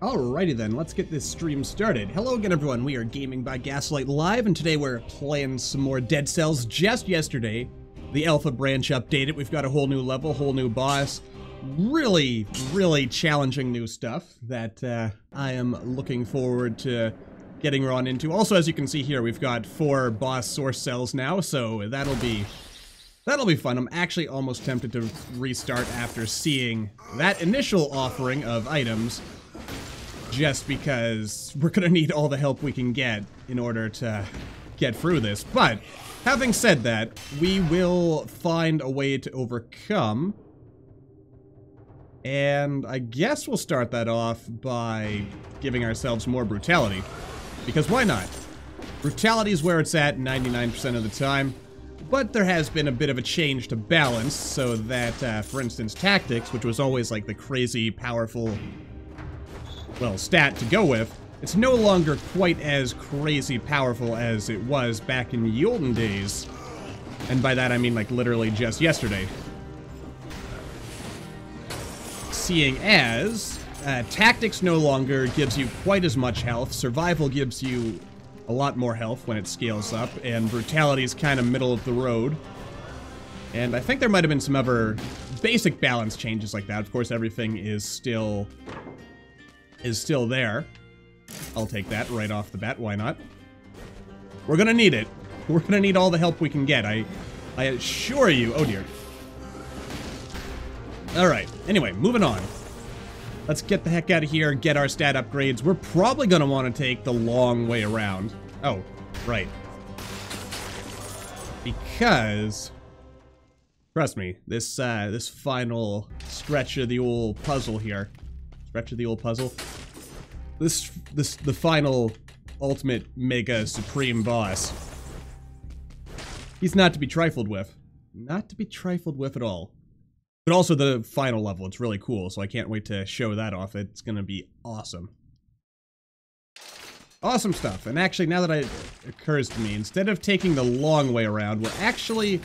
Alrighty then, let's get this stream started. Hello again everyone, we are Gaming by Gaslight Live, and today we're playing some more Dead Cells. Just yesterday, the alpha branch updated. We've got a whole new level, whole new boss. Really challenging new stuff that I am looking forward to getting on into. Also, as you can see here, we've got 4 boss source cells now, so that'll be fun. I'm actually almost tempted to restart after seeing that initial offering of items, just because we're gonna need all the help we can get in order to get through this. But having said that, we will find a way to overcome, and I guess we'll start that off by giving ourselves more brutality, because why not? Brutality is where it's at 99% of the time, but there has been a bit of a change to balance, so that, for instance, tactics, which was always like the crazy powerful, well, stat to go with, it's no longer quite as crazy powerful as it was back in the olden days. And by that I mean like literally just yesterday. Seeing as tactics no longer gives you quite as much health, survival gives you a lot more health when it scales up, and brutality is kind of middle of the road. And I think there might have been some other basic balance changes like that. Of course, everything is still there. I'll take that right off the bat, why not? We're gonna need it. We're gonna need all the help we can get, I assure you. Oh dear. Alright, anyway, moving on. Let's get the heck out of here, get our stat upgrades. We're probably gonna want to take the long way around. Oh, right. Because, trust me, this final stretch of the old puzzle here, the final ultimate mega supreme boss, he's not to be trifled with. Not to be trifled with at all. But also the final level, it's really cool, so I can't wait to show that off. It's gonna be awesome. Awesome stuff. And actually, now that it occurs to me, instead of taking the long way around, we're actually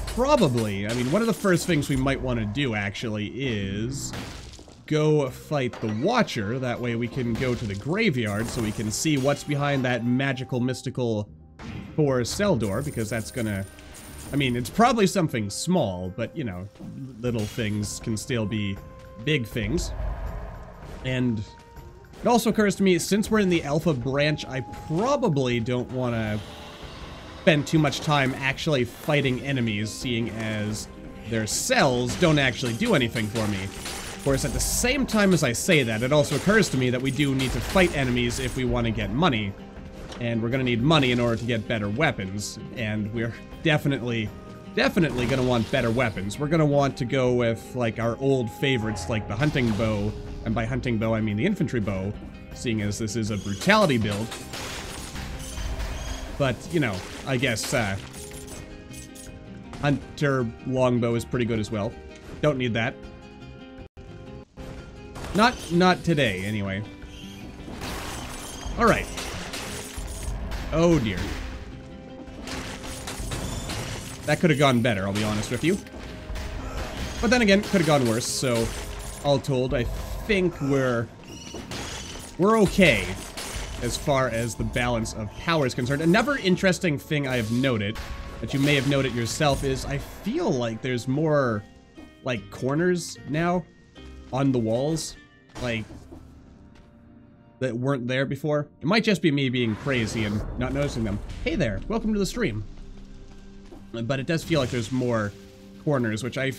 probably, I mean, one of the first things we might want to do actually is go fight the Watcher. That way we can go to the graveyard so we can see what's behind that magical, mystical 4 cell door, because that's gonna, I mean, it's probably something small, but, you know, little things can still be big things. And it also occurs to me, since we're in the alpha branch, I probably don't want to spend too much time actually fighting enemies, seeing as their cells don't actually do anything for me. Of course, at the same time as I say that, it also occurs to me that we do need to fight enemies if we want to get money. And we're going to need money in order to get better weapons. And we're definitely going to want better weapons. We're going to want to go with, like, our old favorites, like the hunting bow. And by hunting bow, I mean the infantry bow, seeing as this is a brutality build. But, you know, I guess, hunter longbow is pretty good as well. Don't need that. Not today, anyway. Alright. Oh dear. That could have gone better, I'll be honest with you. But then again, could have gone worse, so all told, I think we're okay as far as the balance of power is concerned. Another interesting thing I have noted, that you may have noted yourself, is I feel like there's more, like, corners now on the walls, like, that weren't there before. It might just be me being crazy and not noticing them. Hey there, welcome to the stream. But it does feel like there's more corners, which I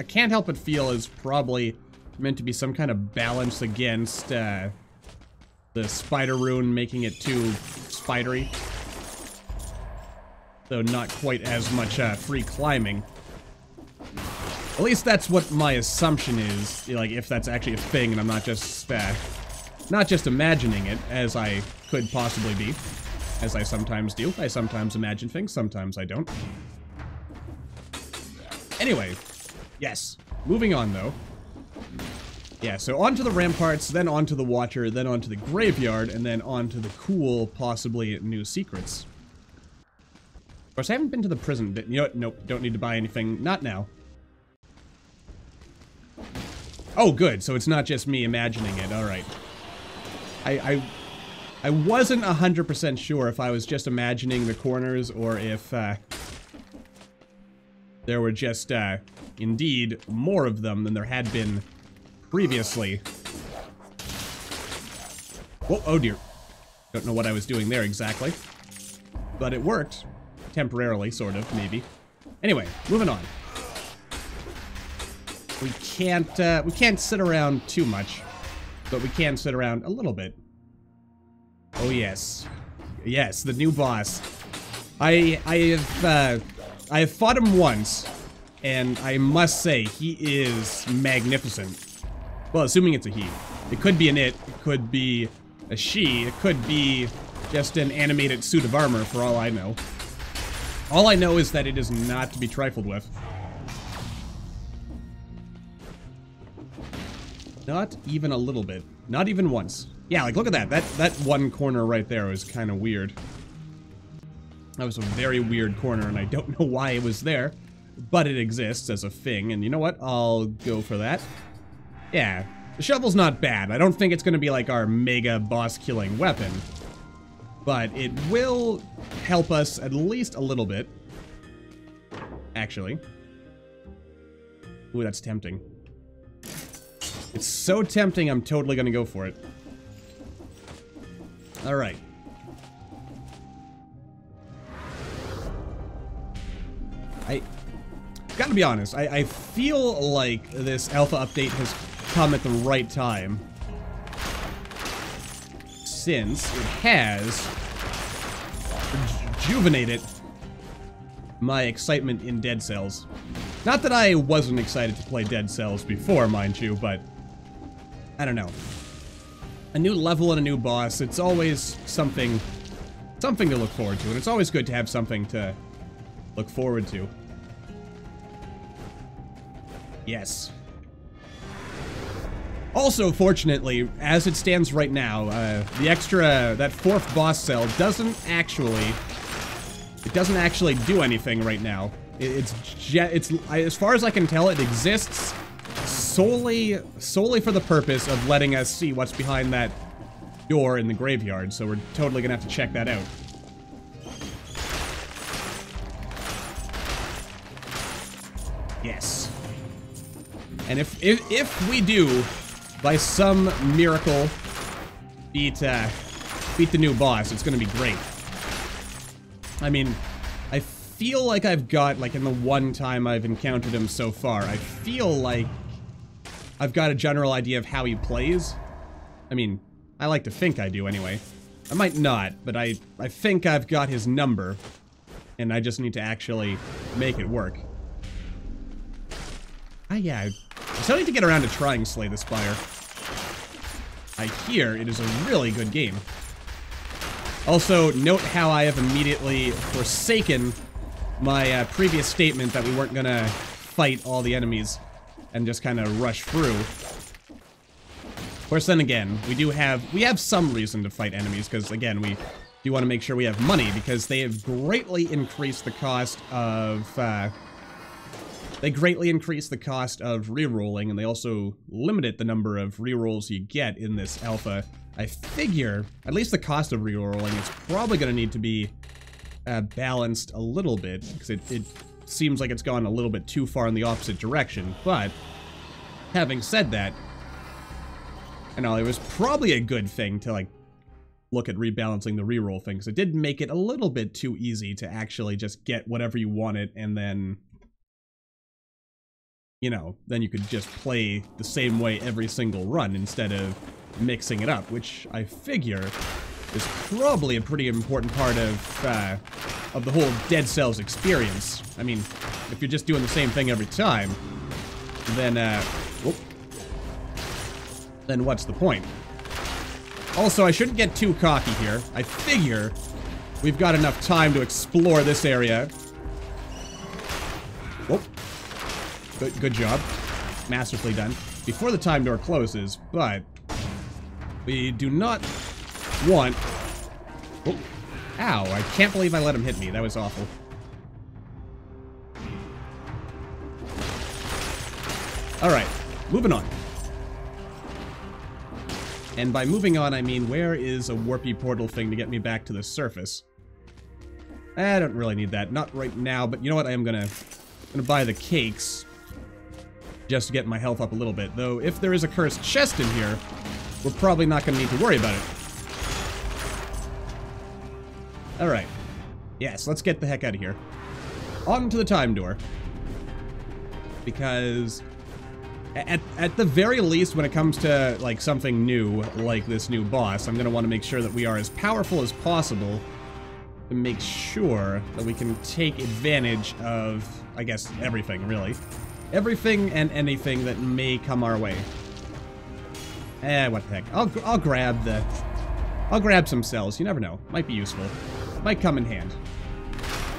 can't help but feel is probably meant to be some kind of balance against the spider rune, making it too spidery. Though not quite as much free climbing. At least that's what my assumption is, like, if that's actually a thing and I'm not just imagining it, as I could possibly be. As I sometimes do. I sometimes imagine things, sometimes I don't. Anyway, yes. Moving on, though. Yeah, so onto the ramparts, then onto the Watcher, then onto the graveyard, and then onto the cool, possibly new secrets. Of course, I haven't been to the prison bit. You know what? Nope, don't need to buy anything. Not now. Oh, good. So it's not just me imagining it. All right. I wasn't 100% sure if I was just imagining the corners or if there were just, indeed, more of them than there had been previously. Whoa, oh dear. Don't know what I was doing there exactly. But it worked. Temporarily, sort of, maybe. Anyway, moving on. We can't sit around too much, but we can sit around a little bit. Oh yes. Yes, the new boss. I have fought him once, and I must say, he is magnificent. Well, assuming it's a he. It could be an it could be a she, it could be just an animated suit of armor, for all I know. All I know is that it is not to be trifled with. Not even a little bit. Not even once. Yeah, like, look at that. That one corner right there was kind of weird. That was a very weird corner, and I don't know why it was there. But it exists as a thing, and you know what? I'll go for that. Yeah, the shovel's not bad. I don't think it's going to be like our mega boss-killing weapon. But it will help us at least a little bit. Actually. Ooh, that's tempting. It's so tempting, I'm totally gonna go for it. Alright. I gotta be honest, I feel like this alpha update has come at the right time. Since it has rejuvenated my excitement in Dead Cells. Not that I wasn't excited to play Dead Cells before, mind you, but I don't know. A new level and a new boss, it's always something to look forward to, and it's always good to have something to look forward to. Yes. Also, fortunately, as it stands right now, that fourth boss cell doesn't actually do anything right now. It's as far as I can tell, it exists solely for the purpose of letting us see what's behind that door in the graveyard. So we're totally gonna have to check that out. Yes. And if we do, by some miracle, beat the new boss, it's gonna be great. I mean, I feel like I've got, like, in the one time I've encountered him so far, I feel like I've got a general idea of how he plays. I mean, I like to think I do anyway. I might not, but I think I've got his number, and I just need to actually make it work. Yeah, I still need to get around to trying Slay the Spire. I hear it is a really good game. Also, note how I have immediately forsaken my previous statement that we weren't gonna fight all the enemies and just kind of rush through. Of course, then again, we have some reason to fight enemies, because again, we do want to make sure we have money, because they have greatly increased the cost of rerolling, and they also limited the number of rerolls you get in this alpha. I figure, at least the cost of rerolling is probably going to need to be balanced a little bit, because it seems like it's gone a little bit too far in the opposite direction. But having said that, I know it was probably a good thing to, like, look at rebalancing the reroll thing, because it did make it a little bit too easy to actually just get whatever you wanted and then you know, then you could just play the same way every single run instead of mixing it up, which I figure is probably a pretty important part of the whole Dead Cells experience. I mean, if you're just doing the same thing every time, then, then what's the point? Also, I shouldn't get too cocky here. I figure we've got enough time to explore this area. Whoop. Good job. Masterfully done. Before the time door closes, but we do not want... Oh. Ow, I can't believe I let him hit me. That was awful. Alright, moving on. And by moving on, I mean, where is a warpy portal thing to get me back to the surface? I don't really need that. Not right now, but you know what? I am gonna buy the cakes just to get my health up a little bit. Though, if there is a cursed chest in here, we're probably not gonna need to worry about it. Alright. Yes, let's get the heck out of here. On to the time door. Because at the very least, when it comes to like something new, like this new boss, I'm going to want to make sure that we are as powerful as possible to make sure that we can take advantage of, I guess, everything, really. Everything and anything that may come our way. What the heck. I'll grab some cells. You never know. Might be useful. Might come in hand.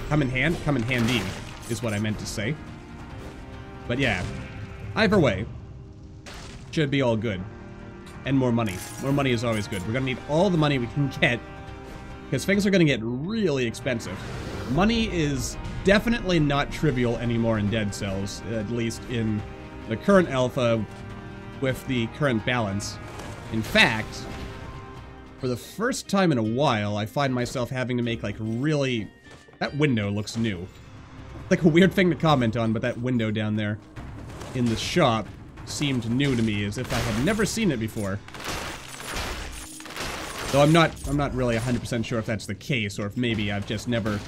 Come in hand? Come in handy, is what I meant to say. But yeah. Either way, should be all good. And more money. More money is always good. We're gonna need all the money we can get, because things are gonna get really expensive. Money is definitely not trivial anymore in Dead Cells, at least in the current alpha with the current balance. In fact, for the first time in a while, I find myself having to make, like, really... That window looks new. Like a weird thing to comment on, but that window down there in the shop seemed new to me, as if I had never seen it before. Though I'm not really 100% sure if that's the case, or if maybe I've just never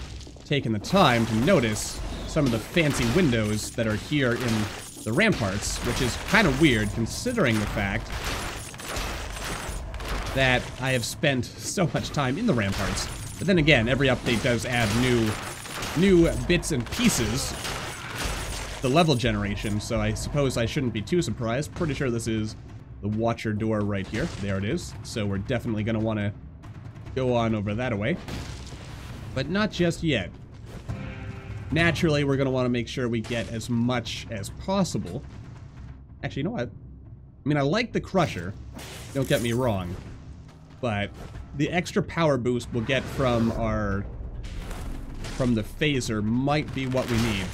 taken the time to notice some of the fancy windows that are here in the ramparts, which is kind of weird considering the fact that I have spent so much time in the ramparts. But then again, every update does add new bits and pieces to the level generation, so I suppose I shouldn't be too surprised. Pretty sure this is the Watcher door right here. There it is. So we're definitely going to want to go on over that away. But not just yet. Naturally, we're going to want to make sure we get as much as possible. Actually, you know what? I mean, I like the Crusher. Don't get me wrong. But the extra power boost we'll get from the phaser might be what we need.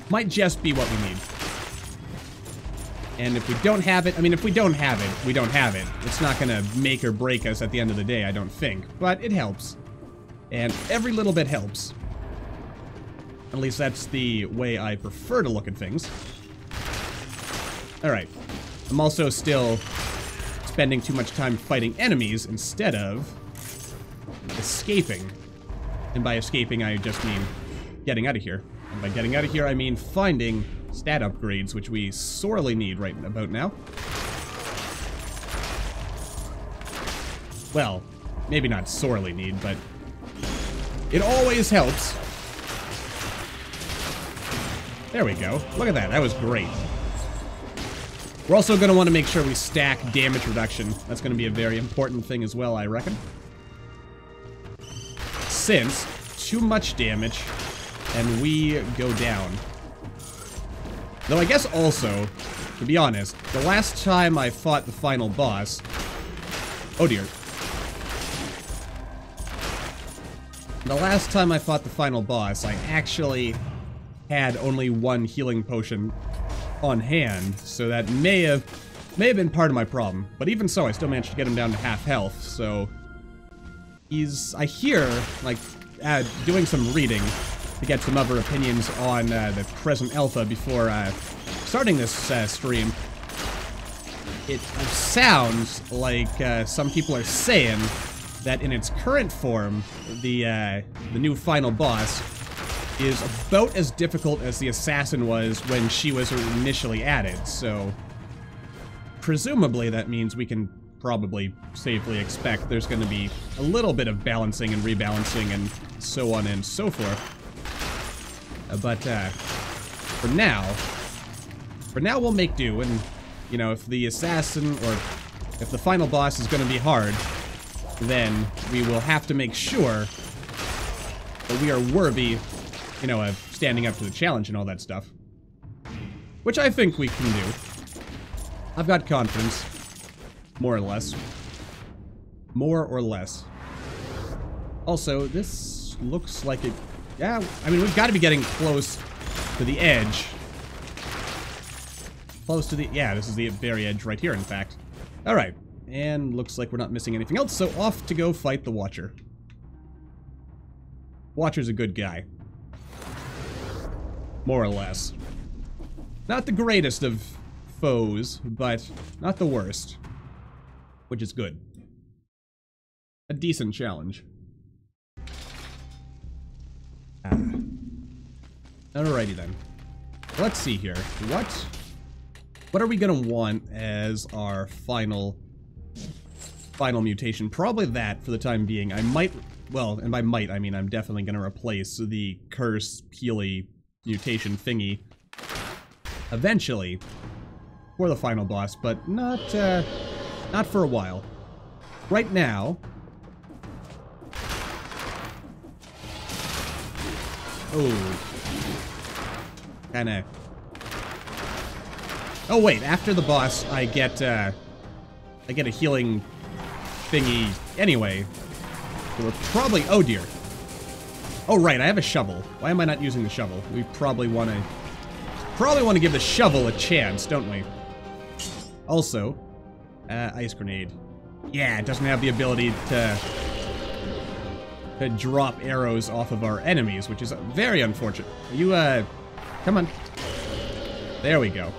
Might just be what we need. And if we don't have it, I mean, if we don't have it, we don't have it. It's not gonna make or break us at the end of the day, I don't think. But it helps. And every little bit helps. At least that's the way I prefer to look at things. Alright. I'm also still spending too much time fighting enemies instead of escaping. And by escaping, I just mean getting out of here. And by getting out of here, I mean finding stat upgrades, which we sorely need right about now. Well, maybe not sorely need, but it always helps. There we go. Look at that. That was great. We're also going to want to make sure we stack damage reduction. That's going to be a very important thing as well, I reckon. Since too much damage and we go down. Though I guess also, to be honest, the last time I fought the final boss... Oh dear. The last time I fought the final boss, I actually had only one healing potion on hand, so that may have been part of my problem. But even so, I still managed to get him down to half health, so... I hear, like, doing some reading to get some other opinions on the present alpha before starting this stream. It sounds like some people are saying that in its current form, the new final boss is about as difficult as the assassin was when she was initially added, so presumably that means we can probably safely expect there's going to be a little bit of balancing and rebalancing and so on and so forth. But for now we'll make do, and you know, if the assassin or if the final boss is going to be hard, then we will have to make sure that we are worthy, you know, of standing up to the challenge and all that stuff. Which I think we can do. I've got confidence. More or less. More or less. Also, this looks like it... Yeah, I mean, we've got to be getting close to the edge. Close to the... Yeah, this is the very edge right here, in fact. Alright. And looks like we're not missing anything else, so off to go fight the Watcher. Watcher's a good guy. More or less. Not the greatest of foes, but not the worst. Which is good. A decent challenge. Alrighty then. Let's see here. What are we gonna want as our final mutation? Probably that for the time being. I might, well, and by might I mean I'm definitely gonna replace the curse Peely mutation thingy eventually for the final boss, but not for a while. Right now, kinda. Oh wait, after the boss, I get a healing thingy anyway. So we're probably, oh dear. Oh right, I have a shovel. Why am I not using the shovel? We probably want to give the shovel a chance, don't we? Also, ice grenade. Yeah, it doesn't have the ability to drop arrows off of our enemies, which is very unfortunate. You, come on. There we go.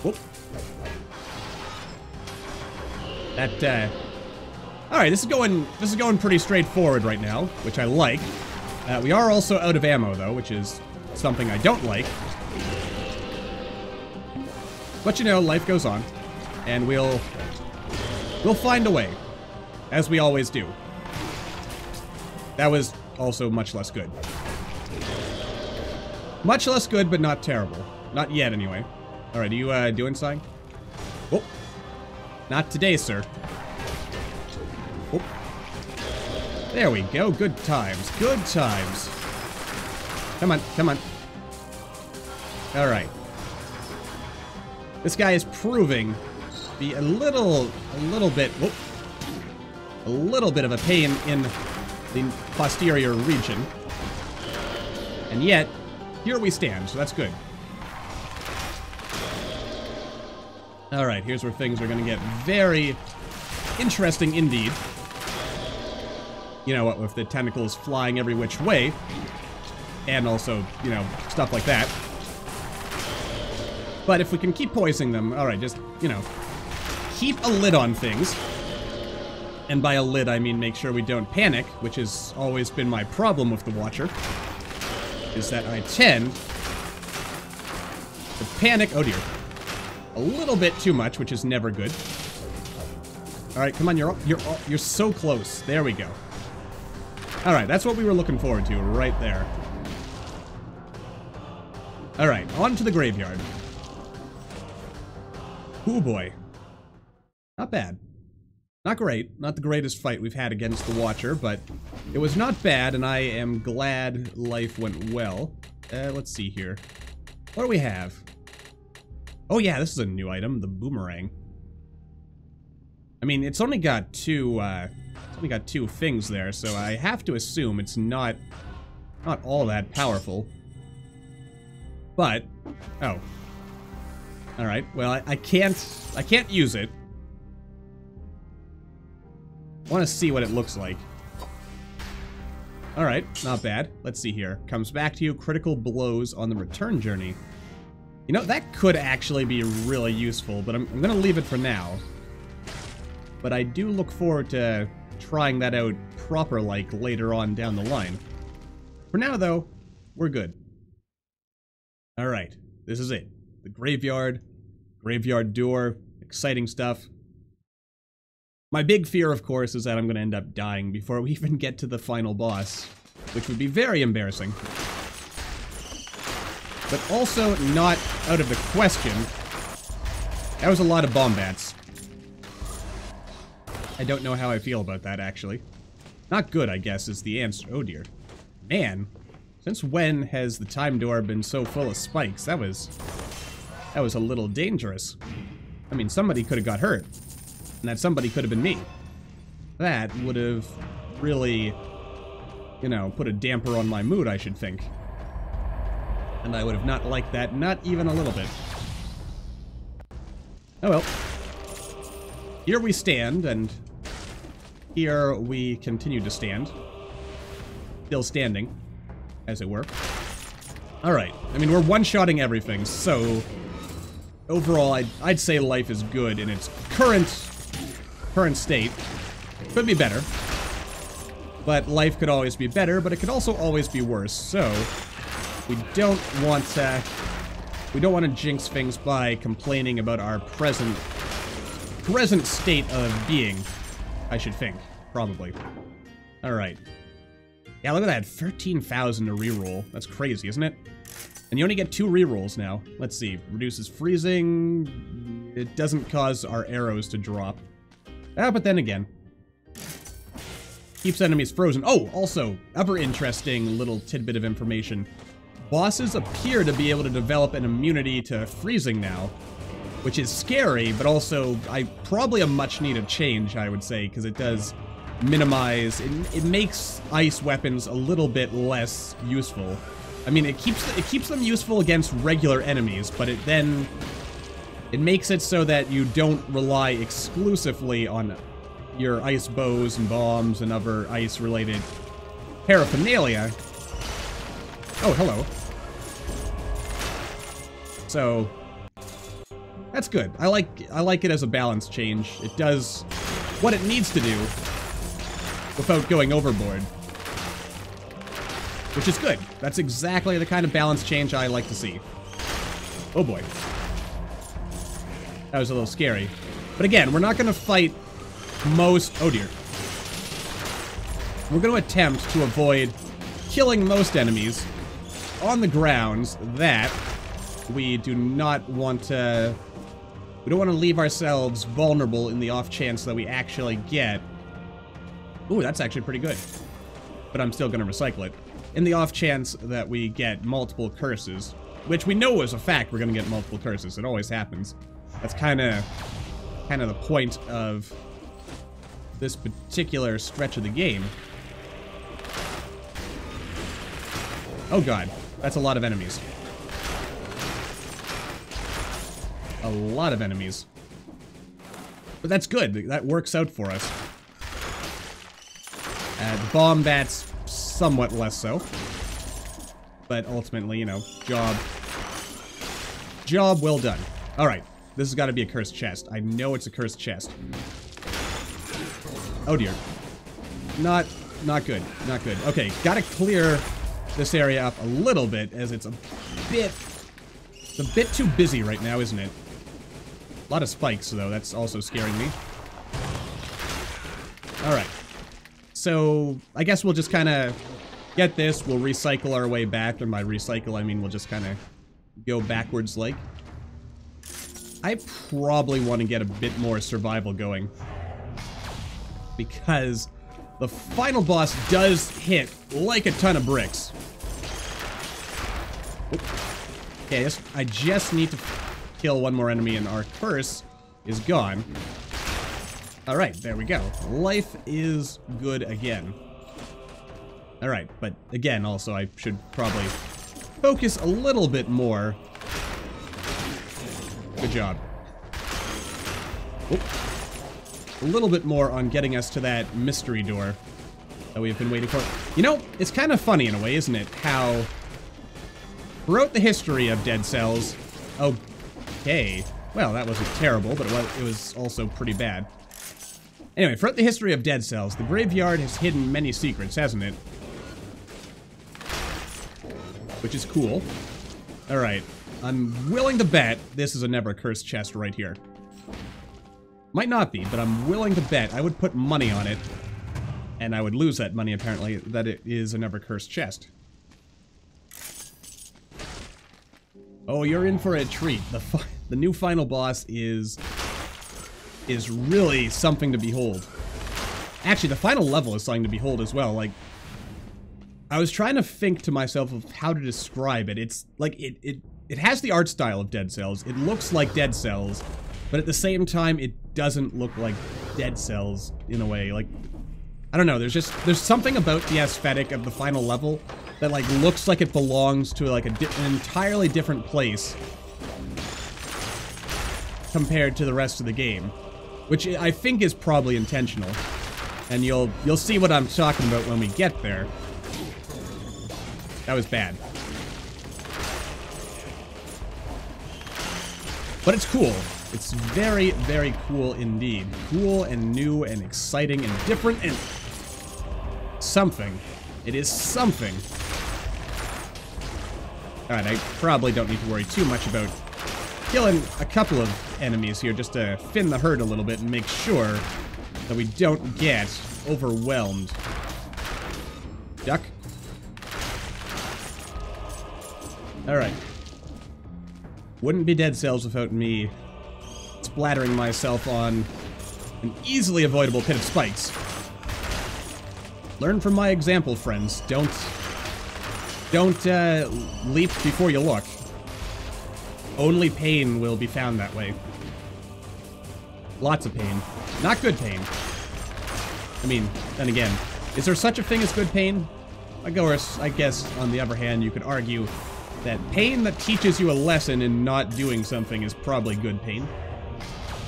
Whoop. That, alright, this is going pretty straightforward right now, which I like. We are also out of ammo, though, which is something I don't like. But you know, life goes on, and we'll find a way, as we always do. That was also much less good. Much less good, but not terrible. Not yet, anyway. Alright, are you doing something? Oh, not today, sir. Oh. There we go. Good times. Good times. Come on, come on. Alright. This guy is proving to be a little bit, whoop, a little bit of a pain in the posterior region. And yet, here we stand, so that's good. Alright, here's where things are going to get very interesting indeed. You know, with the tentacles flying every which way. And also, you know, stuff like that. But if we can keep poisoning them, alright, just, you know, keep a lid on things. And by a lid, I mean make sure we don't panic, which has always been my problem with the Watcher. Is that I tend to panic, oh dear, a little bit too much, which is never good. Alright, come on, you're so close. There we go. Alright, that's what we were looking forward to, right there. Alright, on to the graveyard. Oh boy. Not bad. Not great. Not the greatest fight we've had against the Watcher, but it was not bad, and I am glad life went well. Let's see here. What do we have? Oh yeah, this is a new item, the boomerang. I mean, it's only got two things there, so I have to assume it's not all that powerful. But, oh. Alright, well, I can't use it. I want to see what it looks like. Alright, not bad. Let's see here. Comes back to you, critical blows on the return journey. You know, that could actually be really useful, but I'm going to leave it for now. But I do look forward to trying that out proper like later on down the line. For now, though, we're good. Alright, this is it. The graveyard, graveyard door, exciting stuff. My big fear, of course, is that I'm going to end up dying before we even get to the final boss, which would be very embarrassing. But also not out of the question. That was a lot of bombats. I don't know how I feel about that, actually. Not good, I guess, is the answer. Oh dear. Man, since when has the time door been so full of spikes? That was a little dangerous. I mean, somebody could have got hurt. And that somebody could have been me. That would have really, you know, put a damper on my mood, I should think. And I would have not liked that, not even a little bit. Oh well. Here we stand, and here we continue to stand. Still standing, as it were. Alright, I mean, we're one-shotting everything, so overall, I'd say life is good in its current state. Could be better. But life could always be better, but it could also always be worse, so we don't want to jinx things by complaining about our present state of being, I should think. Probably. Alright. Yeah, look at that. 13,000 to reroll. That's crazy, isn't it? And you only get 2 rerolls now. Let's see. Reduces freezing. It doesn't cause our arrows to drop. Ah, but then again. Keeps enemies frozen. Oh, also, other interesting little tidbit of information. Bosses appear to be able to develop an immunity to freezing now, which is scary, but also probably a much-needed change, I would say, because it does minimize... It makes ice weapons a little bit less useful. I mean, it keeps them useful against regular enemies, but it makes it so that you don't rely exclusively on your ice bows and bombs and other ice-related paraphernalia. Oh, hello. So, that's good. I like it as a balance change. It does what it needs to do without going overboard. Which is good. That's exactly the kind of balance change I like to see. Oh boy. That was a little scary. But again, we're not going to fight most... Oh dear. We're going to attempt to avoid killing most enemies on the grounds that we do not want to... We don't want to leave ourselves vulnerable in the off chance that we actually get... Ooh, that's actually pretty good. But I'm still going to recycle it. In the off chance that we get multiple curses, which we know is a fact we're going to get multiple curses. It always happens. That's kind of the point of this particular stretch of the game. Oh god, that's a lot of enemies. A lot of enemies. But that's good. That works out for us. The bomb bats, somewhat less so. But ultimately, you know, job well done. Alright, this has got to be a cursed chest. I know it's a cursed chest. Oh dear. Not good. Not good. Okay, gotta clear this area up a little bit, as it's a bit too busy right now, isn't it? A lot of spikes, though. That's also scaring me. Alright. So, I guess we'll just kind of get this. We'll recycle our way back. And by recycle, I mean we'll just kind of go backwards like. I probably want to get a bit more survival going. Because the final boss does hit like a ton of bricks. Oop. Okay, I just need to kill one more enemy and our curse is gone. Alright, there we go. Life is good again. Alright, but again, also I should probably focus a little bit more. Good job. Oop. A little bit more on getting us to that mystery door that we've been waiting for. You know, it's kind of funny in a way, isn't it? How throughout the history of Dead Cells... Okay. Well, that wasn't terrible, but it was also pretty bad. Anyway, throughout the history of Dead Cells, the graveyard has hidden many secrets, hasn't it? Which is cool. Alright, I'm willing to bet this is a never cursed chest right here. Might not be, but I'm willing to bet. I would put money on it, and I would lose that money apparently, that it is a never cursed chest. Oh, you're in for a treat. The new final boss is really something to behold. Actually, the final level is something to behold as well. Like, I was trying to think to myself of how to describe it. It's like it has the art style of Dead Cells. It looks like Dead Cells, but at the same time, it doesn't look like Dead Cells in a way. Like, I don't know. There's something about the aesthetic of the final level that like looks like it belongs to like an entirely different place compared to the rest of the game, which I think is probably intentional. And you'll see what I'm talking about when we get there. That was bad. But it's cool. It's very, very cool indeed. Cool and new and exciting and different and something. It is something. Alright, I probably don't need to worry too much about killing a couple of enemies here just to thin the herd a little bit and make sure that we don't get overwhelmed. Duck. Alright. Wouldn't be Dead Cells without me splattering myself on an easily avoidable pit of spikes. Learn from my example, friends. Don't leap before you look. Only pain will be found that way. Lots of pain. Not good pain. I mean, then again, is there such a thing as good pain? I guess, on the other hand, you could argue that pain that teaches you a lesson in not doing something is probably good pain.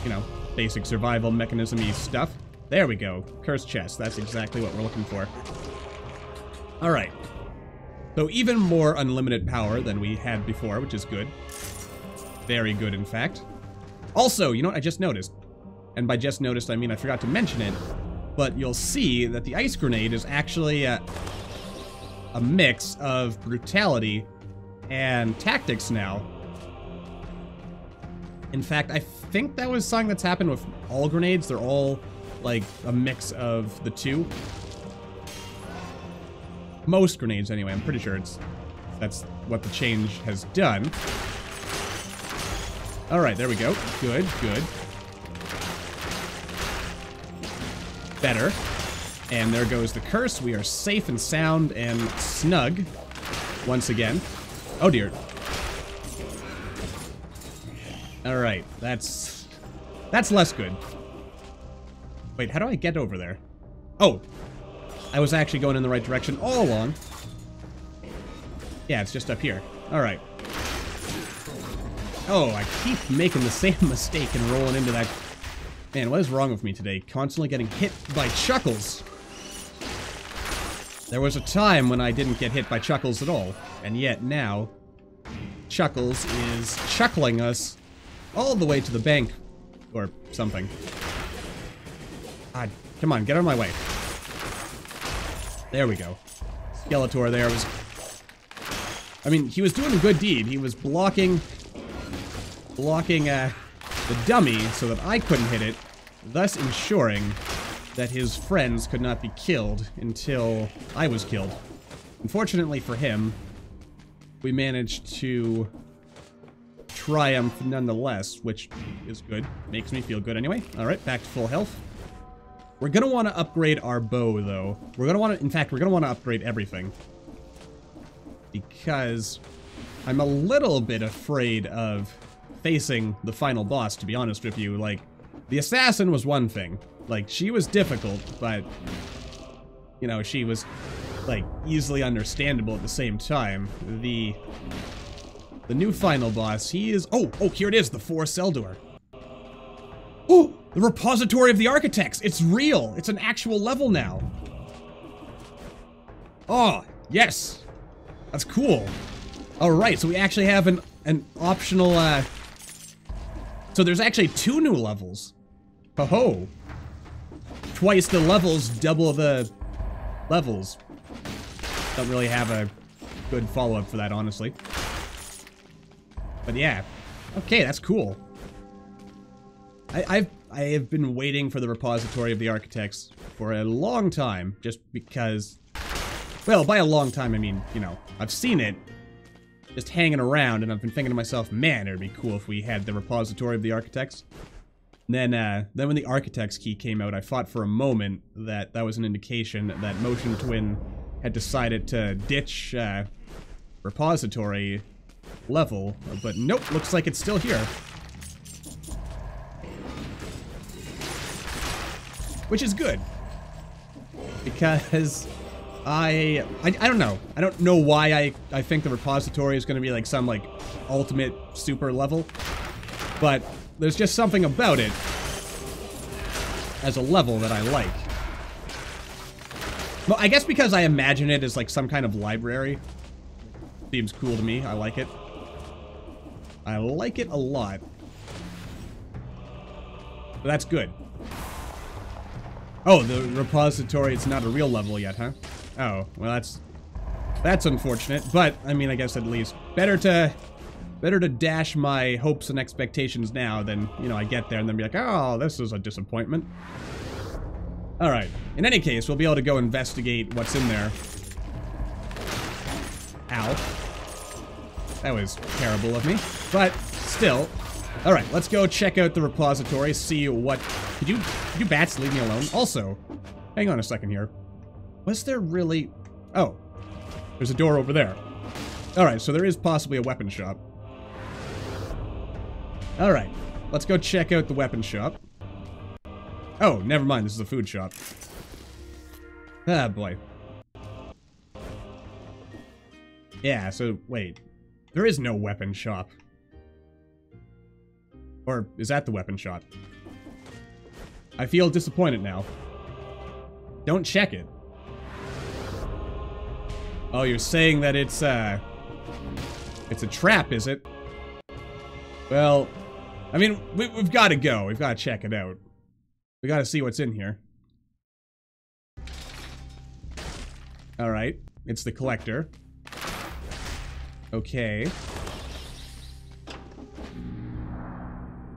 You know, basic survival mechanism-y stuff. There we go. Cursed chest. That's exactly what we're looking for. Alright. So even more unlimited power than we had before, which is good. Very good, in fact. Also, you know what I just noticed? And by just noticed, I mean I forgot to mention it, but you'll see that the ice grenade is actually a mix of brutality and tactics now. In fact, I think that was something that's happened with all grenades. They're all, like, a mix of the two. Most grenades, anyway. I'm pretty sure that's what the change has done. Alright, there we go. Good, good. Better. And there goes the curse. We are safe and sound and snug once again. Oh dear. Alright, that's less good. Wait, how do I get over there? Oh, I was actually going in the right direction all along. Yeah, it's just up here. Alright. Oh, I keep making the same mistake and rolling into that. Man, what is wrong with me today? Constantly getting hit by chuckles. There was a time when I didn't get hit by chuckles at all, and yet now, Chuckles is chuckling us all the way to the bank, or something. Come on, get out of my way. There we go. Skeletor there was... I mean, he was doing a good deed. He was blocking the dummy so that I couldn't hit it, thus ensuring that his friends could not be killed until I was killed. Unfortunately for him, we managed to triumph nonetheless, which is good. Makes me feel good anyway. Alright, back to full health. We're gonna want to upgrade our bow, though. We're gonna want to, in fact, we're gonna want to upgrade everything. Because I'm a little bit afraid of facing the final boss, to be honest with you. Like, the assassin was one thing. Like, she was difficult, but, you know, she was, like, easily understandable at the same time. The new final boss, he is... Oh, here it is, the 4 cell door. Oh, the repository of the architects. It's real. It's an actual level now. Oh, yes. That's cool. All right, so we actually have an optional, So there's actually 2 new levels. Ho-ho. twice the levels, double the levels. Don't really have a good follow-up for that, honestly. But yeah. Okay, that's cool. I have been waiting for the repository of the architects for a long time, just because... Well, by a long time, I mean, you know, I've seen it just hanging around, and I've been thinking to myself, man, it would be cool if we had the repository of the architects. And then when the architects key came out, I thought for a moment that that was an indication that Motion Twin had decided to ditch repository level, but nope, looks like it's still here. Which is good, because I don't know. I don't know why I think the repository is going to be like some like ultimate super level, but there's just something about it as a level that I like. Well, I guess because I imagine it as like some kind of library. Seems cool to me. I like it. I like it a lot. But that's good. Oh, the repository, it's not a real level yet, huh? Oh, well that's unfortunate, but I mean, I guess at least better to dash my hopes and expectations now than, you know, I get there and then be like, oh, this is a disappointment. Alright, in any case, we'll be able to go investigate what's in there. Ow. That was terrible of me, but still. Alright, let's go check out the repository, see what... Could you bats leave me alone? Also, hang on a second here. Was there really... Oh, there's a door over there. Alright, so there is possibly a weapon shop. Alright, let's go check out the weapon shop. Oh, never mind, this is a food shop. Ah, boy. Yeah, so, wait. There is no weapon shop. Or, is that the weapon shop? I feel disappointed now. Don't check it. Oh, you're saying that it's a trap, is it? Well, I mean, we've got to go. We've got to check it out. We got to see what's in here. Alright, it's the collector. Okay.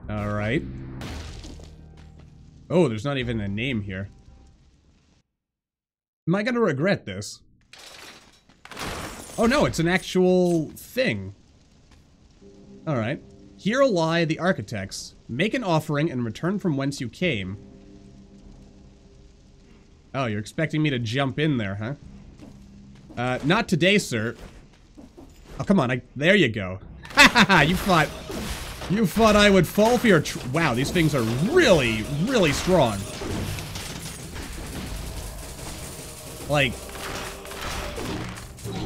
Alright. Oh, there's not even a name here. Am I gonna regret this? Oh no, it's an actual thing. Alright. Here lie the architects. Make an offering and return from whence you came. Oh, you're expecting me to jump in there, huh? Not today, sir. Oh, come on, there you go. Ha ha ha, you thought I would fall for your wow, these things are really, really strong. Like...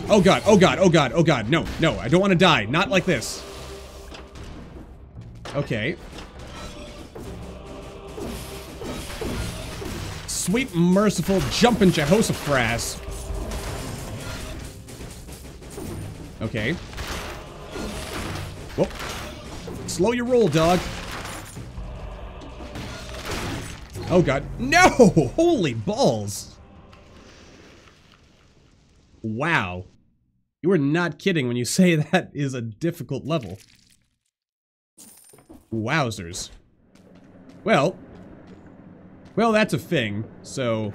Oh god, oh god, oh god, oh god, no, no, I don't want to die, not like this. Okay. Sweet, merciful, jumpin' Jehoshaphat. Okay. Whoop. Slow your roll, dog. Oh god. No! Holy balls! Wow. You are not kidding when you say that is a difficult level. Wowzers. Well, that's a thing, so...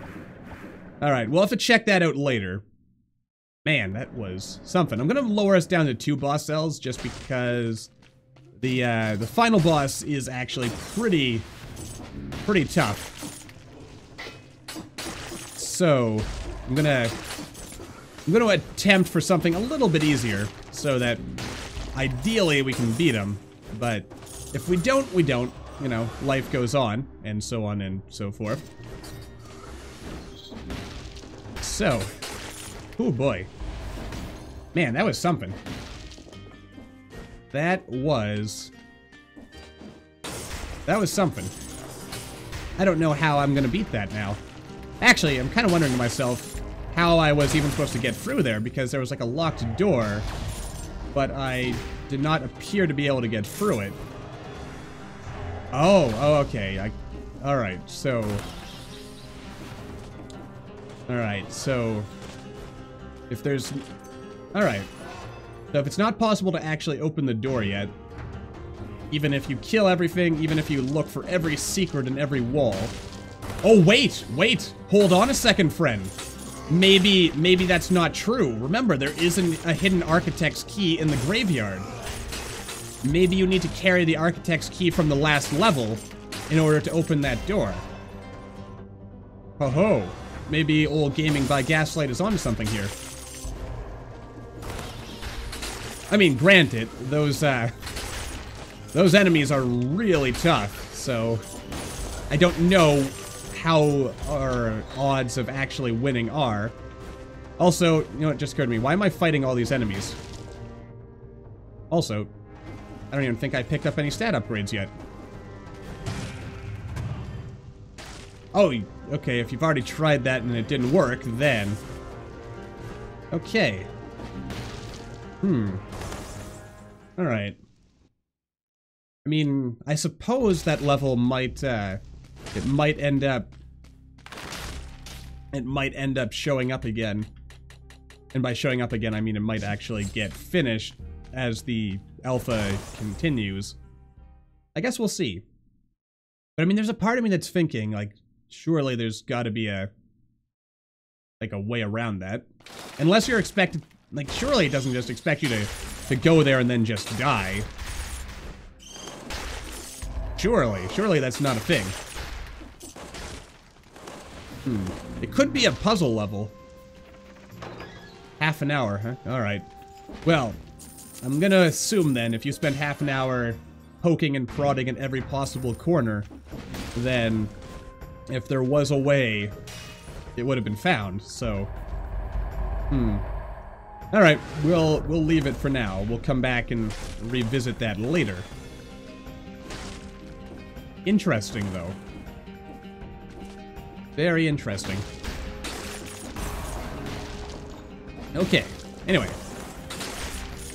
Alright, we'll have to check that out later. Man, that was something. I'm gonna lower us down to 2 boss cells, just because the final boss is actually pretty tough. So, I'm gonna attempt for something a little bit easier, so that ideally we can beat him, but if we don't, we don't. You know, life goes on, and so on and so forth. So, oh boy. Man, that was something. That was something. I don't know how I'm gonna beat that now. Actually, I'm kind of wondering to myself how I was even supposed to get through there, because there was like a locked door, but I did not appear to be able to get through it. Oh, okay. Alright, so... Alright, so... if there's... Alright. So if it's not possible to actually open the door yet, even if you kill everything, even if you look for every secret in every wall... Oh, wait! Wait! Hold on a second, friend. Maybe that's not true. Remember, there isn't a hidden architect's key in the graveyard. Maybe you need to carry the architect's key from the last level in order to open that door. Ho-ho. Maybe old GamingByGaslight is onto something here. I mean, granted, those enemies are really tough, so I don't know how our odds of actually winning are. Also, you know what just occurred to me? Why am I fighting all these enemies? Also, I don't even think I picked up any stat upgrades yet. Oh, okay, if you've already tried that and it didn't work, then... okay. Alright. I mean, I suppose that level might, it might end up showing up again. And by showing up again, I mean it might actually get finished as the alpha continues. I guess we'll see. But I mean, there's a part of me that's thinking, like, surely there's gotta be a way around that. Unless you're expected, like, surely it doesn't just expect you to go there and then just die. Surely that's not a thing. It could be a puzzle level. Half an hour, huh? Alright. Well, I'm gonna assume then, if you spend half an hour poking and prodding in every possible corner, then if there was a way, it would have been found, so... Alright, we'll leave it for now. We'll come back and revisit that later. Interesting, though. Very interesting. Okay. Anyway.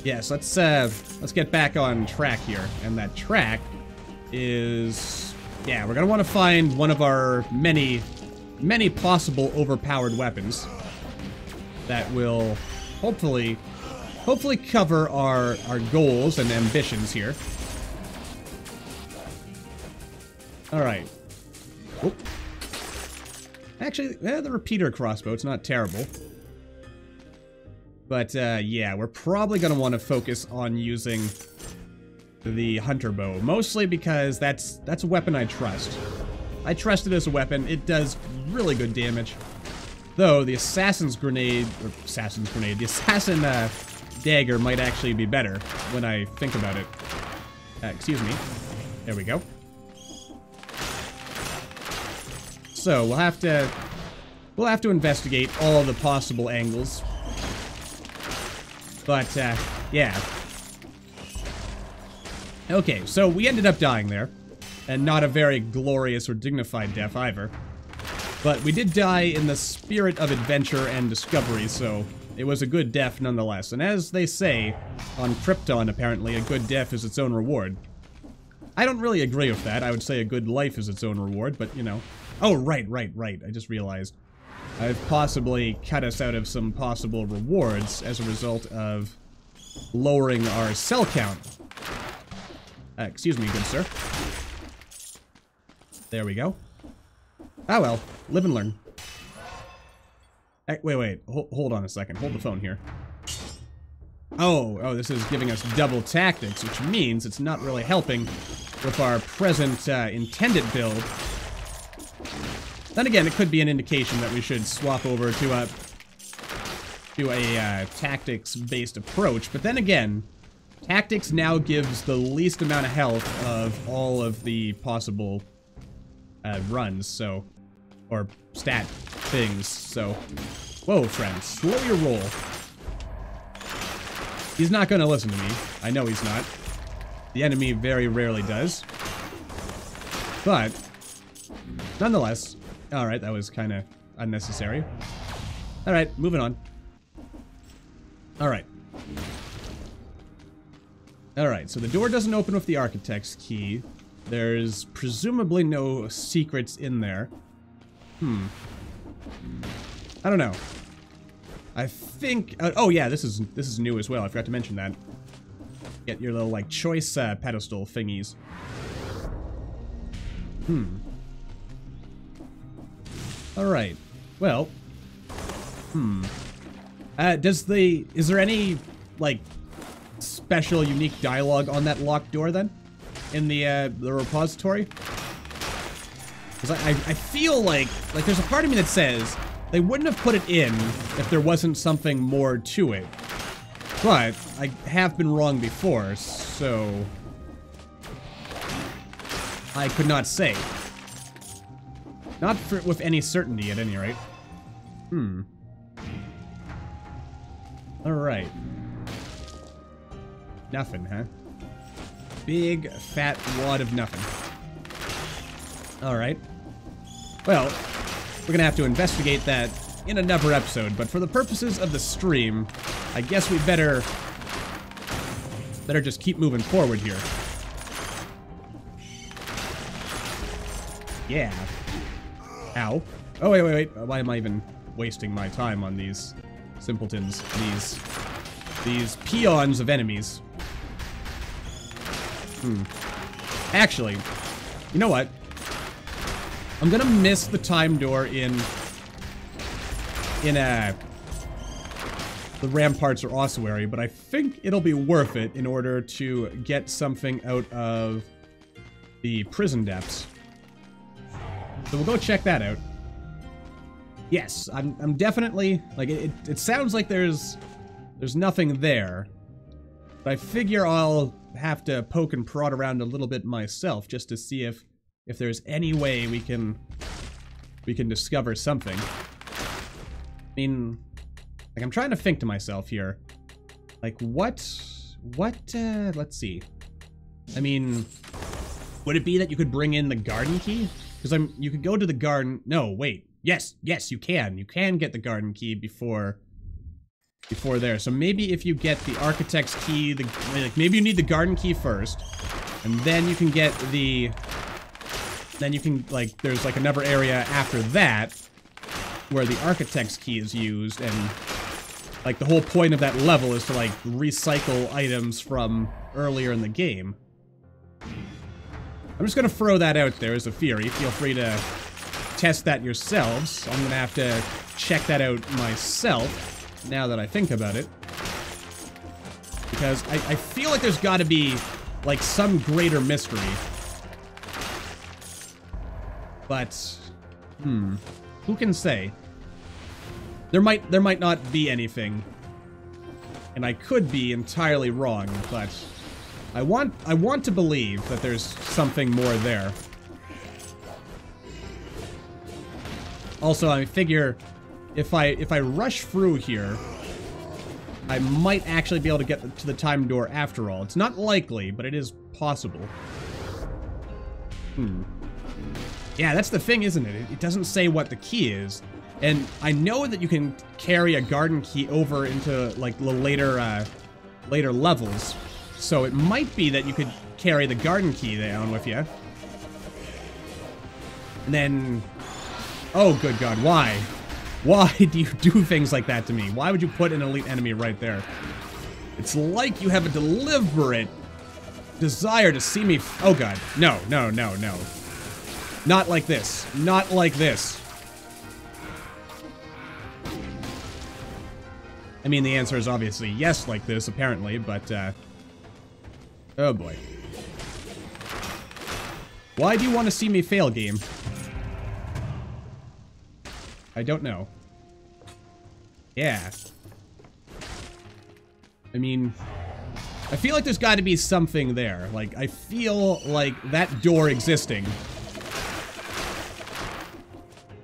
Yes, let's get back on track here. And that track is... yeah, we're gonna want to find one of our many possible overpowered weapons that will hopefully cover our goals and ambitions here. Alright. Oh. Actually, the repeater crossbow, it's not terrible. But, yeah, we're probably going to want to focus on using the hunter bow. Mostly because that's a weapon I trust. I trust it as a weapon. It does really good damage. Though, the assassin's grenade... the assassin, dagger might actually be better when I think about it. Excuse me. There we go. So, we'll have to investigate all the possible angles. But, yeah. Okay, so we ended up dying there. And not a very glorious or dignified death either. But we did die in the spirit of adventure and discovery, so it was a good death nonetheless. And as they say, on Krypton apparently, a good death is its own reward. I don't really agree with that. I would say a good life is its own reward, but, you know. Oh, right. I just realized. I've possibly cut us out of some possible rewards as a result of lowering our cell count. Excuse me, good sir. There we go. Ah well, live and learn. Wait. Hold on a second. Hold the phone here. Oh, this is giving us double tactics, which means it's not really helping with our present intended build. Then again, it could be an indication that we should swap over to a tactics-based approach. But then again, tactics now gives the least amount of health of all of the possible runs, so... or stat things, so... Whoa, friend, slow your roll. He's not gonna listen to me. I know he's not. The enemy very rarely does. But, nonetheless... Alright, that was kind of unnecessary. Alright, moving on. Alright. Alright, so the door doesn't open with the architect's key. There's presumably no secrets in there. I don't know. I think... oh, yeah, this is new as well. I forgot to mention that. Get your little, like, choice pedestal thingies. Alright. Well. Is there any, like, special, unique dialogue on that locked door, then? In the repository? Because I feel like there's a part of me that says they wouldn't have put it in if there wasn't something more to it. But I have been wrong before, so I could not say. Not with any certainty, at any rate. Alright. Nothing, huh? Big, fat wad of nothing. Alright. Well, we're gonna have to investigate that in another episode, but for the purposes of the stream, I guess we better just keep moving forward here. Yeah. Ow. Oh, wait. Why am I even wasting my time on these simpletons? These peons of enemies. Actually, you know what? I'm gonna miss the time door in the ramparts or ossuary, but I think it'll be worth it in order to get something out of the prison depths. So we'll go check that out. Yes, I'm definitely, like, it sounds like there's nothing there. But I figure I'll have to poke and prod around a little bit myself just to see if there's any way we can discover something. I mean, like, I'm trying to think to myself here. Like, let's see. I mean, would it be that you could bring in the garden key? Because you could go to the garden. No, wait. Yes, you can. You can get the garden key before there. So maybe if you get the architect's key, like, maybe you need the garden key first, and then you can get the. Then you can, like, there's like another area after that where the architect's key is used, and like the whole point of that level is to, like, recycle items from earlier in the game. I'm just gonna throw that out there as a theory. Feel free to test that yourselves. I'm gonna have to check that out myself now that I think about it. Because I feel like there's gotta be, like, some greater mystery. But, who can say? There might not be anything. And I could be entirely wrong, but I want to believe that there's something more there. Also, I figure if I rush through here, I might actually be able to get to the time door after all. It's not likely, but it is possible. Yeah, that's the thing, isn't it? It doesn't say what the key is. And I know that you can carry a garden key over into, like, the later levels. So it might be that you could carry the garden key down with you. And then... Oh, good God, why? Why do you do things like that to me? Why would you put an elite enemy right there? It's like you have a deliberate desire to see me... Oh, God. No. Not like this. Not like this. I mean, the answer is obviously yes like this, apparently, but, oh, boy. Why do you want to see me fail, game? I don't know. Yeah. I mean, I feel like there's got to be something there. Like, I feel like that door existing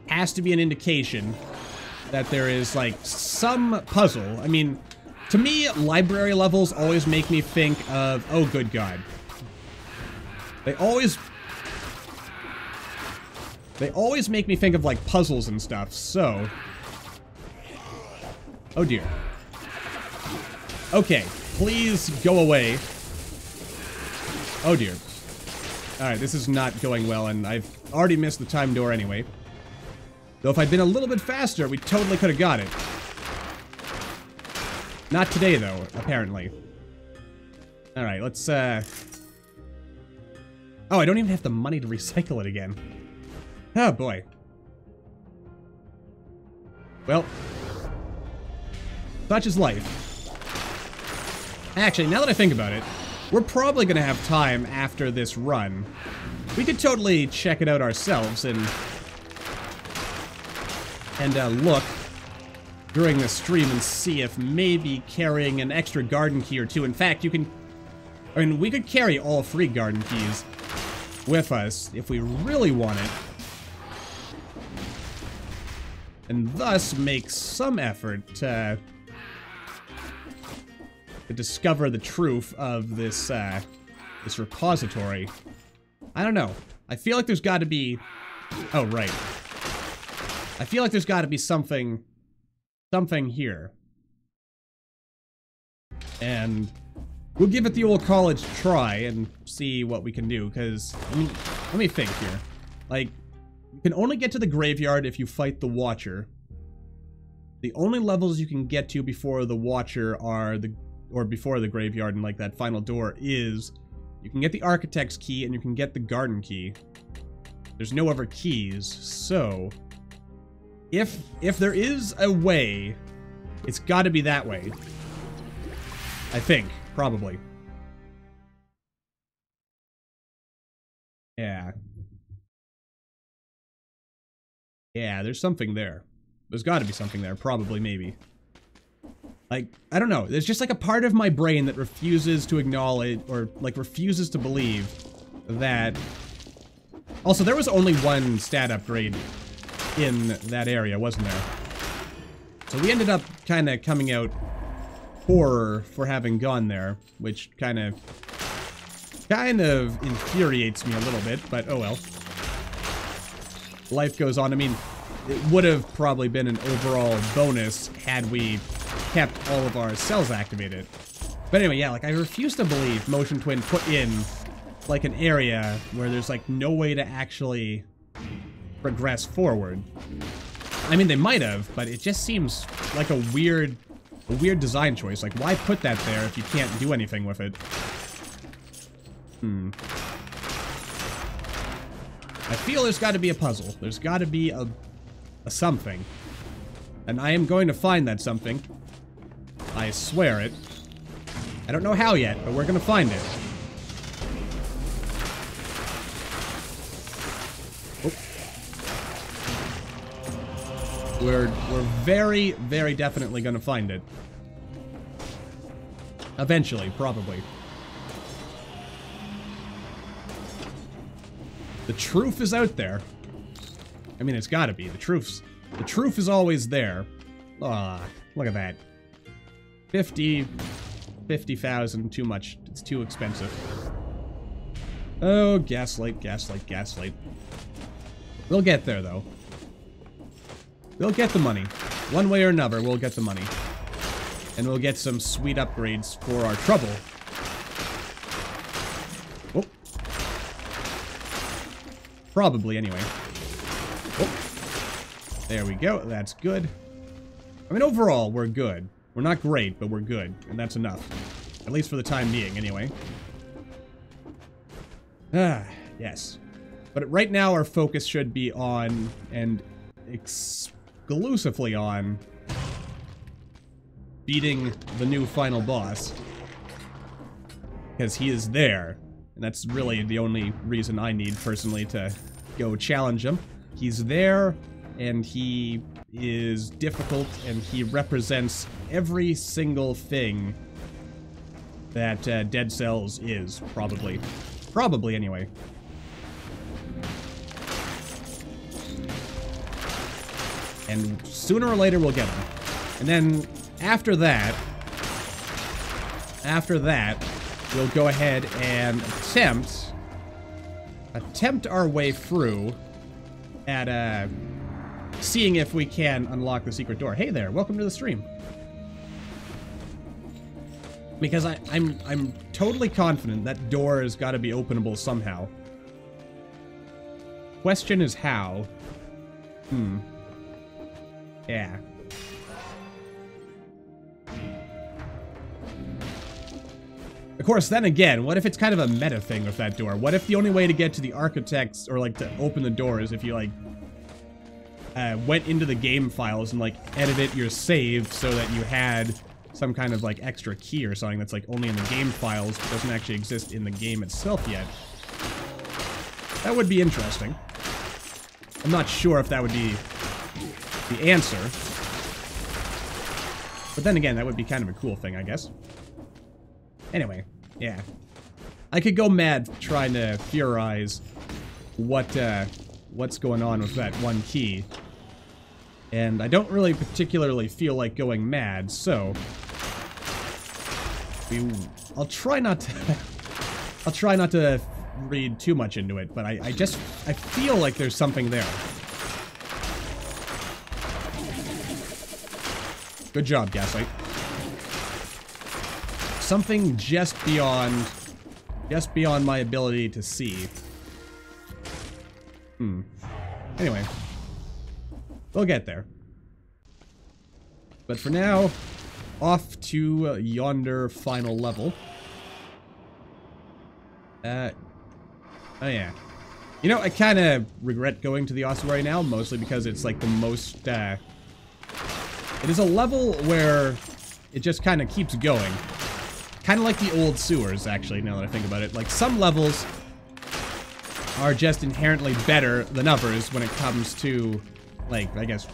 has to be an indication that there is, like, some puzzle. I mean, to me, library levels always make me think of, oh, good God. They always make me think of, like, puzzles and stuff, so... Oh, dear. Okay, please go away. Oh, dear. Alright, this is not going well, and I've already missed the time door anyway. Though if I'd been a little bit faster, we totally could have got it. Not today, though, apparently. Alright, let's, Oh, I don't even have the money to recycle it again. Oh, boy. Well, such is life. Actually, now that I think about it, we're probably going to have time after this run. We could totally check it out ourselves and look during the stream and see if maybe carrying an extra garden key or two. In fact, we could carry all 3 garden keys with us if we really want it. And thus make some effort to discover the truth of this, this repository. I don't know. I feel like there's got to be... Oh, right. I feel like there's got to be something here. And we'll give it the old college try and see what we can do, because, I mean, let me think here. Like, you can only get to the graveyard if you fight the Watcher. The only levels you can get to before the Watcher are before the graveyard and, like, that final door is, you can get the Architect's key and you can get the Garden key. There's no other keys, so... If there is a way, it's gotta be that way. I think, probably. Yeah. Yeah, there's something there. There's gotta be something there, probably, maybe. Like, I don't know, there's just like a part of my brain that refuses to acknowledge, or like refuses to believe that... Also, there was only one stat upgrade in that area, wasn't there? So we ended up kind of coming out poorer for having gone there, which kind of infuriates me a little bit, but oh well. Life goes on. I mean, it would have probably been an overall bonus had we kept all of our cells activated. But anyway, yeah, like, I refuse to believe Motion Twin put in, like, an area where there's, like, no way to actually progress forward. I mean, they might have, but it just seems like a weird design choice. Like, why put that there if you can't do anything with it? I feel there's got to be a puzzle. There's got to be a something. And I am going to find that something. I swear it. I don't know how yet, but we're going to find it. We're very, very definitely gonna find it. Eventually, probably. The truth is out there. I mean, it's gotta be. The truth is always there. Ah, look at that. 50,000, too much. It's too expensive. Oh, gaslight, gaslight, gaslight. We'll get there, though. We'll get the money. One way or another, we'll get the money. And we'll get some sweet upgrades for our trouble. Oh. Probably, anyway. Oh. There we go. That's good. I mean, overall, we're good. We're not great, but we're good. And that's enough. At least for the time being, anyway. Ah, yes. But right now, our focus should be on, and exclusively on, beating the new final boss. Because he is there. And that's really the only reason I need, personally, to go challenge him. He's there, and he is difficult, and he represents every single thing that Dead Cells is, probably. Probably, anyway. And sooner or later, we'll get him. And then, after that, we'll go ahead and attempt our way through at, seeing if we can unlock the secret door. Hey there, welcome to the stream. Because I'm totally confident that door has got to be openable somehow. Question is how. Yeah. Of course, then again, what if it's kind of a meta thing with that door? What if the only way to get to the architects, or like to open the door, is if you like went into the game files and like edited your save so that you had some kind of like extra key or something that's like only in the game files but doesn't actually exist in the game itself yet? That would be interesting. I'm not sure if that would be the answer. But then again, that would be kind of a cool thing, I guess. Anyway, yeah. I could go mad trying to theorize what's going on with that one key. And I don't really particularly feel like going mad, so I'll try not to read too much into it, but I feel like there's something there. Good job, Gaslight. Something just beyond my ability to see. Anyway, we'll get there. But for now, off to yonder final level. Oh yeah. You know, I kind of regret going to the ossuary now, mostly because it's like the most, it is a level where it just kind of keeps going. Kind of like the old sewers, actually, now that I think about it. Like, some levels are just inherently better than others when it comes to, like, I guess,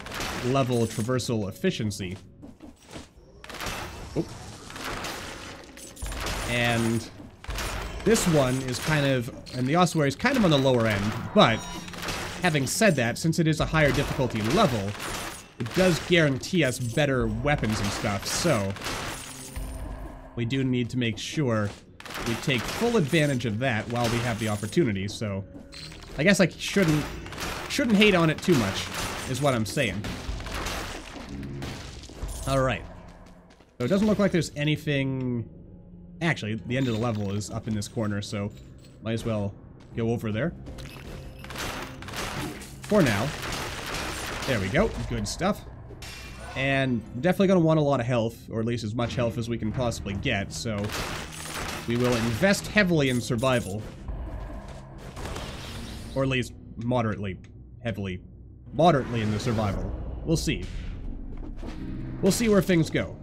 level traversal efficiency. Oh. And this one is kind of, and the ossuary is kind of on the lower end, but having said that, since it is a higher difficulty level, it does guarantee us better weapons and stuff, so we do need to make sure we take full advantage of that while we have the opportunity, so I guess I shouldn't hate on it too much, is what I'm saying. Alright. So it doesn't look like there's anything... Actually, the end of the level is up in this corner, so might as well go over there. For now. There we go. Good stuff. And definitely going to want a lot of health, or at least as much health as we can possibly get, so we will invest heavily in survival. Or at least moderately in the survival. We'll see. We'll see where things go.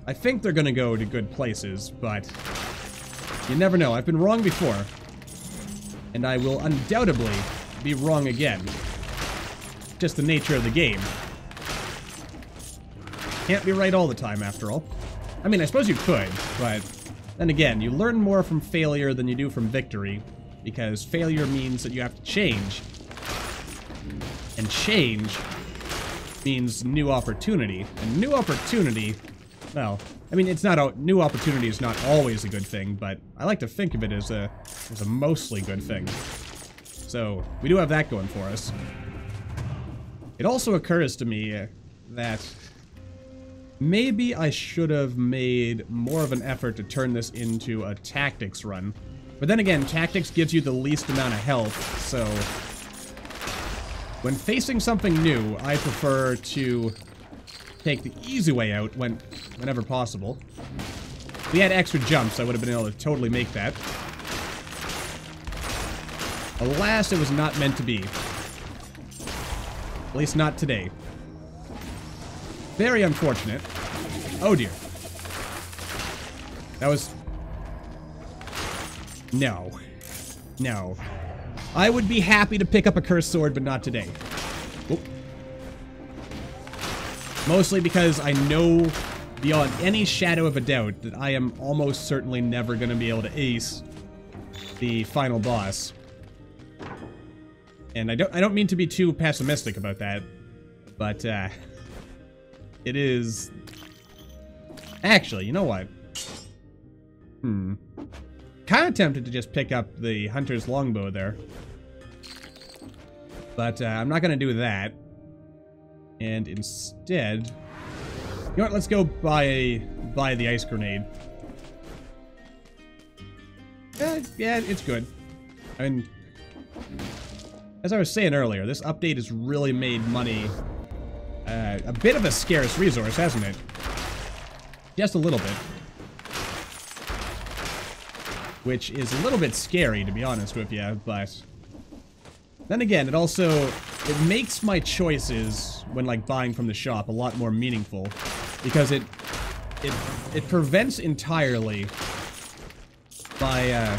I think they're going to go to good places, but you never know. I've been wrong before, and I will undoubtedly be wrong again. Just the nature of the game. Can't be right all the time, after all. I mean, I suppose you could, but then again, you learn more from failure than you do from victory, because failure means that you have to change, and change means new opportunity, and new opportunity, well, I mean, it's not a new opportunity is not always a good thing, but I like to think of it as a mostly good thing. So we do have that going for us. It also occurs to me that maybe I should have made more of an effort to turn this into a tactics run. But then again, tactics gives you the least amount of health, so when facing something new, I prefer to take the easy way out whenever possible. If we had extra jumps, I would have been able to totally make that. Alas, it was not meant to be. At least not today. Very unfortunate. Oh dear. That was... No. No. I would be happy to pick up a cursed sword, but not today. Oop. Mostly because I know beyond any shadow of a doubt that I am almost certainly never going to be able to ace the final boss. And I don't mean to be too pessimistic about that, but it is... Actually, you know what? Kind of tempted to just pick up the hunter's longbow there. But I'm not going to do that. And instead... You know what, let's go buy the ice grenade. Yeah, it's good. I mean... As I was saying earlier, this update has really made money a bit of a scarce resource, hasn't it? Just a little bit. Which is a little bit scary, to be honest with you, but... Then again, it makes my choices when, like, buying from the shop a lot more meaningful. Because it prevents entirely my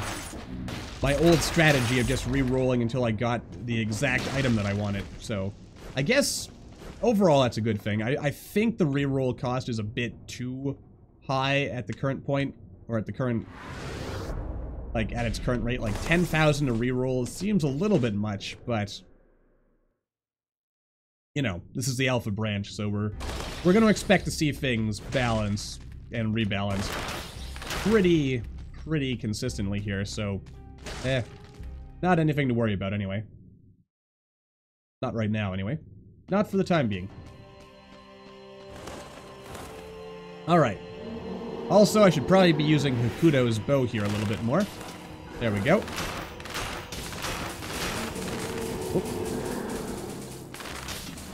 old strategy of just re-rolling until I got the exact item that I wanted. So, I guess, overall that's a good thing. I think the re-roll cost is a bit too high at the current point, or at the current... Like, at its current rate, like 10,000 to reroll seems a little bit much, but... You know, this is the alpha branch, so we're gonna expect to see things balance and rebalance pretty consistently here, so... not anything to worry about anyway. Not right now, anyway. Not for the time being. Alright. Also, I should probably be using Hakuto's bow here a little bit more. There we go. Oop.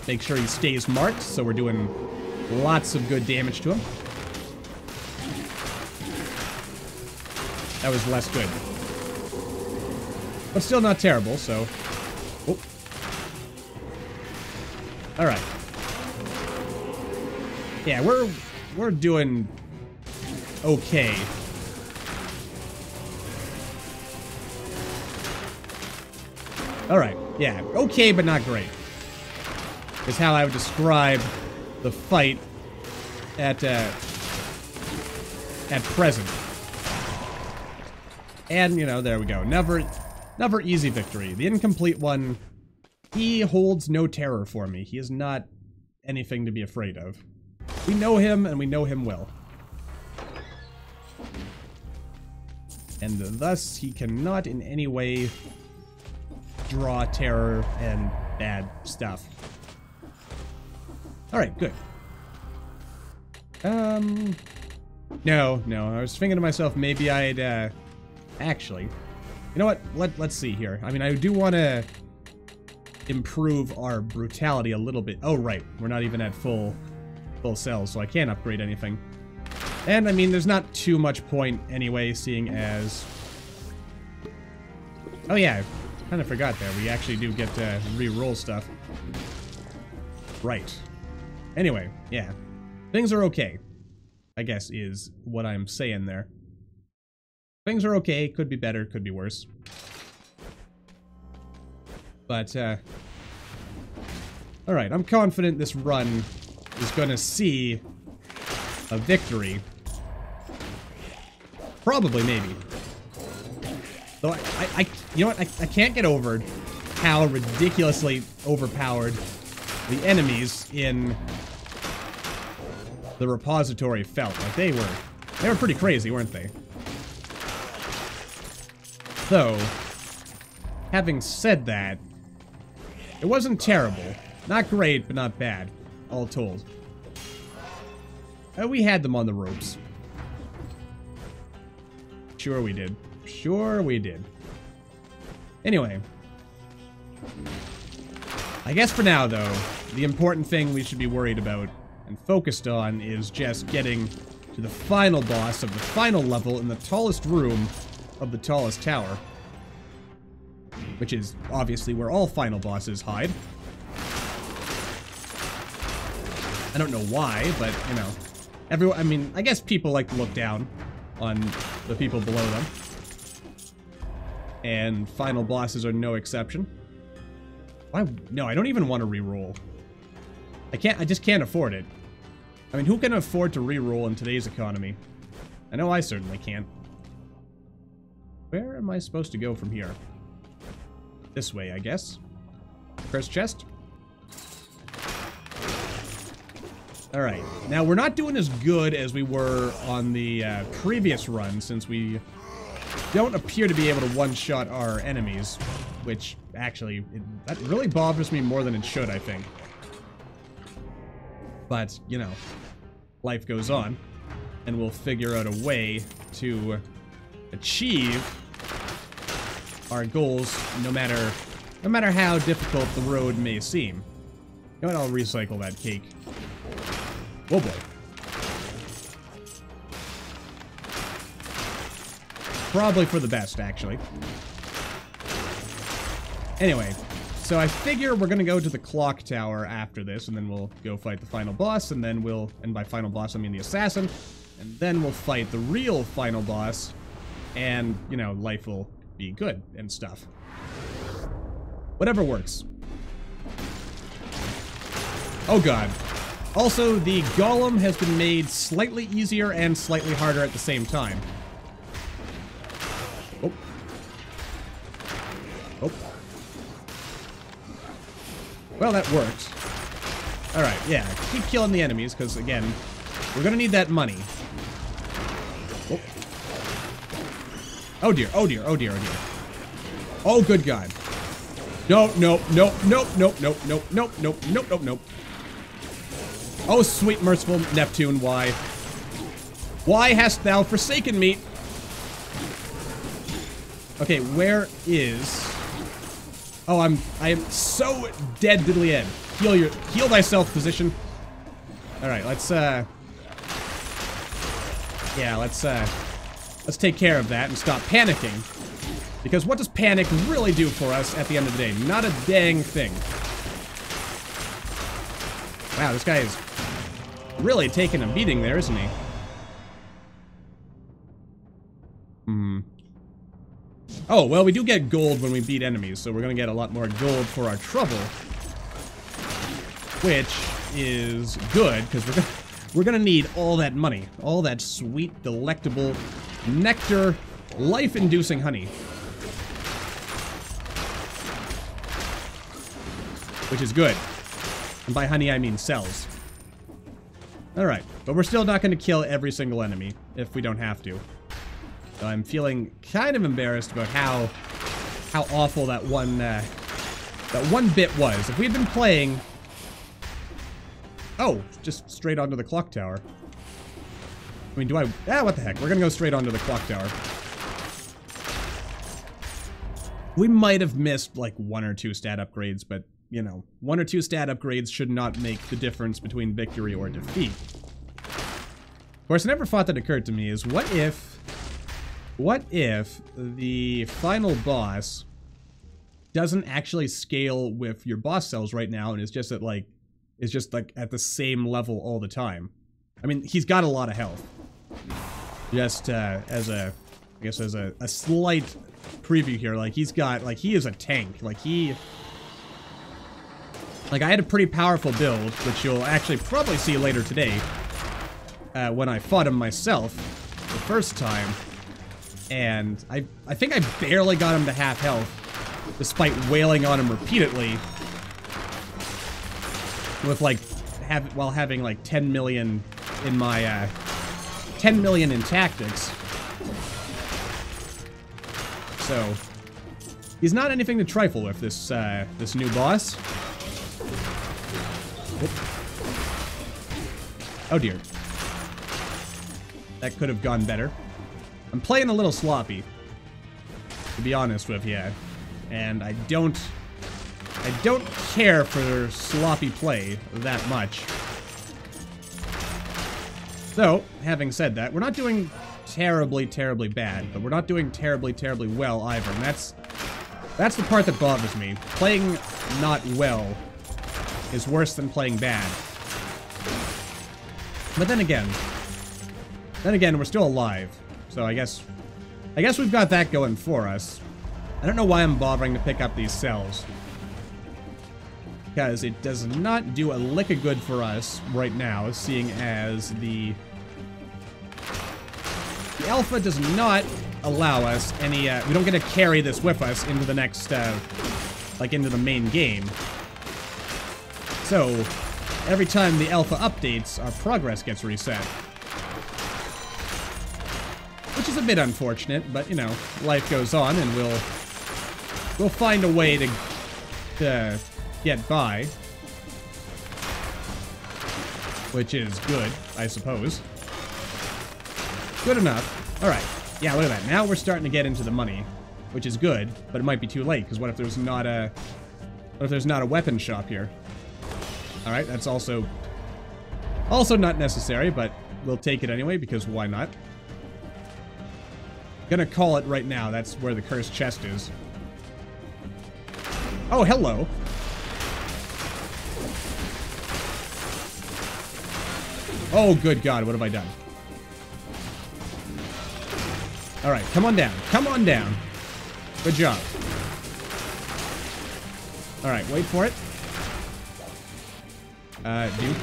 Make sure he stays marked, so we're doing lots of good damage to him. That was less good. But still not terrible, so... Oop. Alright. Yeah, we're doing... okay. Alright, yeah. Okay, but not great. Is how I would describe the fight at present. And, you know, there we go. Never easy victory. The incomplete one, he holds no terror for me. He is not anything to be afraid of. We know him, and we know him well. And thus, he cannot in any way draw terror and bad stuff. Alright, good. No, I was thinking to myself, maybe I'd, actually, you know what, let's see here. I mean, I do want to improve our brutality a little bit. Oh, right, we're not even at full cells, so I can't upgrade anything. And, I mean, there's not too much point anyway, seeing as... Oh, yeah, I kind of forgot there. We actually do get to re-roll stuff. Right. Anyway, yeah. Things are okay, I guess, is what I'm saying there. Things are okay. Could be better, could be worse. But, alright, I'm confident this run is gonna see a victory. Probably, maybe. Though you know what, I can't get over how ridiculously overpowered the enemies in the repository felt. Like, they were pretty crazy, weren't they? Though, having said that, it wasn't terrible. Not great, but not bad, all told. We had them on the ropes. Sure we did. Sure we did. Anyway. I guess for now, though, the important thing we should be worried about and focused on is just getting to the final boss of the final level in the tallest room of the tallest tower. Which is obviously where all final bosses hide. I don't know why, but, you know, everyone, I mean, I guess people like to look down on the people below them. And final bosses are no exception. Why? No, I don't even want to re-roll. I just can't afford it. I mean, who can afford to re-roll in today's economy? I know I certainly can't. Where am I supposed to go from here? This way, I guess. First chest. Alright, now we're not doing as good as we were on the previous run, since we don't appear to be able to one-shot our enemies, which actually, that really bothers me more than it should, I think. But, you know, life goes on, and we'll figure out a way to achieve our goals, no matter how difficult the road may seem. You know what? I'll recycle that cake. Oh boy. Probably for the best, actually. Anyway, so I figure we're gonna go to the clock tower after this, and then we'll go fight the final boss, and then we'll, and by final boss I mean the assassin, and then we'll fight the real final boss, and, you know, life will be good and stuff. Whatever works. Oh god. Also, the golem has been made slightly easier and slightly harder at the same time. Oh. Oh. Well, that worked. Alright, yeah. Keep killing the enemies, because, again, we're gonna need that money. Oh. Oh dear, oh dear, oh dear, oh dear. Oh, good god. No, no, no, no, no, no, no, no, no, no, no, no. Oh, sweet, merciful Neptune, why? Why hast thou forsaken me? Okay, where is... Oh, I am so dead diddly end. Heal thyself, physician. Alright, let's, yeah, let's take care of that and stop panicking. Because what does panic really do for us at the end of the day? Not a dang thing. Wow, this guy is really taking a beating there, isn't he? Hmm. Oh, well, we do get gold when we beat enemies, so we're gonna get a lot more gold for our trouble. Which is good, because we're gonna need all that money. All that sweet, delectable, nectar, life-inducing honey. Which is good. And by honey, I mean cells. Alright, but we're still not going to kill every single enemy, if we don't have to. So I'm feeling kind of embarrassed about how awful that one bit was. If we had been playing... Oh, just straight onto the clock tower. I mean, what the heck, we're going to go straight onto the clock tower. We might have missed, like, 1 or 2 stat upgrades, but... You know, 1 or 2 stat upgrades should not make the difference between victory or defeat. Of course, I never thought that occurred to me is, what if the final boss doesn't actually scale with your boss cells right now and is just at, like, at the same level all the time? I mean, he's got a lot of health. Just, as a slight preview here, like, he's got, like, he is a tank. Like, I had a pretty powerful build, which you'll actually probably see later today, when I fought him myself the first time, and I think I barely got him to half health, despite wailing on him repeatedly, with, like, while having, like, 10 million in my, 10 million in tactics. So, he's not anything to trifle with, this new boss. Oh dear. That could have gone better. I'm playing a little sloppy, to be honest with you, and I don't care for sloppy play that much. So, having said that, we're not doing terribly, terribly bad, but we're not doing terribly, terribly well either, and that's the part that bothers me. Playing not well is worse than playing bad. But then again, we're still alive. So I guess we've got that going for us. I don't know why I'm bothering to pick up these cells. Because it does not do a lick of good for us right now, seeing as the alpha does not allow us any, we don't get to carry this with us into the next, like into the main game. So, every time the alpha updates, our progress gets reset. Which is a bit unfortunate, but, you know, life goes on, and we'll find a way to get by. Which is good, I suppose. Good enough. Alright. Yeah, look at that. Now we're starting to get into the money, which is good, but it might be too late, because what if there's not a weapon shop here? Alright, that's also not necessary, but we'll take it anyway, because why not? Gonna call it right now. That's where the cursed chest is. Oh, hello. Oh, good God, what have I done? Alright, come on down. Come on down. Good job. Alright, wait for it. Dude.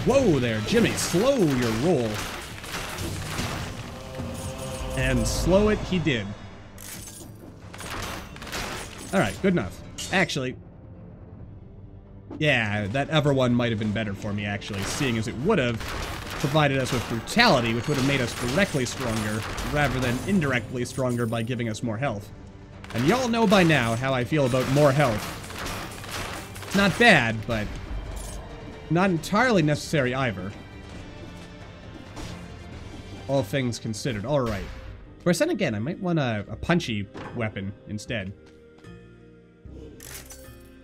Whoa there, Jimmy. Slow your roll. And slow it he did. Alright, good enough. Actually, yeah, that other one might have been better for me, actually, seeing as it would have provided us with brutality, which would have made us directly stronger, rather than indirectly stronger by giving us more health. And y'all know by now how I feel about more health. It's not bad, but not entirely necessary either. All things considered. Alright. Of course, then again, I might want a punchy weapon instead.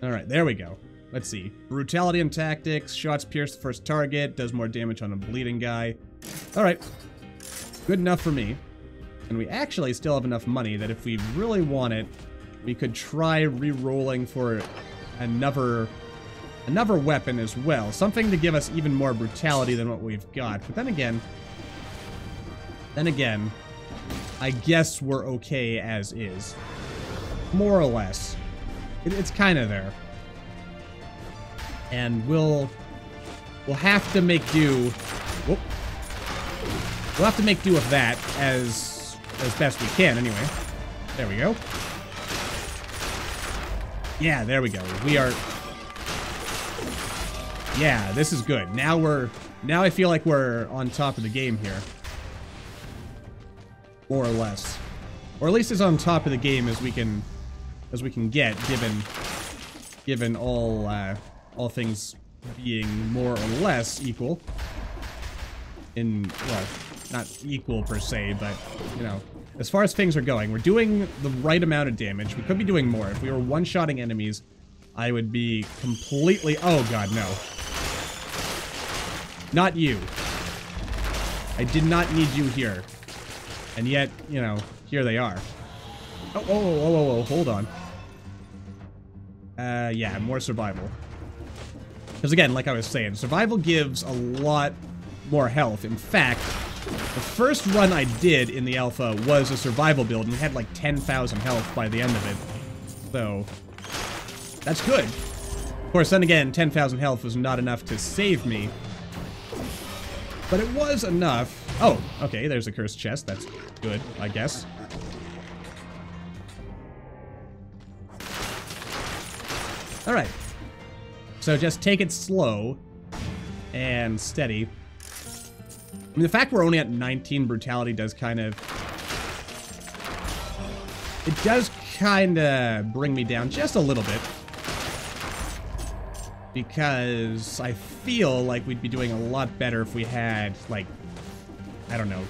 Alright, there we go. Let's see. Brutality and tactics. Shots pierce the first target. Does more damage on a bleeding guy. Alright. Good enough for me. And we actually still have enough money that if we really want it, we could try re-rolling for another weapon as well. Something to give us even more brutality than what we've got. But then again, I guess we're okay as is. More or less. It's kind of there. And we'll have to make do. Whoop. We'll have to make do with that as best we can anyway. There we go. Yeah, there we go. We are. Yeah, this is good. Now I feel like we're on top of the game here. More or less. Or at least as on top of the game as we can get, given all things being more or less equal. Well, not equal per se, but, you know, as far as things are going, we're doing the right amount of damage. We could be doing more. If we were one-shotting enemies, I would be completely... Oh, God, no. Not you. I did not need you here. And yet, you know, here they are. Oh, hold on. Yeah, more survival. Because again, like I was saying, survival gives a lot more health. In fact, the first run I did in the alpha was a survival build, and we had like 10,000 health by the end of it. So, that's good. Of course, then again, 10,000 health was not enough to save me. But it was enough. Oh, okay, there's a cursed chest. That's good, I guess. Alright. So just take it slow and steady. I mean, the fact we're only at 19 brutality does kind of... It does kind of bring me down just a little bit. Because I feel like we'd be doing a lot better if we had, like, I don't know.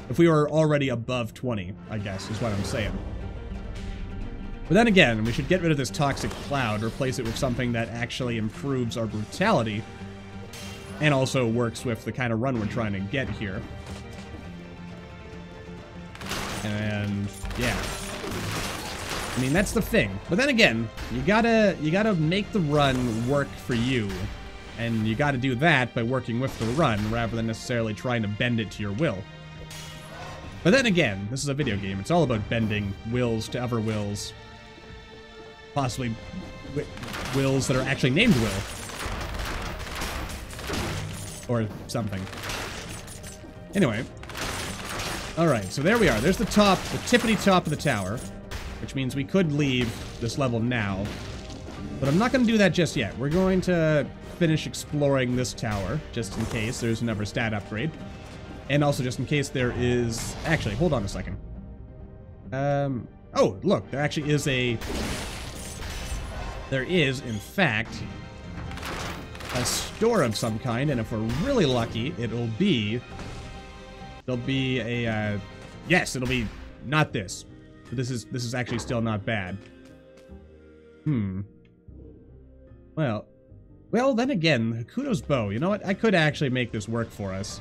If we were already above 20, I guess, is what I'm saying. But then again, we should get rid of this toxic cloud, replace it with something that actually improves our brutality, and also works with the kind of run we're trying to get here. And, yeah. I mean, that's the thing. But then again, you gotta make the run work for you. And you gotta do that by working with the run, rather than necessarily trying to bend it to your will. But then again, this is a video game. It's all about bending wills to other wills. Possibly wills that are actually named Will. Or something. Anyway. Alright, so there we are. There's the top, the tippity top of the tower. Which means we could leave this level now. But I'm not going to do that just yet. We're going to finish exploring this tower, just in case there's another stat upgrade. And also just in case there is... Actually, hold on a second. Oh, look, there actually is a... There is, in fact, a store of some kind, and if we're really lucky, it'll be a, yes, it'll be not this. But this is actually still not bad. Well, Well, then again, Kudo's bow. You know what? I could actually make this work for us.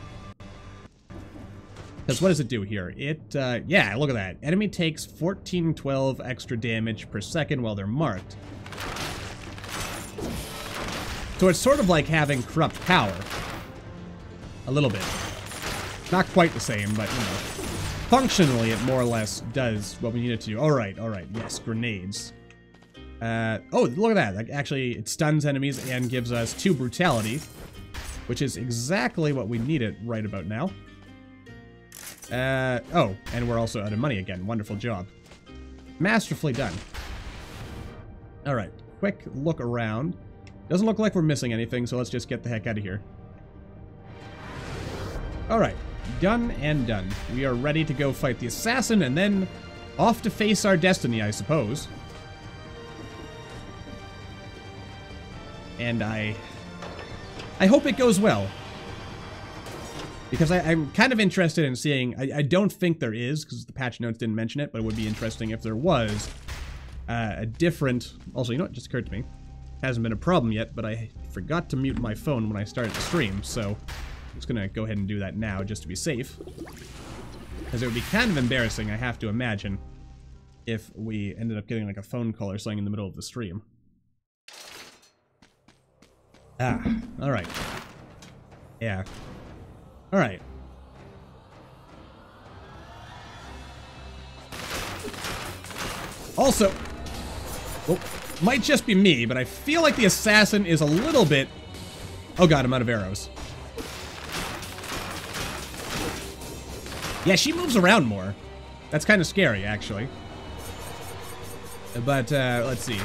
Because what does it do here? It, yeah, look at that. Enemy takes 1412 extra damage per second while they're marked. So it's sort of like having corrupt power. A little bit. Not quite the same, but, you know. Functionally, it more or less does what we need it to do. Alright, yes, grenades. Oh, look at that. Like, actually, it stuns enemies and gives us 2 brutality, which is exactly what we need it right about now. Oh, and we're also out of money again. Wonderful job. Masterfully done. Alright, quick look around. Doesn't look like we're missing anything, so let's just get the heck out of here. Alright, done and done. We are ready to go fight the assassin, and then off to face our destiny, I suppose. And I hope it goes well. Because I'm kind of interested in seeing, I don't think there is, because the patch notes didn't mention it, but it would be interesting if there was a different, also, you know what just occurred to me? Hasn't been a problem yet, but I forgot to mute my phone when I started the stream, so I'm just gonna go ahead and do that now, just to be safe. Because it would be kind of embarrassing, I have to imagine, if we ended up getting like a phone call or something in the middle of the stream. Ah, alright. Yeah. Alright. Also, well, might just be me, but I feel like the assassin is a little bit... Oh god, I'm out of arrows. Yeah, she moves around more. That's kind of scary, actually. But, let's see.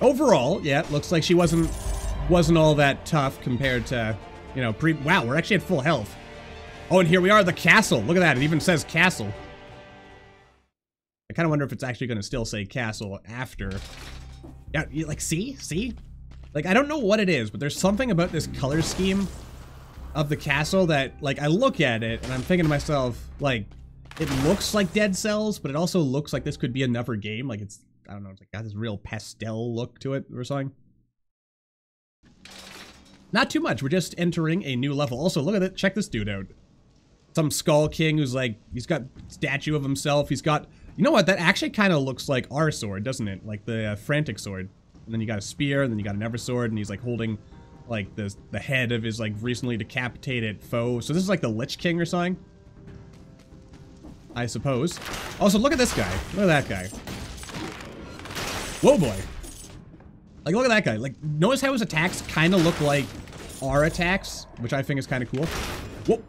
Overall, yeah, looks like she wasn't all that tough compared to, you know, wow, we're actually at full health. Oh, and here we are, the castle. Look at that, it even says castle. I kind of wonder if it's actually going to still say castle after. Yeah, like, see? Like, I don't know what it is, but there's something about this color scheme of the castle that, like, I look at it and I'm thinking to myself, like, it looks like Dead Cells, but it also looks like this could be another game. Like, it's, I don't know, it's like got this real pastel look to it or something. Not too much. We're just entering a new level. Also, look at it. Check this dude out. Some Skull King who's like, he's got statue of himself. He's got, you know what? That actually kind of looks like our sword, doesn't it? Like the frantic sword. And then you got a spear, and then you got another sword, and he's like holding like the head of his like recently decapitated foe. So this is like the Lich King or something, I suppose. Also, look at this guy. Look at that guy. Whoa, boy. Like, look at that guy. Like, notice how his attacks kind of look like our attacks, which I think is kind of cool. Whoa.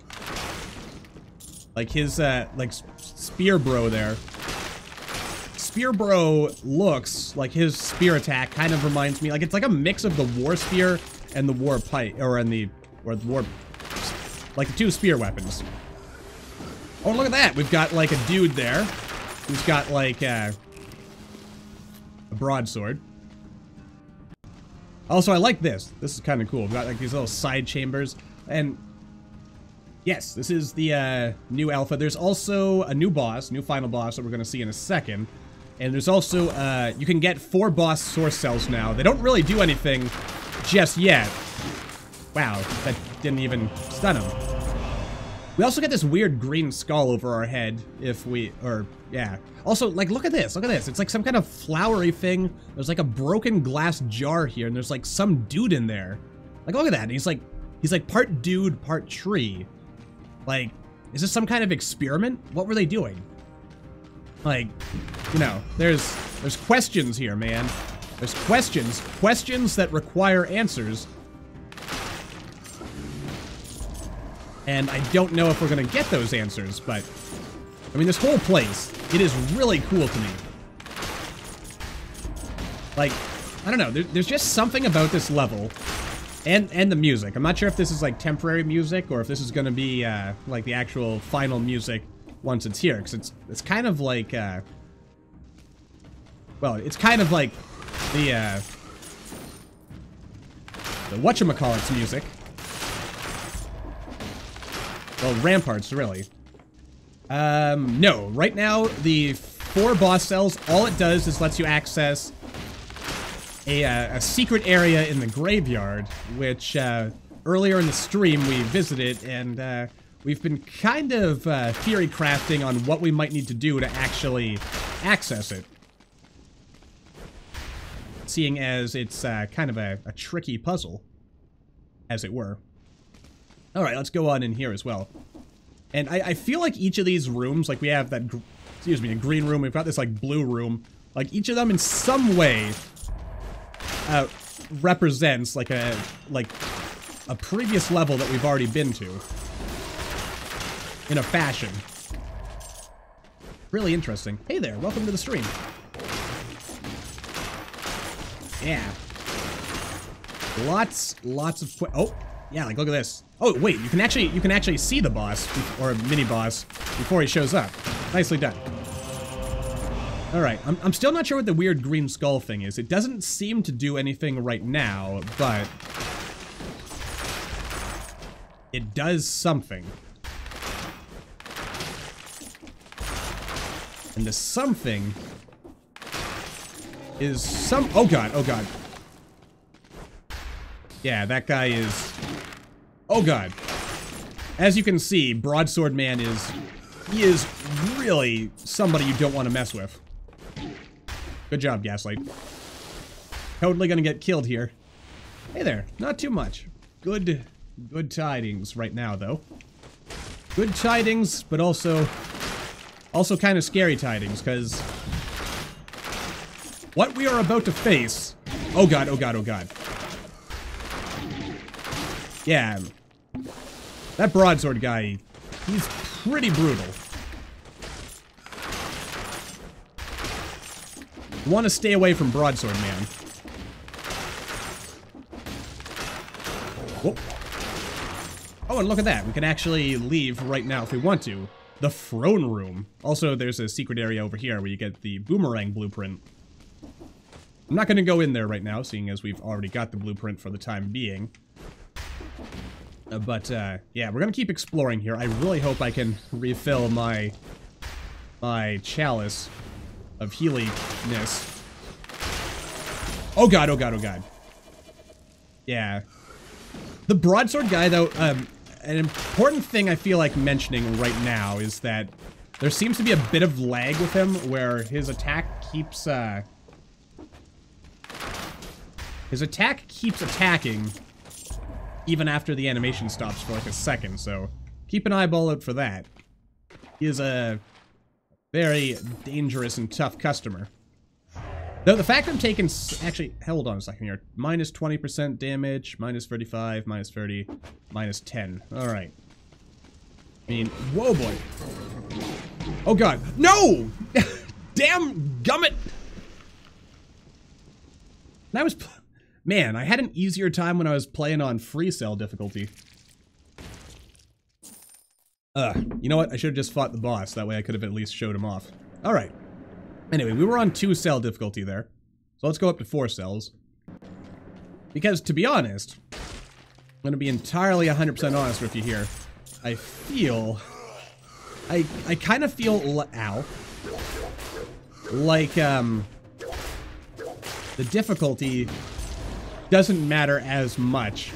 Like his, like, spear bro there. Spear bro looks like his spear attack kind of reminds me, like, it's like a mix of the war spear and the war pipe, or the war, like the 2 spear weapons. Oh, look at that. We've got, like, a dude there who's got, like, a broadsword. Also, I like this. This is kind of cool. We've got like these little side chambers. And yes, this is the new alpha. There's also a new boss, new final boss that we're going to see in a second. And there's also, you can get 4 boss source cells now. They don't really do anything just yet. Wow, that didn't even stun him. We also get this weird green skull over our head if we, or, yeah. Also, like, look at this, It's like some kind of flowery thing. There's like a broken glass jar here, and there's like some dude in there. Like, look at that, he's like part dude, part tree. Like, is this some kind of experiment? What were they doing? Like, you know, there's questions here, man. There's questions that require answers. And I don't know if we're gonna get those answers, but I mean, this whole place, it is really cool to me. Like, I don't know, there's just something about this level and the music. I'm not sure if this is like temporary music or if this is gonna be like the actual final music once it's here, because it's kind of like well, it's kind of like the whatchamacallit's music. Well, Ramparts, really. No. Right now, the 4 boss cells, all it does is lets you access a secret area in the graveyard, which earlier in the stream we visited, and we've been kind of theory crafting on what we might need to do to actually access it. Seeing as it's kind of a tricky puzzle, as it were. Alright, let's go on in here as well. And I feel like each of these rooms, like we have that, excuse me, a green room, we've got this like blue room, like each of them in some way represents like a previous level that we've already been to. In a fashion. Really interesting. Hey there, welcome to the stream. Yeah. Lots of oh, yeah, like look at this. Oh, wait, you can actually see the boss or mini boss before he shows up. Nicely done. All right, I'm still not sure what the weird green skull thing is. It doesn't seem to do anything right now, but it does something. And the something is oh god, oh god. Yeah, that guy is, oh god. As you can see, Broadsword Man he is really somebody you don't want to mess with. Good job, Gaslight. Totally gonna get killed here. Hey there, not too much. Good tidings right now, though. Good tidings, but also kind of scary tidings, because what we are about to face... Oh god, oh god, oh god. Yeah. That broadsword guy, he's pretty brutal. You want to stay away from Broadsword Man. Whoop. Oh, and look at that. We can actually leave right now if we want to. The throne room. Also, there's a secret area over here where you get the boomerang blueprint. I'm not going to go in there right now, seeing as we've already got the blueprint for the time being. Yeah, we're going to keep exploring here. I really hope I can refill my chalice of healiness. Oh god, oh god, oh god. Yeah. The broadsword guy, though, an important thing I feel like mentioning right now is that there seems to be a bit of lag with him where his attack keeps attacking even after the animation stops for like a second, so keep an eyeball out for that. He is a very dangerous and tough customer. Though the fact I'm taking... Actually, hold on a second here. Minus 20% damage, minus 35, minus 30, minus 10. Alright. I mean, whoa boy. Oh god. No! Damn gummit! That was... Man, I had an easier time when I was playing on free cell difficulty. You know what? I should have just fought the boss. That way I could have at least showed him off. Alright. Anyway, we were on 2 cell difficulty there. So let's go up to 4 cells. Because, to be honest, I'm going to be entirely 100% honest with you here. I feel... I kind of feel... Ow. Like, the difficulty doesn't matter as much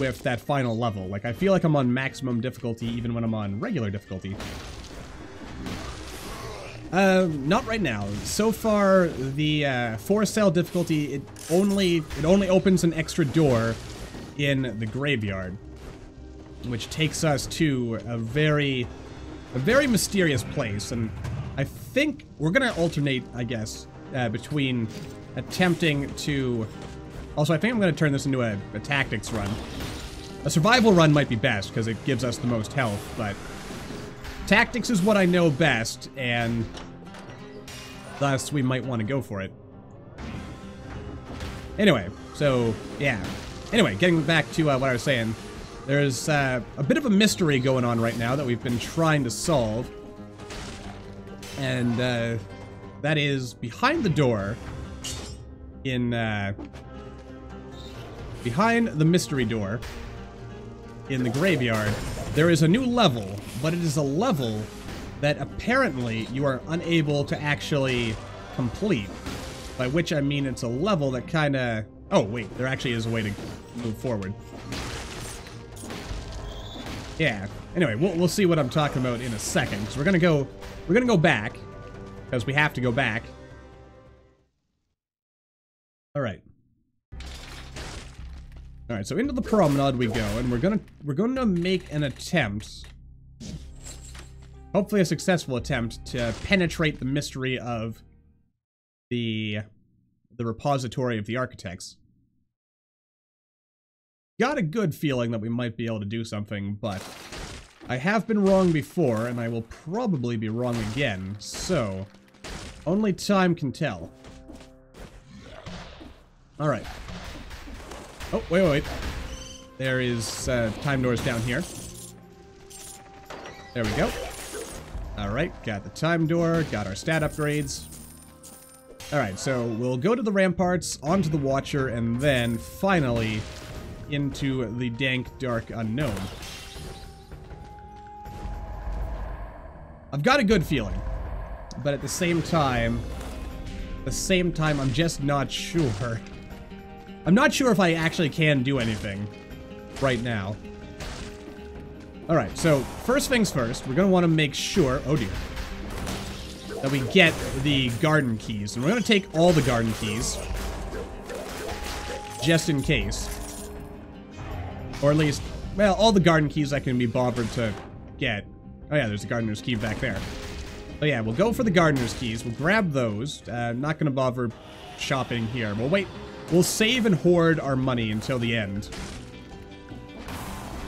with that final level. Like, I feel like I'm on maximum difficulty even when I'm on regular difficulty. Not right now. So far, the 4-cell difficulty, it only opens an extra door in the graveyard, which takes us to a very mysterious place. And I think we're gonna alternate, I guess, between attempting to... Also, I think I'm gonna turn this into a tactics run. A survival run might be best because it gives us the most health, but tactics is what I know best, and thus we might want to go for it. Anyway, so, yeah. Anyway, getting back to what I was saying, there's a bit of a mystery going on right now that we've been trying to solve. And that is behind the door in... behind the mystery door in the graveyard, there is a new level, but it is a level that apparently you are unable to actually complete. By which I mean it's a level that kind of... Oh, wait, there actually is a way to move forward. Yeah. Anyway, we'll see what I'm talking about in a second. Because we're gonna go back. Because we have to go back. Alright. Alright, so into the promenade we go, and we're gonna make an attempt. Hopefully a successful attempt to penetrate the mystery of the repository of the architects. Got a good feeling that we might be able to do something, but I have been wrong before, and I will probably be wrong again, so only time can tell. Alright. Oh, wait. There is time doors down here. There we go. Alright, got the time door, got our stat upgrades. Alright, so we'll go to the ramparts, onto the Watcher, and then finally into the dank, dark unknown. I've got a good feeling, but at the same time, I'm just not sure. I'm not sure if I actually can do anything right now. Alright, so first things first, we're going to want to make sure, oh dear, that we get the garden keys. And we're going to take all the garden keys, just in case. Or at least, well, all the garden keys I can be bothered to get. Oh yeah, there's a gardener's key back there. But yeah, we'll go for the gardener's keys. We'll grab those. Not going to bother shopping here. We'll wait. We'll save and hoard our money until the end.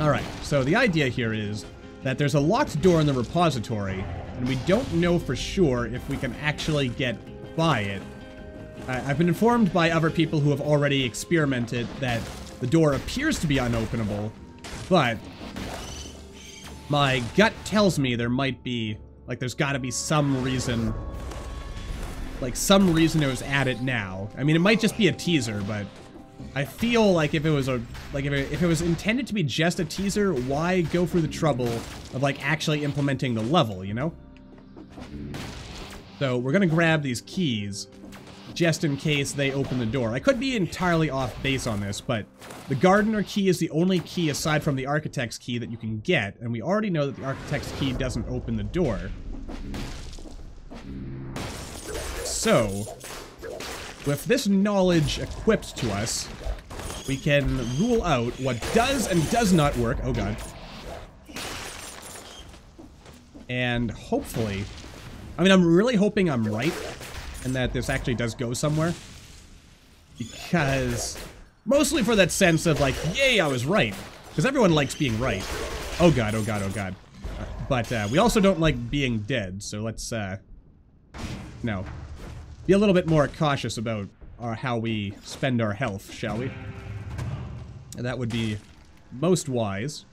Alright, so the idea here is that there's a locked door in the repository, and we don't know for sure if we can actually get by it. I've been informed by other people who have already experimented that the door appears to be unopenable, but my gut tells me there might be, like, there's gotta be some reason, like, some reason it was added now. I mean, it might just be a teaser, but I feel like if it was a, like, if it was intended to be just a teaser, why go through the trouble of, like, actually implementing the level, you know? So we're gonna grab these keys just in case they open the door. I could be entirely off base on this, but the gardener key is the only key aside from the architect's key that you can get, and we already know that the architect's key doesn't open the door. So, with this knowledge equipped to us, we can rule out what does and does not work. Oh god. And hopefully, I mean, I'm really hoping I'm right, and that this actually does go somewhere. Because, mostly for that sense of like, yay, I was right. Because everyone likes being right. Oh god, oh god, oh god. But we also don't like being dead, so let's, no. Be a little bit more cautious about how we spend our health, shall we? That would be most wise.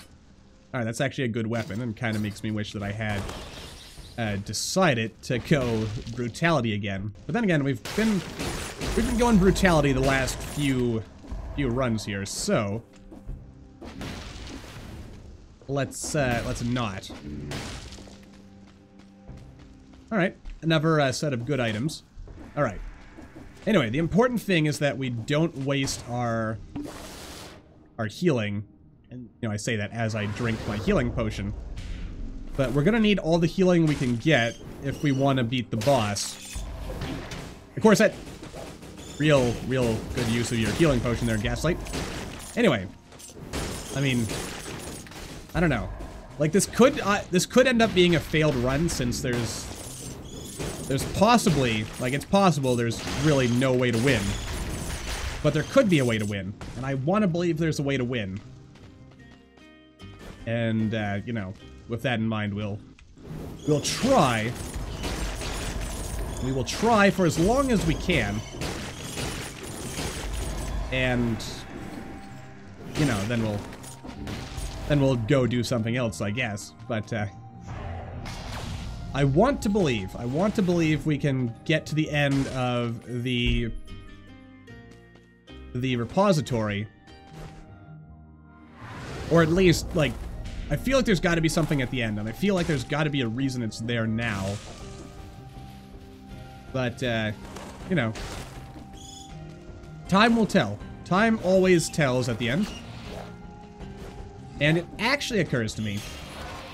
Alright, that's actually a good weapon, and kind of makes me wish that I had decided to go brutality again. But then again, we've been going brutality the last few runs here, so let's not. Alright, another set of good items. Alright. Anyway, the important thing is that we don't waste our healing. And, you know, I say that as I drink my healing potion. But we're gonna need all the healing we can get if we want to beat the boss. Of course, that real good use of your healing potion there, Gaslight. Anyway, I mean, I don't know. Like, this could end up being a failed run, since there's possibly, like, it's possible there's really no way to win. But there could be a way to win, and I want to believe there's a way to win. And, you know, with that in mind, we'll try. We will try for as long as we can. And, you know, then we'll go do something else, I guess. But, I want to believe we can get to the end of the repository. Or at least, like, I feel like there's got to be something at the end, and I feel like there's got to be a reason it's there now. But, you know, Time will tell. Time always tells at the end. And it actually occurs to me,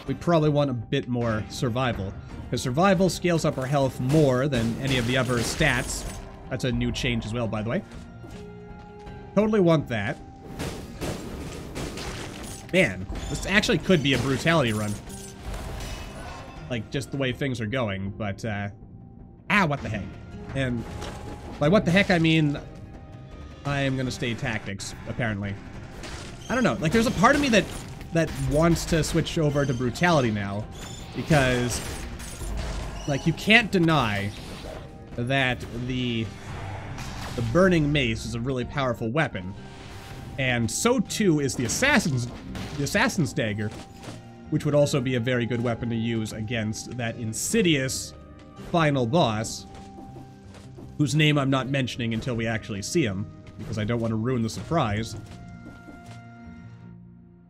we probably want a bit more survival. Because survival scales up our health more than any of the other stats. That's a new change as well, by the way. Totally want that. Man, this actually could be a brutality run. Like, just the way things are going, but, what the heck? And by what the heck, I mean, I am gonna stay tactics, apparently. I don't know, like, there's a part of me that wants to switch over to brutality now, because, like, you can't deny that the burning mace is a really powerful weapon. And so too is the assassin's dagger, which would also be a very good weapon to use against that insidious final boss, whose name I'm not mentioning until we actually see him, because I don't want to ruin the surprise.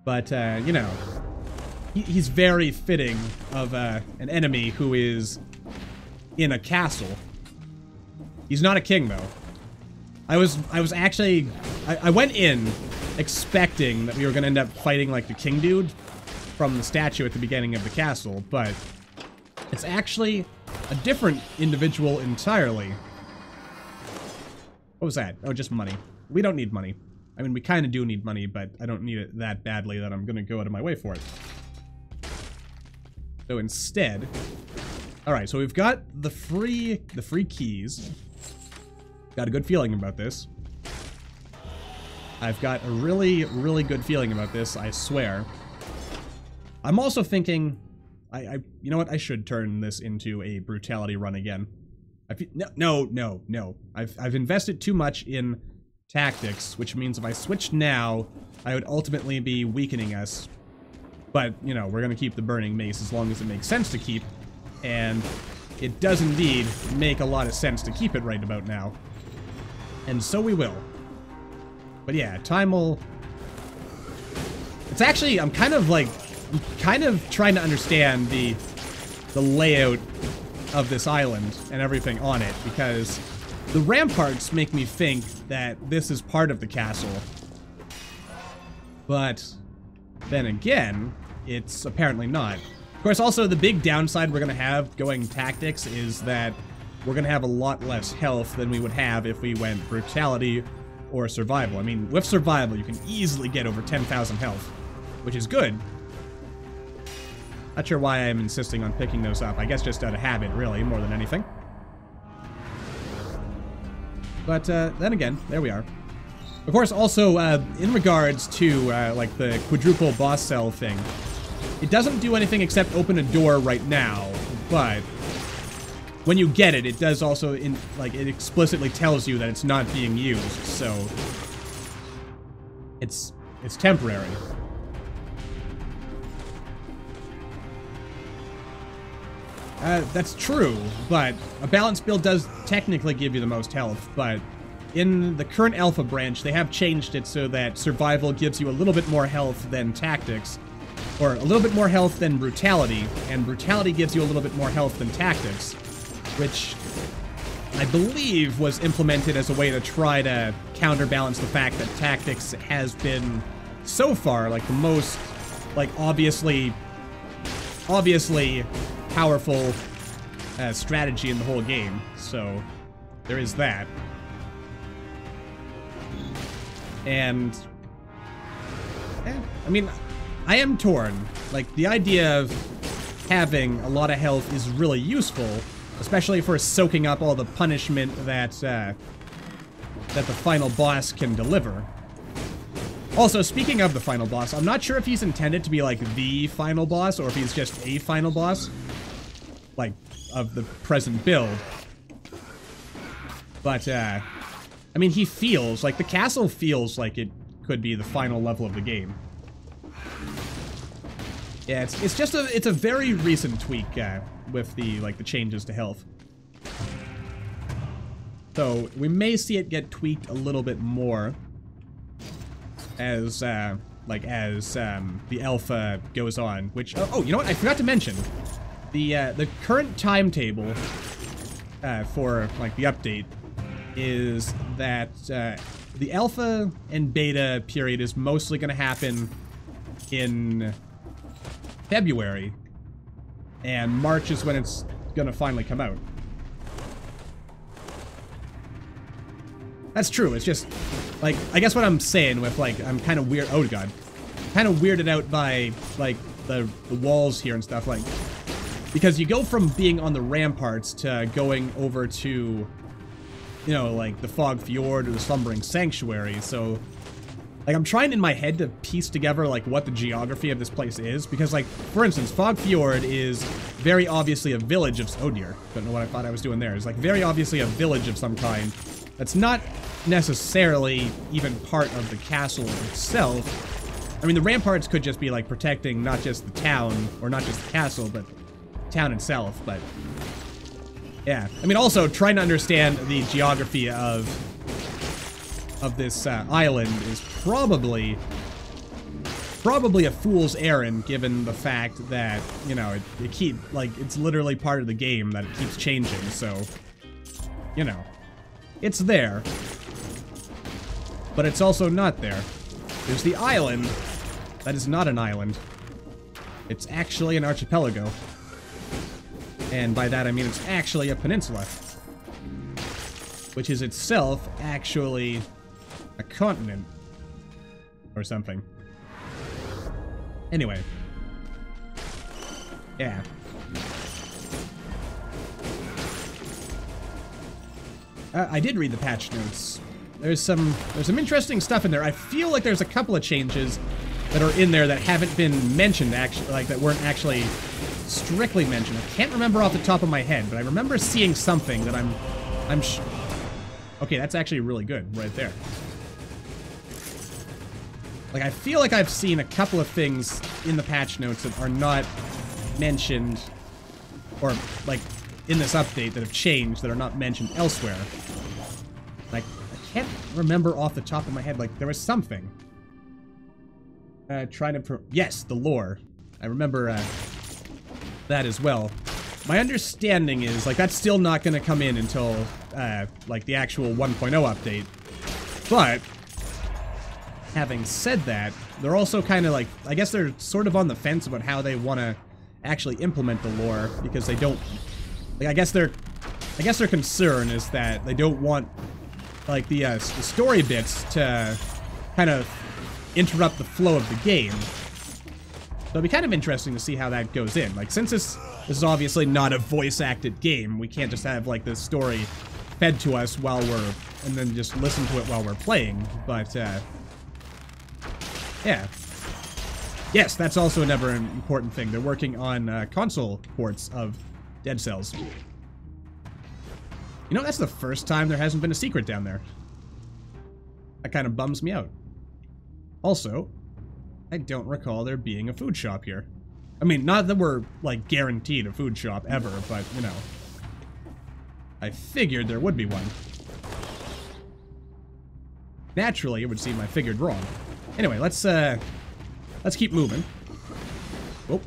But, you know, he's very fitting of an enemy who is in a castle. He's not a king, though. I went in expecting that we were going to end up fighting, like, the king dude from the statue at the beginning of the castle, but it's actually a different individual entirely. What was that? Oh, just money. We don't need money. I mean, we kind of do need money, but I don't need it that badly that I'm going to go out of my way for it. So instead... Alright, so we've got the free keys. Got a good feeling about this. I've got a really, really good feeling about this, I swear. I'm also thinking, you know what? I should turn this into a brutality run again. No. I've invested too much in tactics, which means if I switch now, I would ultimately be weakening us. But, you know, we're gonna keep the burning mace as long as it makes sense to keep. And it does indeed make a lot of sense to keep it right about now. And so we will. But yeah, time will... It's actually, I'm kind of trying to understand the layout of this island and everything on it, because the ramparts make me think that this is part of the castle. But then again, it's apparently not. Of course, also the big downside we're going to have going tactics is that we're going to have a lot less health than we would have if we went brutality or survival. I mean, with survival, you can easily get over 10,000 health, which is good. Not sure why I'm insisting on picking those up. I guess just out of habit, really, more than anything. But then again, there we are. Of course, also, in regards to, like, the quadruple boss cell thing, it doesn't do anything except open a door right now, but when you get it, it does also, it explicitly tells you that it's not being used, so it's temporary. That's true, but a balanced build does technically give you the most health, but in the current alpha branch, they have changed it so that survival gives you a little bit more health than tactics, or a little bit more health than brutality, and brutality gives you a little bit more health than tactics, which I believe was implemented as a way to try to counterbalance the fact that tactics has been, so far, like, the most, like, obviously powerful strategy in the whole game, so there is that. And, I mean, I am torn. Like, the idea of having a lot of health is really useful, especially for soaking up all the punishment that the final boss can deliver. Also, speaking of the final boss, I'm not sure if he's intended to be, like, the final boss, or if he's just a final boss, like, of the present build. But, I mean, he feels, like, the castle feels like it could be the final level of the game. Yeah, it's a very recent tweak, with the, like, the changes to health. So, we may see it get tweaked a little bit more as, the alpha goes on, which, oh, you know what, I forgot to mention. The current timetable, for, like, the update is that the alpha and beta period is mostly going to happen in February, and March is when it's going to finally come out. That's true. It's just, like, I guess what I'm saying with, like, I'm kind of weird. Oh, God. Kind of weirded out by, like, the walls here and stuff, like, because you go from being on the ramparts to going over to, you know, like, the Fog Fjord or the Slumbering Sanctuary, so, like, I'm trying in my head to piece together, like, what the geography of this place is, because, like, for instance, Fog Fjord is very obviously a village of, oh dear, don't know what I thought I was doing there. It's, like, very obviously a village of some kind that's not necessarily even part of the castle itself. I mean, the ramparts could just be, like, protecting not just the town, or not just the castle, but the town itself, but yeah. I mean, also, trying to understand the geography of this island is probably a fool's errand, given the fact that, you know, it's literally part of the game that it keeps changing, so, you know, it's there. But it's also not there. There's the island that is not an island. It's actually an archipelago. And by that I mean it's actually a peninsula. Which is itself actually a continent. Or something. Anyway. Yeah. I did read the patch notes. There's some interesting stuff in there. I feel like there's a couple of changes that are in there that haven't been mentioned, actually, like, that weren't actually strictly mentioned. I can't remember off the top of my head, but I remember seeing something that okay, that's actually really good right there. Like, I feel like I've seen a couple of things in the patch notes that are not mentioned, or, like, in this update that have changed that are not mentioned elsewhere. Like, I can't remember off the top of my head. Like, there was something. Yes, the lore. I remember that as well. My understanding is, like, that's still not going to come in until, like, the actual 1.0 update. But, having said that, they're also kind of, like, I guess they're sort of on the fence about how they want to actually implement the lore, because they don't, like, I guess their concern is that they don't want, like, the story bits to kind of interrupt the flow of the game. So it'll be kind of interesting to see how that goes in. Like, since this is obviously not a voice-acted game, we can't just have, like, the story fed to us while and then just listen to it while we're playing. But, yeah. Yes, that's also another important thing. They're working on console ports of Dead Cells. You know, that's the first time there hasn't been a secret down there. That kind of bums me out. Also, I don't recall there being a food shop here. I mean, not that we're, like, guaranteed a food shop ever, but, you know, I figured there would be one. Naturally, it would seem I figured wrong. Anyway, let's keep moving. Oh.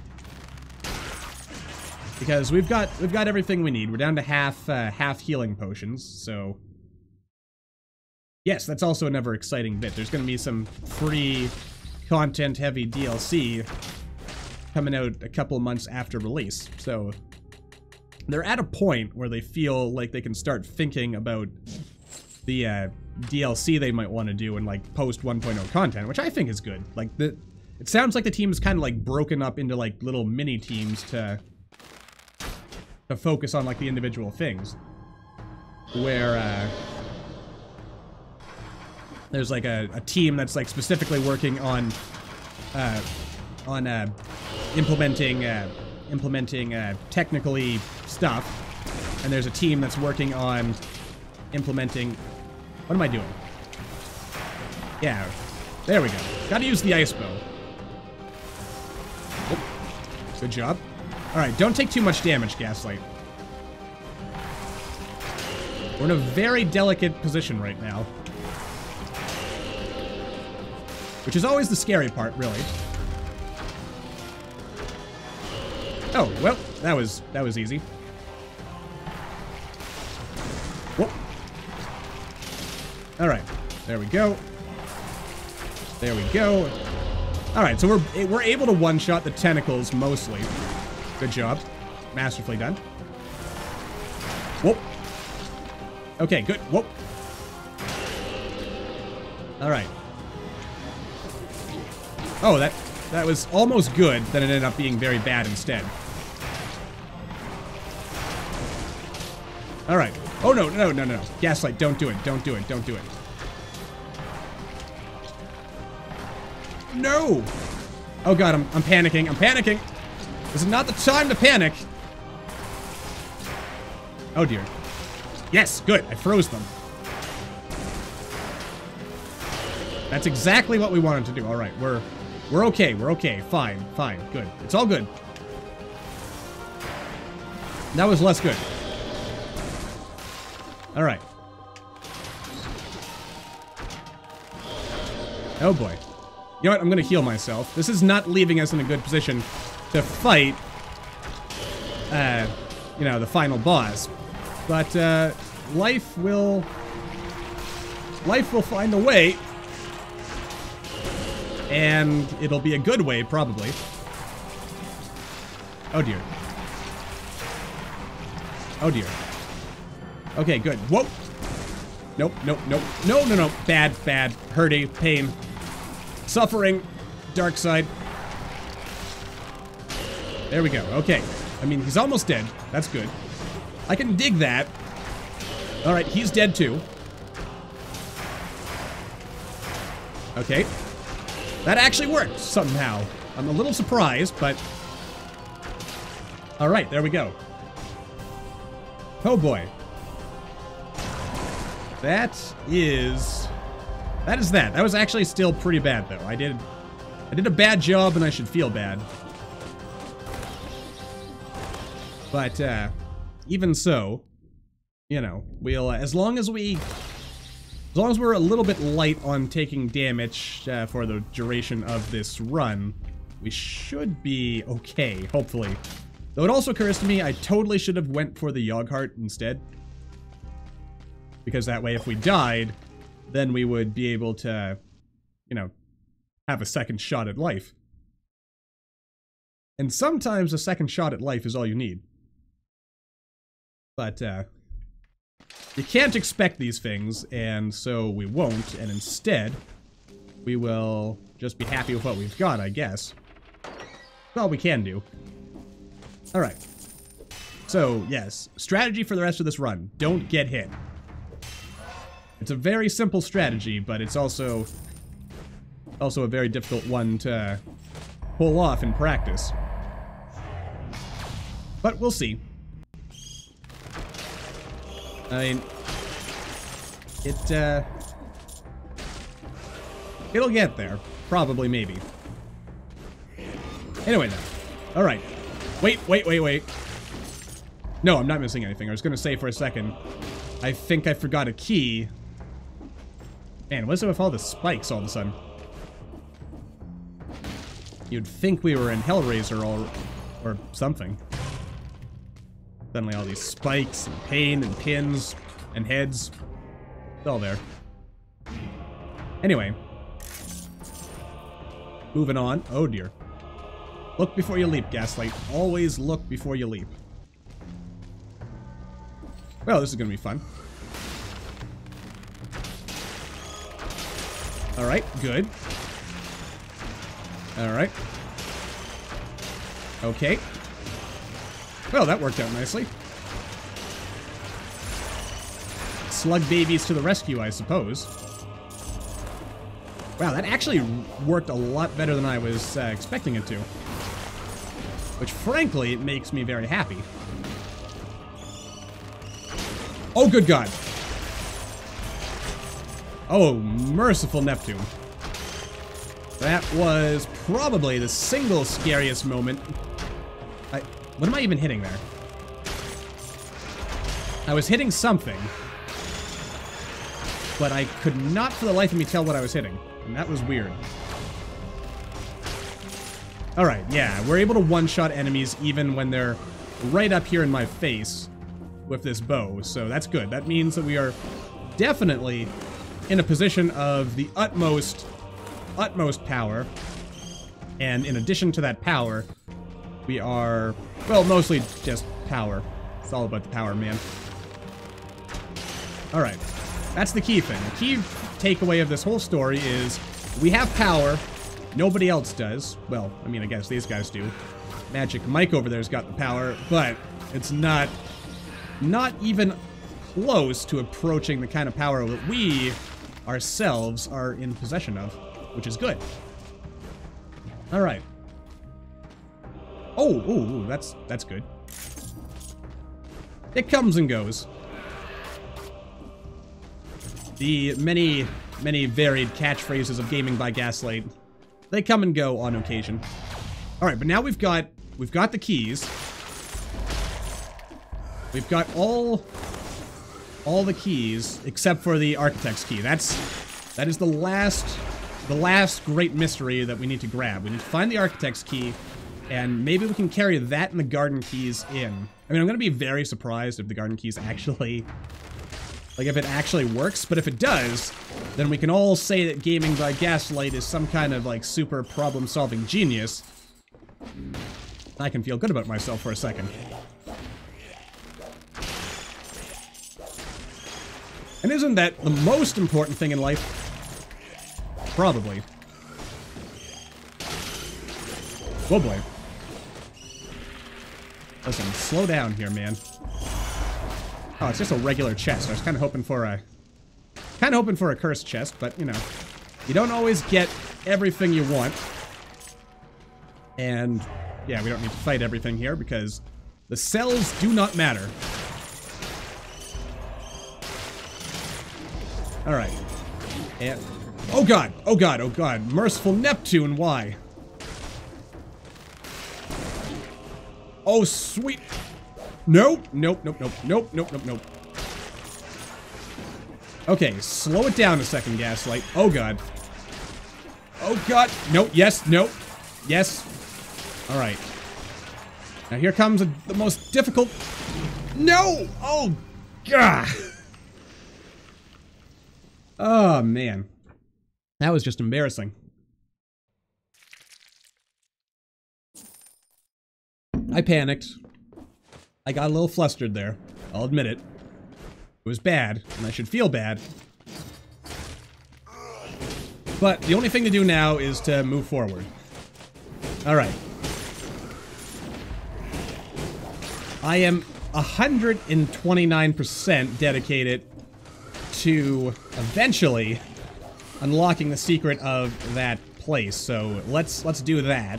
Because we've got everything we need. We're down to half healing potions, so yes, that's also another exciting bit. There's going to be some free content-heavy DLC coming out a couple of months after release. So they're at a point where they feel like they can start thinking about the DLC they might want to do in, like, post 1.0 content, which I think is good. Like, it sounds like the team is kind of, like, broken up into, like, little mini teams to focus on, like, the individual things. Where there's, like, a team that's, like, specifically working on implementing technically stuff, and there's a team that's working on implementing. What am I doing? Yeah, there we go. Gotta use the ice bow. Oh, good job. Alright, don't take too much damage, Gaslight. We're in a very delicate position right now. Which is always the scary part, really. Oh, well, that was easy. Whoop. Alright, there we go. There we go. Alright, so we're able to one-shot the tentacles mostly. Good job. Masterfully done. Whoop. Okay, good. Whoop. Alright. Oh, that was almost good, then it ended up being very bad instead. Alright. Oh, no, no, no, no. Gaslight, don't do it. Don't do it. Don't do it. No! Oh, God, I'm panicking. I'm panicking. This is not the time to panic. Oh, dear. Yes, good. I froze them. That's exactly what we wanted to do. All right, we're okay. We're okay. Fine, fine, good. It's all good. That was less good. All right. Oh boy. You know what? I'm gonna heal myself. This is not leaving us in a good position to fight, you know, the final boss. But life will find a way. And it'll be a good way, probably. Oh, dear. Oh, dear. Okay, good. Whoa! Nope, nope, nope. No, no, no. Bad, bad. Hurting, pain. Suffering. Dark side. There we go. Okay. I mean, he's almost dead. That's good. I can dig that. Alright, he's dead too. Okay. That actually worked, somehow. I'm a little surprised, but... Alright, there we go. Oh boy. That is that. That was actually still pretty bad, though. I did a bad job, and I should feel bad. But, even so, you know, we'll, as long as we're a little bit light on taking damage for the duration of this run, we should be okay, hopefully. Though it also occurs to me, I totally should have went for the Yogg Heart instead. Because that way, if we died, then we would be able to, you know, have a second shot at life. And sometimes a second shot at life is all you need. But, you can't expect these things, and so we won't, and instead, we will just be happy with what we've got, I guess. That's all we can do. Alright. So, yes, strategy for the rest of this run. Don't get hit. It's a very simple strategy, but it's also a very difficult one to pull off in practice. But we'll see. I mean, it'll get there. Probably, maybe. Anyway, then. Alright. Wait. No, I'm not missing anything. I was gonna say for a second, I think I forgot a key. Man, what's it with all the spikes all of a sudden? You'd think we were in Hellraiser or something. Suddenly all these spikes and pain and pins and heads. It's all there. Anyway. Moving on. Oh dear. Look before you leap, Gaslight. Always look before you leap. Well, this is gonna be fun. Alright, good. Alright. Okay. Well, that worked out nicely. Slug babies to the rescue, I suppose. Wow, that actually worked a lot better than I was expecting it to. Which, frankly, it makes me very happy. Oh, good God. Oh, merciful Neptune. That was probably the single scariest moment. What am I even hitting there? I was hitting something, but I could not for the life of me tell what I was hitting, and that was weird. Alright, yeah, we're able to one-shot enemies even when they're right up here in my face with this bow, so that's good. That means that we are definitely in a position of the utmost power. And in addition to that power, we are, well, mostly just power. It's all about the power, man. Alright, that's the key thing. The key takeaway of this whole story is we have power, nobody else does. Well, I mean, I guess these guys do. Magic Mike over there's got the power, but it's not even close to approaching the kind of power that we ourselves are in possession of, which is good. Alright. Oh, that's good. It comes and goes. The many varied catchphrases of Gaming by Gaslight, they come and go on occasion. Alright, but now we've got the keys. We've got all the keys except for the Architect's key. That is the last great mystery that we need to grab. We need to find the Architect's key, and maybe we can carry that and the garden keys in. I mean, I'm gonna be very surprised if the garden keys actually, like, if it actually works, but if it does, then we can all say that Gaming by Gaslight is some kind of, like, super problem-solving genius. I can feel good about myself for a second. And isn't that the most important thing in life? Probably. Oh boy. Listen, slow down here, man. Oh, it's just a regular chest. I was kind of hoping for a cursed chest, but you know, you don't always get everything you want. And yeah, we don't need to fight everything here because the cells do not matter. All right. And oh god, oh god, oh god, merciful Neptune, why? Oh, sweet. Nope, nope, nope, nope, nope, nope, nope, nope. Okay, slow it down a second, Gaslight. Oh, God. Oh, God. Nope, yes, nope. Yes. All right. Now here comes the most difficult... No! Oh, God. Oh, man. That was just embarrassing. I panicked. I got a little flustered there. I'll admit it. It was bad, and I should feel bad. But the only thing to do now is to move forward. Alright. I am 129% dedicated to eventually unlocking the secret of that place, so let's do that.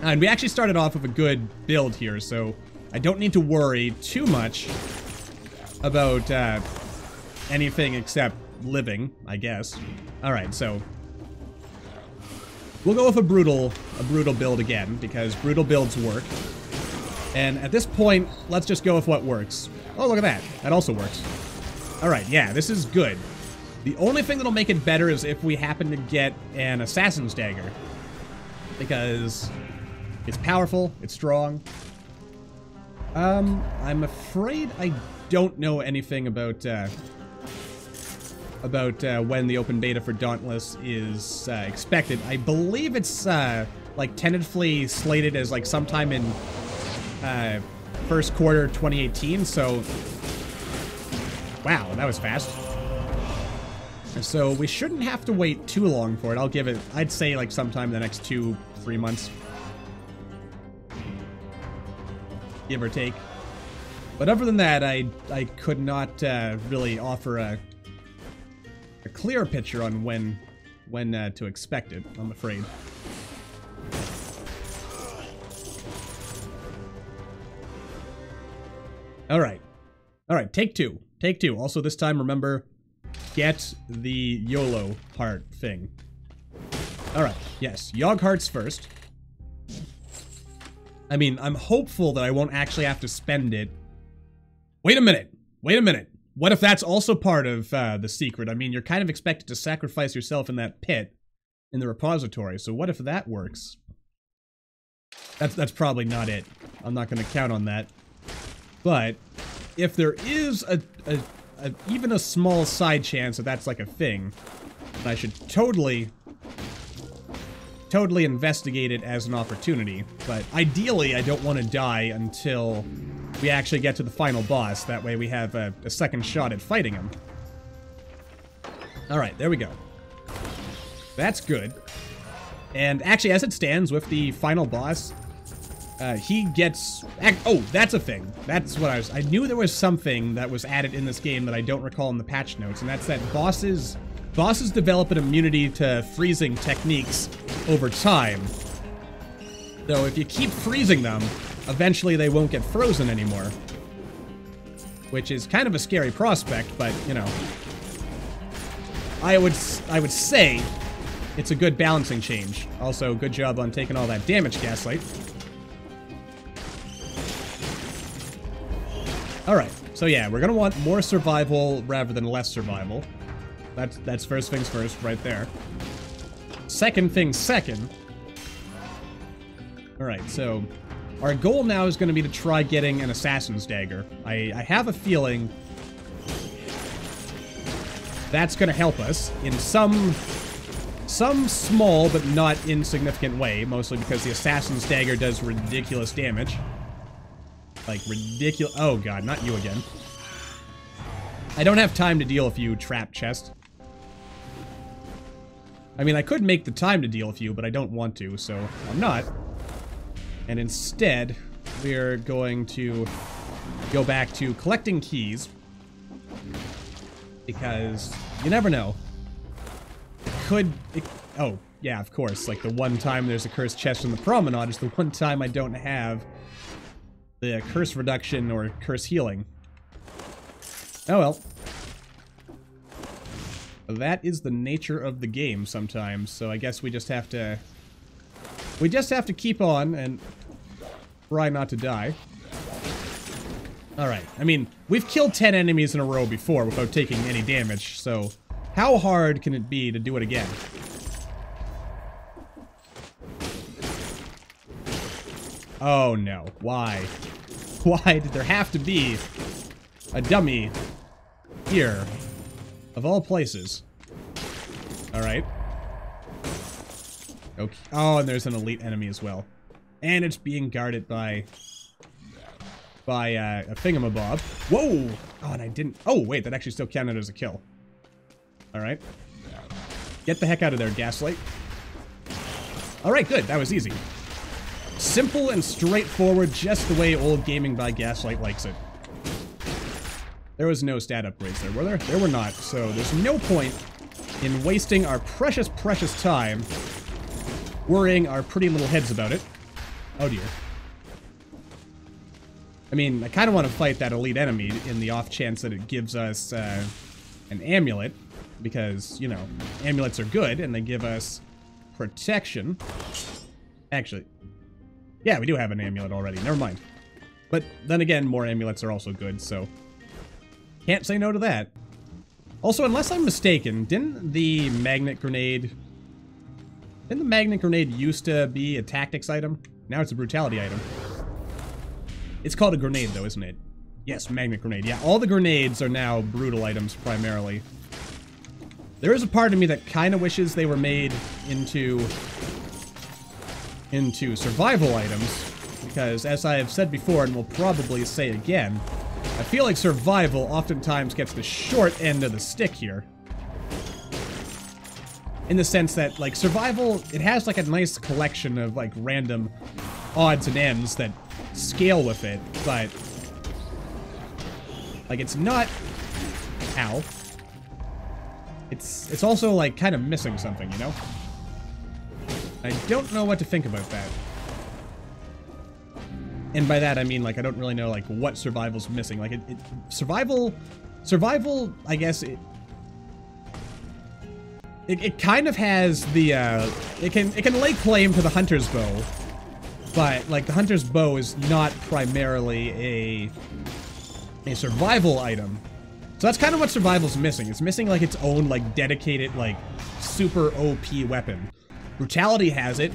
And we actually started off with a good build here, so I don't need to worry too much about anything except living, I guess. Alright, so we'll go with a brutal build again, because brutal builds work. And at this point, let's just go with what works. Oh, look at that. That also works. Alright, yeah, this is good. The only thing that'll make it better is if we happen to get an assassin's dagger. Because it's powerful, it's strong. I'm afraid I don't know anything about when the open beta for Dauntless is expected. I believe it's like tentatively slated as like sometime in first quarter 2018. So, wow, that was fast. So we shouldn't have to wait too long for it. I'll give it, I'd say like sometime in the next 2-3 months. Give or take. But other than that, I could not really offer a clear picture on when to expect it, I'm afraid. Alright. Alright, take two. Take two. Also this time, remember, get the YOLO heart thing. Alright, yes. Yogg hearts first. I mean, I'm hopeful that I won't actually have to spend it. Wait a minute. Wait a minute. What if that's also part of the secret? I mean, you're kind of expected to sacrifice yourself in that pit in the repository. So what if that works? That's probably not it. I'm not going to count on that. But if there is even a small side chance that that's like a thing, I should totally investigate it as an opportunity. But ideally, I don't want to die until we actually get to the final boss. That way we have a second shot at fighting him. Alright, there we go. That's good. And actually, as it stands with the final boss, he gets... Oh, that's a thing. That's what I knew there was something that was added in this game that I don't recall in the patch notes, and that's that bosses develop an immunity to freezing techniques over time. So if you keep freezing them, eventually they won't get frozen anymore. Which is kind of a scary prospect, but, you know... I would say it's a good balancing change. Also, good job on taking all that damage, Gaslight. Alright, so yeah, we're gonna want more survival rather than less survival. That's first things first, right there. Second things second. Alright, so our goal now is gonna be to try getting an Assassin's Dagger. I have a feeling that's gonna help us in some small but not insignificant way, mostly because the Assassin's Dagger does ridiculous damage. Like, ridiculous. Oh god, not you again. I don't have time to deal with you, trap chest. I mean, I could make the time to deal with you, but I don't want to, so I'm not. And instead, we're going to go back to collecting keys. Because you never know. Oh, yeah, of course. Like, the one time there's a cursed chest in the promenade is the one time I don't have the curse reduction or curse healing. Oh well. That is the nature of the game sometimes, so I guess we just have to... We just have to keep on and try not to die. Alright, I mean, we've killed 10 enemies in a row before without taking any damage, so how hard can it be to do it again? Oh no, why? Why did there have to be a dummy here? Of all places. Alright. Okay. Oh, and there's an elite enemy as well. And it's being guarded by a thingamabob. Whoa! Oh, and I didn't... Oh, wait, that actually still counted as a kill. Alright. Get the heck out of there, Gaslight. Alright, good. That was easy. Simple and straightforward, just the way old GamingByGaslight likes it. There was no stat upgrades there, were there? There were not, so there's no point in wasting our precious, precious time worrying our pretty little heads about it. Oh dear. I mean, I kind of want to fight that elite enemy in the off chance that it gives us an amulet, because, you know, amulets are good, and they give us protection. Actually, yeah, we do have an amulet already, never mind. But then again, more amulets are also good, so can't say no to that. Also, unless I'm mistaken, didn't the magnet grenade used to be a tactics item? Now it's a brutality item. It's called a grenade, though, isn't it? Yes, magnet grenade. Yeah, all the grenades are now brutal items, primarily. There is a part of me that kind of wishes they were made into survival items, because, as I have said before, and will probably say again, I feel like survival oftentimes gets the short end of the stick here. In the sense that, like, survival, it has, like, a nice collection of, like, random odds and ends that scale with it, but, like, it's not... Ow. It's also, like, kind of missing something, you know? I don't know what to think about that. And by that, I mean, like, I don't really know, like, what survival's missing. Like, survival, I guess, it kind of has the, it can lay claim to the hunter's bow, but, like, the hunter's bow is not primarily a survival item. So that's kind of what survival's missing. It's missing, like, its own, like, dedicated, like, super OP weapon. Brutality has it.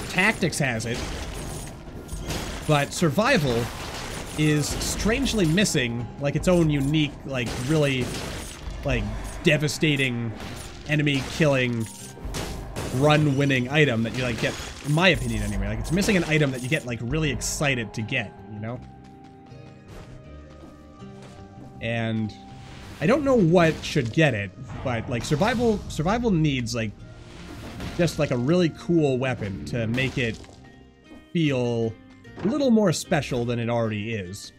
Tactics has it. But survival is strangely missing, like, its own unique, like, really, like, devastating, enemy-killing, run-winning item that you, like, get, in my opinion anyway. Like, it's missing an item that you get, like, really excited to get, you know? And I don't know what should get it, but, like, survival needs, like, just, like, a really cool weapon to make it feel a little more special than it already is.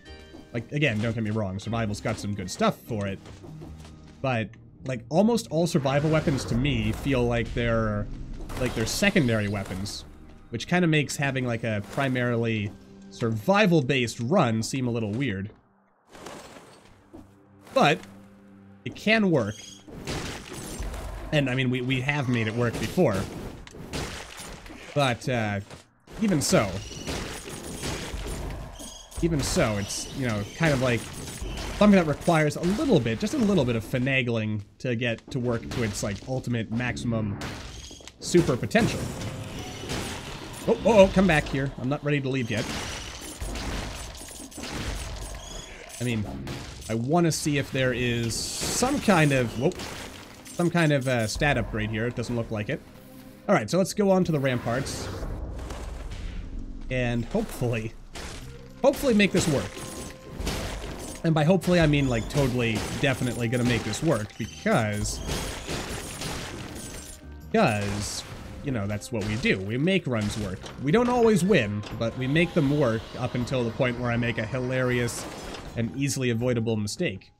Like, again, don't get me wrong, survival's got some good stuff for it, but, like, almost all survival weapons to me feel like they're secondary weapons, which kind of makes having, like, a primarily survival-based run seem a little weird. But it can work. And, I mean, we have made it work before. But, even so, it's, you know, kind of like something that requires a little bit, just a little bit of finagling to get to work to its, like, ultimate maximum super potential. Oh, come back here. I'm not ready to leave yet. I mean, I want to see if there is some kind of, stat upgrade here. It doesn't look like it. Alright, so let's go on to the ramparts. And hopefully make this work. And by hopefully, I mean, like, totally, definitely gonna make this work, because, you know, that's what we do. We make runs work. We don't always win, but we make them work up until the point where I make a hilarious and easily avoidable mistake.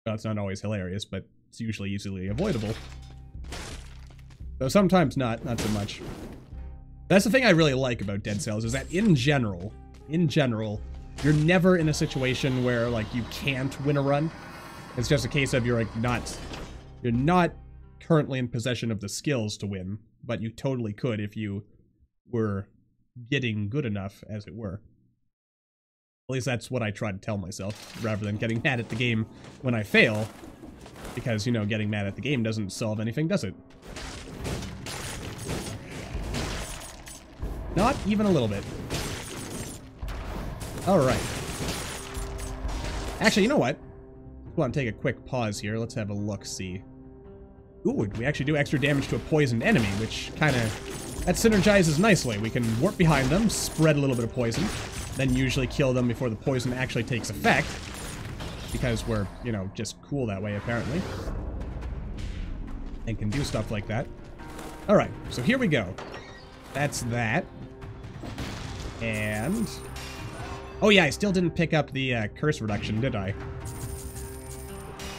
Well, it's not always hilarious, but it's usually easily avoidable. Though sometimes not so much. That's the thing I really like about Dead Cells, is that in general, you're never in a situation where, like, you can't win a run. It's just a case of you're not currently in possession of the skills to win, but you totally could if you were getting good enough, as it were. At least that's what I try to tell myself, rather than getting mad at the game when I fail. Because, you know, getting mad at the game doesn't solve anything, does it? Not even a little bit. Alright. Actually, you know what? Go on, take a quick pause here. Let's have a look-see. Ooh, we actually do extra damage to a poisoned enemy, which kind of... that synergizes nicely. We can warp behind them, spread a little bit of poison, then usually kill them before the poison actually takes effect. Because we're, you know, just cool that way, apparently. And can do stuff like that. Alright, so here we go. That's that. And... oh yeah, I still didn't pick up the curse reduction, did I?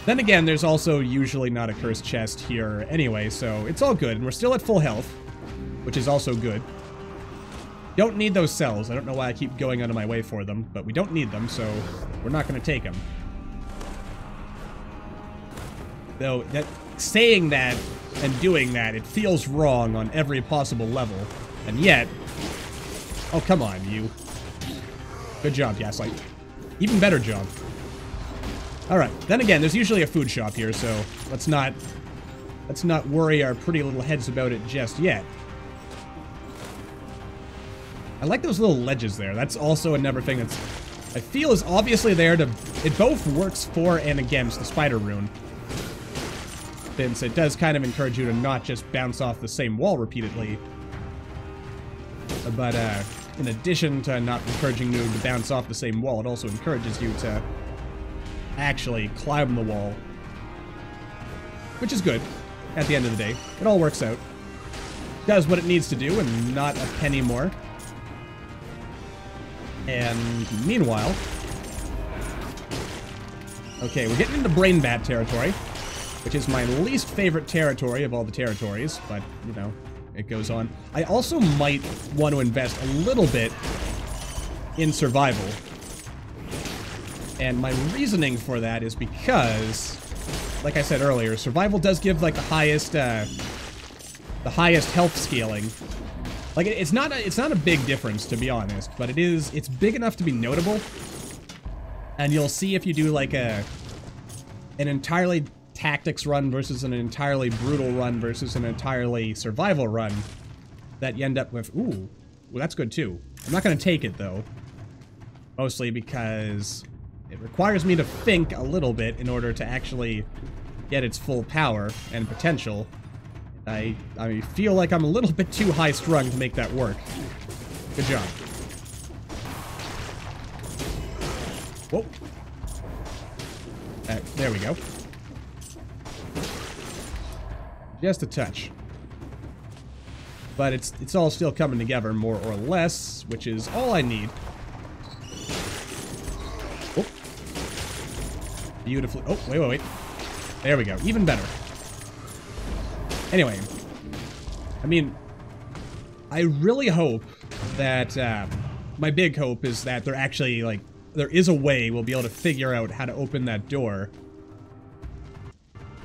Then again, there's also usually not a curse chest here anyway, so it's all good. And we're still at full health, which is also good. Don't need those cells. I don't know why I keep going out of my way for them, but we don't need them, so we're not going to take them. Though, saying that and doing that, it feels wrong on every possible level. And yet... oh, come on, you. Good job, Gaslight. Even better job. Alright, then again, there's usually a food shop here, so let's not worry our pretty little heads about it just yet. I like those little ledges there. That's also another thing that's, I feel, is obviously there to... it both works for and against the spider rune. Since it does kind of encourage you to not just bounce off the same wall repeatedly. But, in addition to not encouraging you to bounce off the same wall, it also encourages you to actually climb the wall. Which is good, at the end of the day. It all works out. Does what it needs to do, and not a penny more. And meanwhile... okay, we're getting into Brain Bat territory, which is my least favorite territory of all the territories, but, you know, it goes on. I also might want to invest a little bit in survival. And my reasoning for that is because, like I said earlier, survival does give, like, the highest health scaling. Like, it's not a big difference, to be honest, but it's big enough to be notable. And you'll see if you do, like, an entirely tactics run versus an entirely brutal run versus an entirely survival run, that you end up with, ooh, well, that's good too. I'm not going to take it, though. Mostly because it requires me to think a little bit in order to actually get its full power and potential. I feel like I'm a little bit too high-strung to make that work. Good job. Whoa. There we go. Just a touch. But it's all still coming together, more or less, which is all I need. Oh. Beautifully. Oh, wait. There we go. Even better. Anyway. I mean, I really hope that, my big hope is that there actually, like, there is a way we'll be able to figure out how to open that door.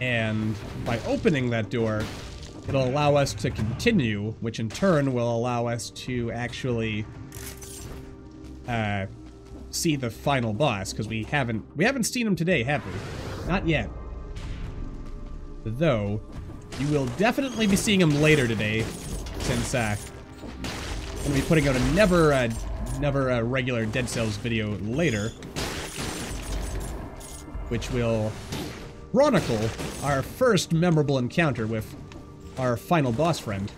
And by opening that door, it'll allow us to continue, which in turn will allow us to actually see the final boss, because we haven't seen him today, have we? Not yet. Though, you will definitely be seeing him later today, since I'm gonna be putting out a never regular Dead Cells video later, which will chronicle our first memorable encounter with our final boss friend.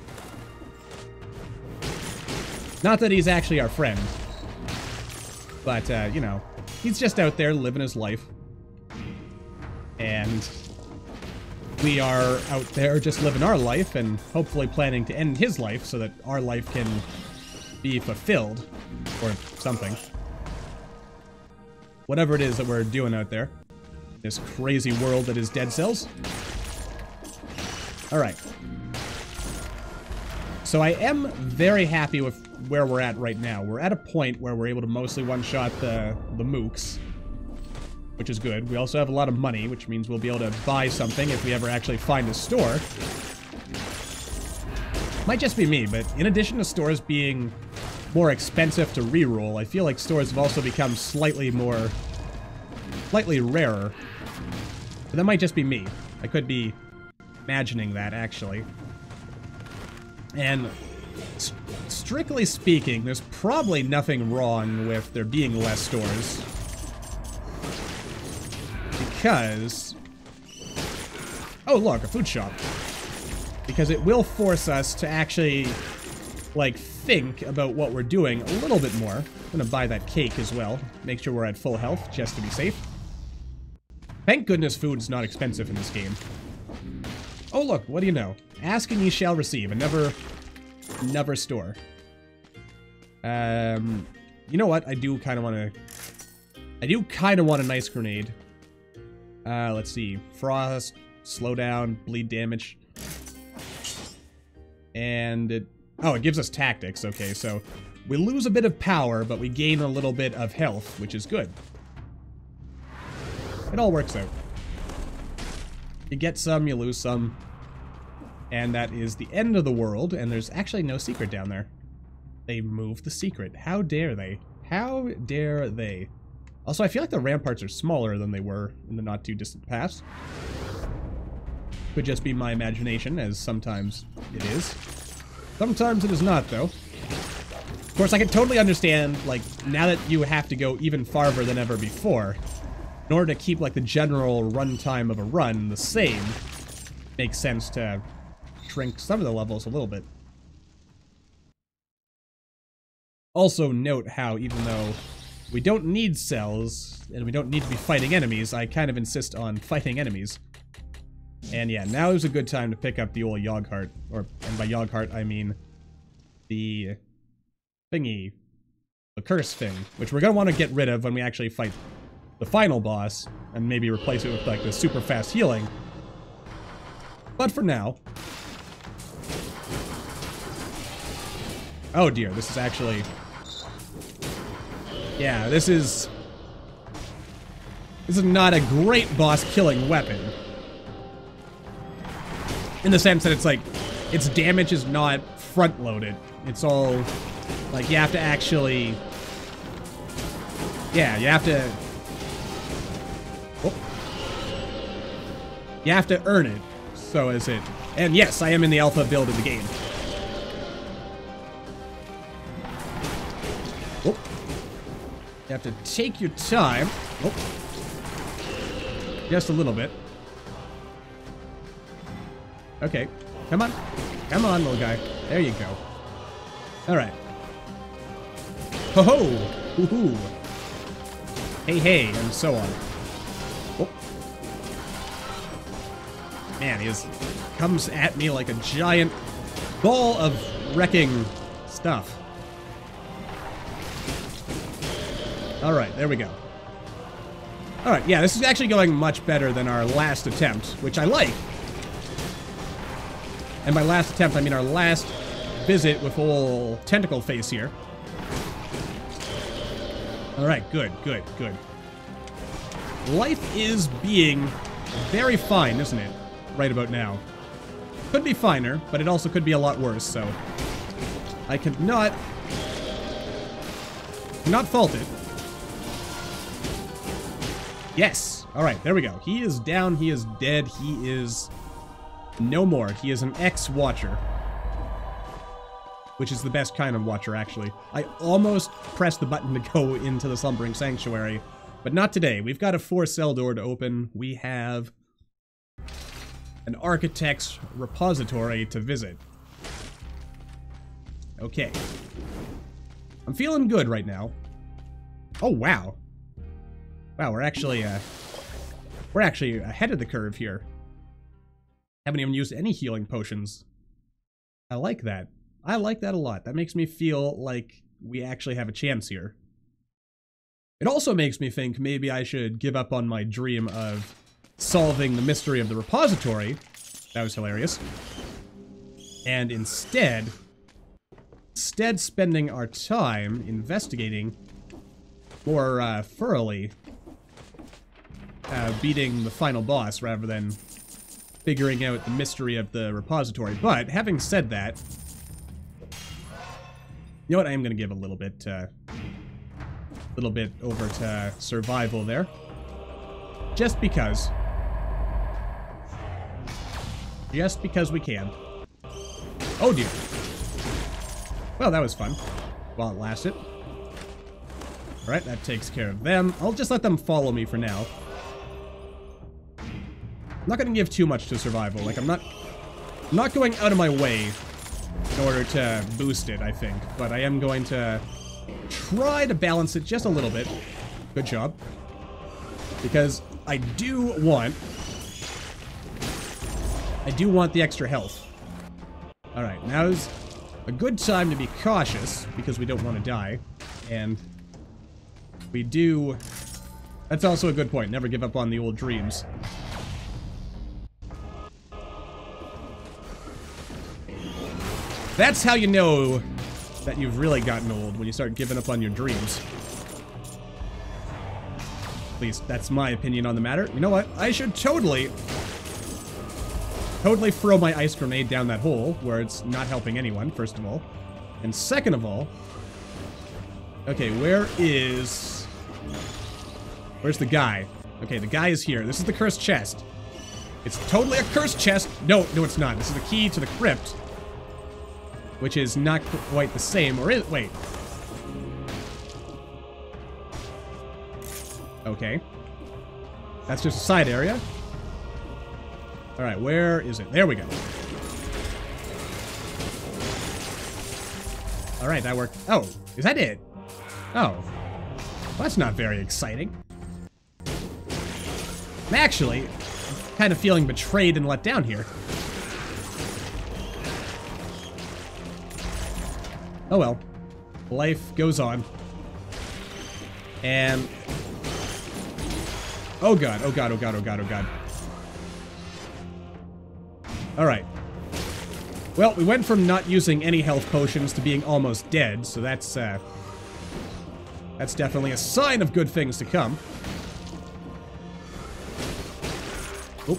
Not that he's actually our friend, but, you know, he's just out there living his life. And we are out there just living our life and hopefully planning to end his life so that our life can be fulfilled, or something. Whatever it is that we're doing out there. This crazy world that is Dead Cells. Alright. So I am very happy with where we're at right now. We're at a point where we're able to mostly one-shot the mooks, which is good. We also have a lot of money, which means we'll be able to buy something if we ever actually find a store. Might just be me, but in addition to stores being more expensive to reroll, I feel like stores have also become slightly rarer. But that might just be me. I could be imagining that, actually. And strictly speaking, there's probably nothing wrong with there being less stores. Because... oh, look, a food shop. Because it will force us to actually, like, think about what we're doing a little bit more. I'm gonna buy that cake as well. Make sure we're at full health, just to be safe. Thank goodness food's not expensive in this game. Oh look, what do you know? Ask and ye shall receive. A never store. You know what? I do kind of want a nice grenade. Let's see. Frost, slow down, bleed damage. And it gives us tactics. Okay, so we lose a bit of power, but we gain a little bit of health, which is good. It all works out. You get some, you lose some. And that is the end of the world, and there's actually no secret down there. They moved the secret. How dare they? How dare they? Also, I feel like the ramparts are smaller than they were in the not-too-distant past. Could just be my imagination, as sometimes it is. Sometimes it is not, though. Of course, I can totally understand, like, now that you have to go even farther than ever before, in order to keep, like, the general runtime of a run the same, makes sense to shrink some of the levels a little bit. Also note how, even though we don't need cells, and we don't need to be fighting enemies, I kind of insist on fighting enemies. And yeah, now is a good time to pick up the old Yogg-Heart, and by Yogg-Heart I mean the thingy, the curse thing, which we're gonna want to get rid of when we actually fight the final boss, and maybe replace it with like the super fast healing. But for now... oh dear, this is actually... yeah, this is not a great boss killing weapon. In the sense that it's like, its damage is not front-loaded. It's all, like, you have to actually... yeah, you have to... oh. You have to earn it. So is it. And yes, I am in the alpha build of the game. Oh. You have to take your time. Oh. Just a little bit. Okay. Come on. Come on, little guy. There you go. Alright. Ho-ho! Hoo-hoo! Hey, hey, and so on. Oh. Man, he comes at me like a giant ball of wrecking stuff. Alright, there we go. Alright, yeah, this is actually going much better than our last attempt, which I like. And by last attempt, I mean our last visit with old tentacle face here. Alright, good, good, good. Life is being very fine, isn't it? Right about now. Could be finer, but it also could be a lot worse, so I could not fault it. Yes! Alright, there we go. He is down, he is dead, he is no more. He is an ex-watcher. Which is the best kind of watcher, actually. I almost pressed the button to go into the Slumbering Sanctuary, but not today. We've got a 4-cell door to open. We have an architect's repository to visit. Okay. I'm feeling good right now. Oh, wow. Wow, we're actually ahead of the curve here. Haven't even used any healing potions. I like that. I like that a lot. That makes me feel like we actually have a chance here. It also makes me think maybe I should give up on my dream of solving the mystery of the repository. That was hilarious. And instead spending our time investigating more thoroughly, beating the final boss rather than figuring out the mystery of the repository. But having said that, you know what? I am going to give a little bit over to survival there, just because we can. Oh dear. Well, that was fun while it lasted. All right, that takes care of them. I'll just let them follow me for now. I'm not going to give too much to survival. Like, I'm not going out of my way in order to boost it, I think. But I am going to try to balance it just a little bit. Good job. Because I do want the extra health. Alright, now's a good time to be cautious, because we don't want to die. And we do... That's also a good point. Never give up on the old dreams. That's how you know that you've really gotten old, when you start giving up on your dreams. At least, that's my opinion on the matter. You know what? I should totally throw my ice grenade down that hole, where it's not helping anyone, first of all. And second of all... Okay, where's the guy? Okay, the guy is here. This is the cursed chest. It's totally a cursed chest. No, it's not. This is the key to the crypt. Which is not quite the same, or is... Wait. Okay. That's just a side area. Alright, where is it? There we go. Alright, that worked. Oh, is that it? Oh. Well, that's not very exciting. I'm actually kind of feeling betrayed and let down here. Oh well. Life goes on. And... Oh god, oh god, oh god, oh god, oh god. Alright. Well, we went from not using any health potions to being almost dead, so that's definitely a sign of good things to come. Oh.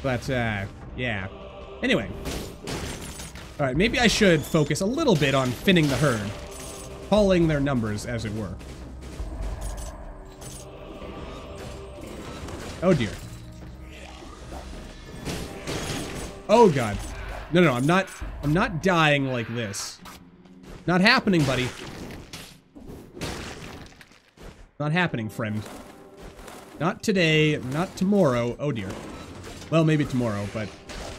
But, yeah. Anyway. Alright, maybe I should focus a little bit on thinning the herd. Calling their numbers, as it were. Oh dear. Oh god. No, I'm not dying like this. Not happening, buddy. Not happening, friend. Not today, not tomorrow. Oh dear. Well, maybe tomorrow, but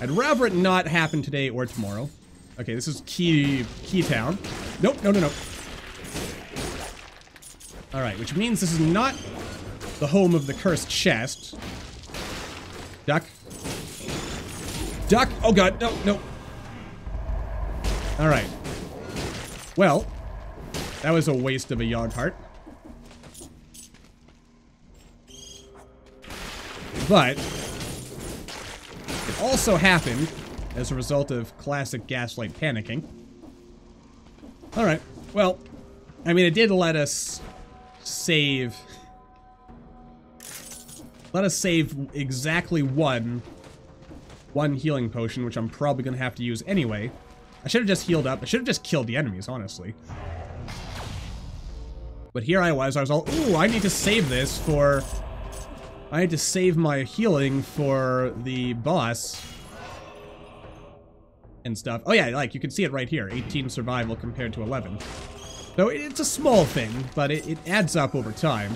I'd rather it not happen today or tomorrow. Okay, this is Key Town. Nope, no, no, no. Alright, which means this is not the home of the cursed chest. Duck. Duck! Oh god, no, no. Alright. Well, that was a waste of a Yogg Heart. But it also happened as a result of classic Gaslight panicking. Alright, well, I mean, it did let us save... Let us save exactly one healing potion, which I'm probably going to have to use anyway. I should have just healed up. I should have just killed the enemies, honestly. But here I was all, ooh, I need to save this for... I need to save my healing for the boss. And stuff. Oh yeah, like, you can see it right here. 18 survival compared to 11. So it's a small thing, but it adds up over time.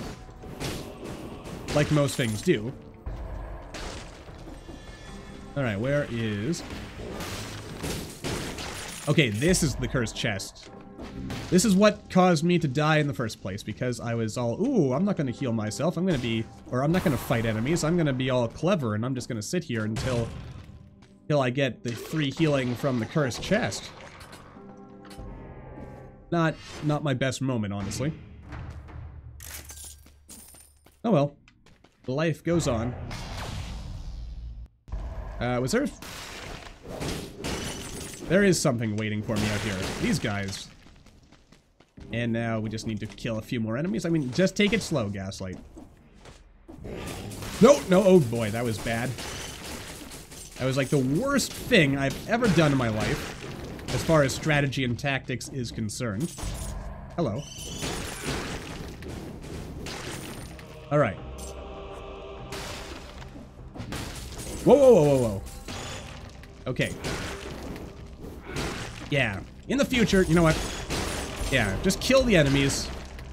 Like most things do. Alright, where is... Okay, this is the cursed chest. This is what caused me to die in the first place, because I was all, ooh, I'm not going to heal myself. I'm going to be, or I'm not going to fight enemies. I'm going to be all clever, and I'm just going to sit here until I get the free healing from the cursed chest. Not my best moment, honestly. Oh well. Life goes on. Was there... There is something waiting for me out here. These guys. And now we just need to kill a few more enemies. I mean, just take it slow, Gaslight. No, no, oh boy, that was bad. That was like the worst thing I've ever done in my life, as far as strategy and tactics is concerned. Hello. Alright. Whoa, whoa, whoa, whoa, whoa. Okay. Yeah. In the future, you know what? Yeah, just kill the enemies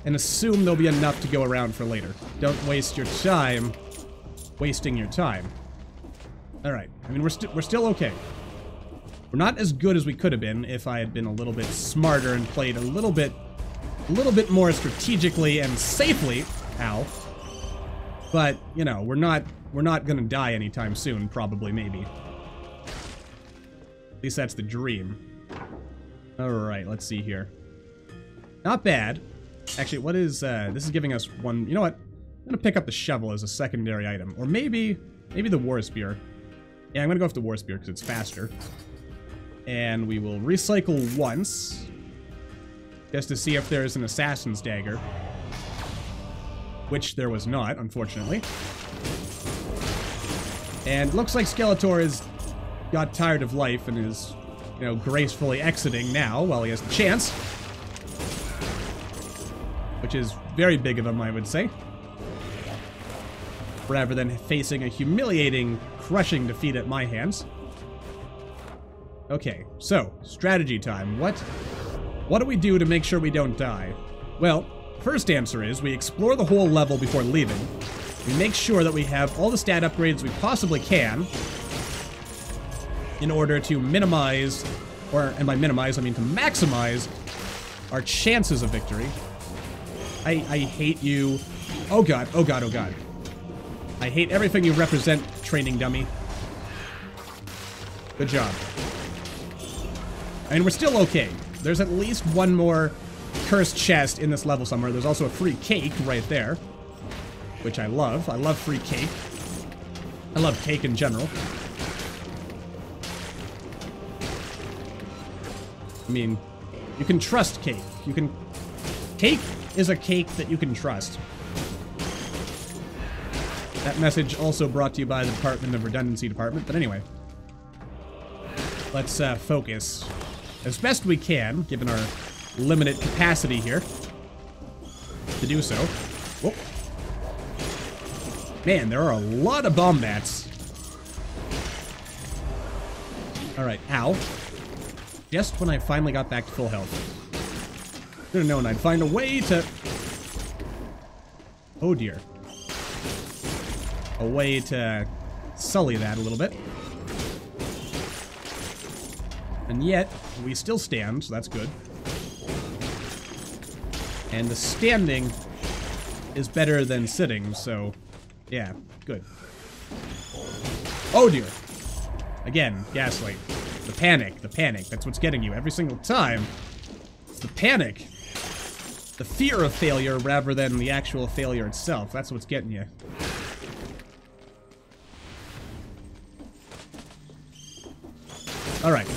and assume there'll be enough to go around for later. Don't waste your time wasting your time. Alright. I mean, we're still okay. We're not as good as we could have been if I had been a little bit smarter and played a little bit more strategically and safely. Ow. But, you know, we're not gonna die anytime soon, probably, maybe. At least that's the dream. Alright, let's see here. Not bad. Actually, what is, this is giving us one, you know what? I'm gonna pick up the shovel as a secondary item. Or maybe the war spear. Yeah, I'm gonna go with the war spear because it's faster. And we will recycle once. Just to see if there's an assassin's dagger. Which there was not, unfortunately. And it looks like Skeletor has got tired of life and is, you know, gracefully exiting now while he has the chance. Which is very big of him, I would say. Rather than facing a humiliating, crushing defeat at my hands. Okay, so, strategy time. What do we do to make sure we don't die? Well, first answer is we explore the whole level before leaving. We make sure that we have all the stat upgrades we possibly can in order to minimize, and by minimize I mean to maximize, our chances of victory. I hate you. Oh god, oh god, oh god. I hate everything you represent, training dummy. Good job. I mean, we're still okay. There's at least one more cursed chest in this level somewhere. There's also a free cake right there, which I love. I love free cake. I love cake in general. I mean, you can trust cake. You can... Cake is a cake that you can trust. That message also brought to you by the Department of Redundancy Department, but anyway. Let's focus as best we can, given our limited capacity here, to do so. Whoop. Man, there are a lot of bomb bats. Alright, ow. Just when I finally got back to full health. Should have known I'd find a way to Oh dear. A way to sully that a little bit. And yet, we still stand, so that's good. And the standing is better than sitting, so yeah, good. Oh dear. Again, Gaslight. The panic, that's what's getting you every single time. It's the panic. The fear of failure rather than the actual failure itself. That's what's getting you. Alright.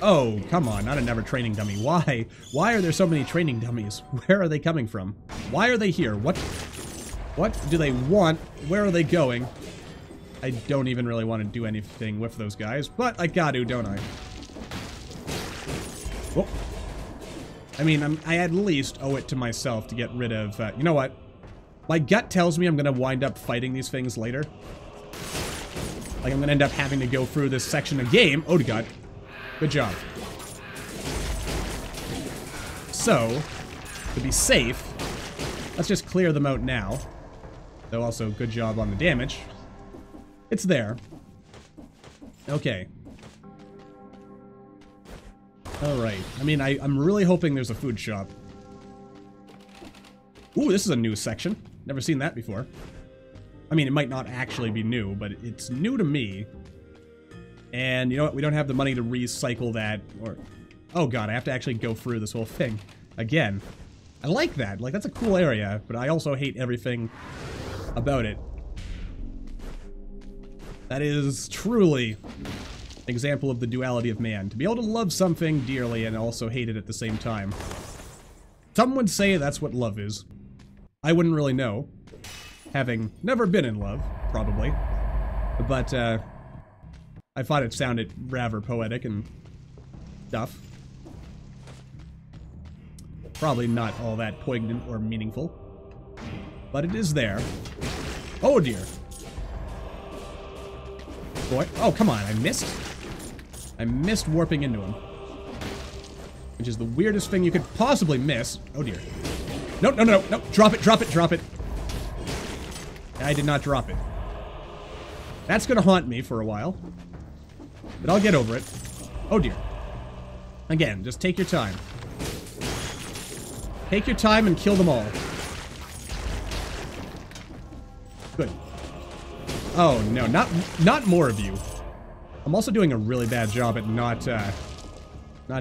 Oh, come on, not another training dummy. Why? Why are there so many training dummies? Where are they coming from? Why are they here? What do they want? Where are they going? I don't even really want to do anything with those guys, but I got to, don't I? Whoop. I mean, I at least owe it to myself to get rid of, you know what? My gut tells me I'm going to wind up fighting these things later. Like, I'm going to end up having to go through this section of game. Oh, God. Good job. So, to be safe, let's just clear them out now. Though also, good job on the damage. It's there. Okay. Alright. I mean, I'm really hoping there's a food shop. Ooh, this is a new section. Never seen that before. I mean, it might not actually be new, but it's new to me. And you know what? We don't have the money to recycle that, or... Oh god, I have to actually go through this whole thing again. I like that. Like, that's a cool area, but I also hate everything about it. That is truly an example of the duality of man. To be able to love something dearly and also hate it at the same time. Some would say that's what love is. I wouldn't really know. Having never been in love, probably. But, I thought it sounded rather poetic and stuff. Probably not all that poignant or meaningful. But it is there. Oh dear. Boy. Oh, come on. I missed. I missed warping into him. Which is the weirdest thing you could possibly miss. Oh dear. No, no, no, no. Drop it, drop it, drop it. I did not drop it. That's gonna haunt me for a while. But I'll get over it. Oh dear. Again, just take your time. Take your time and kill them all. Good. Oh no, not more of you. I'm also doing a really bad job at not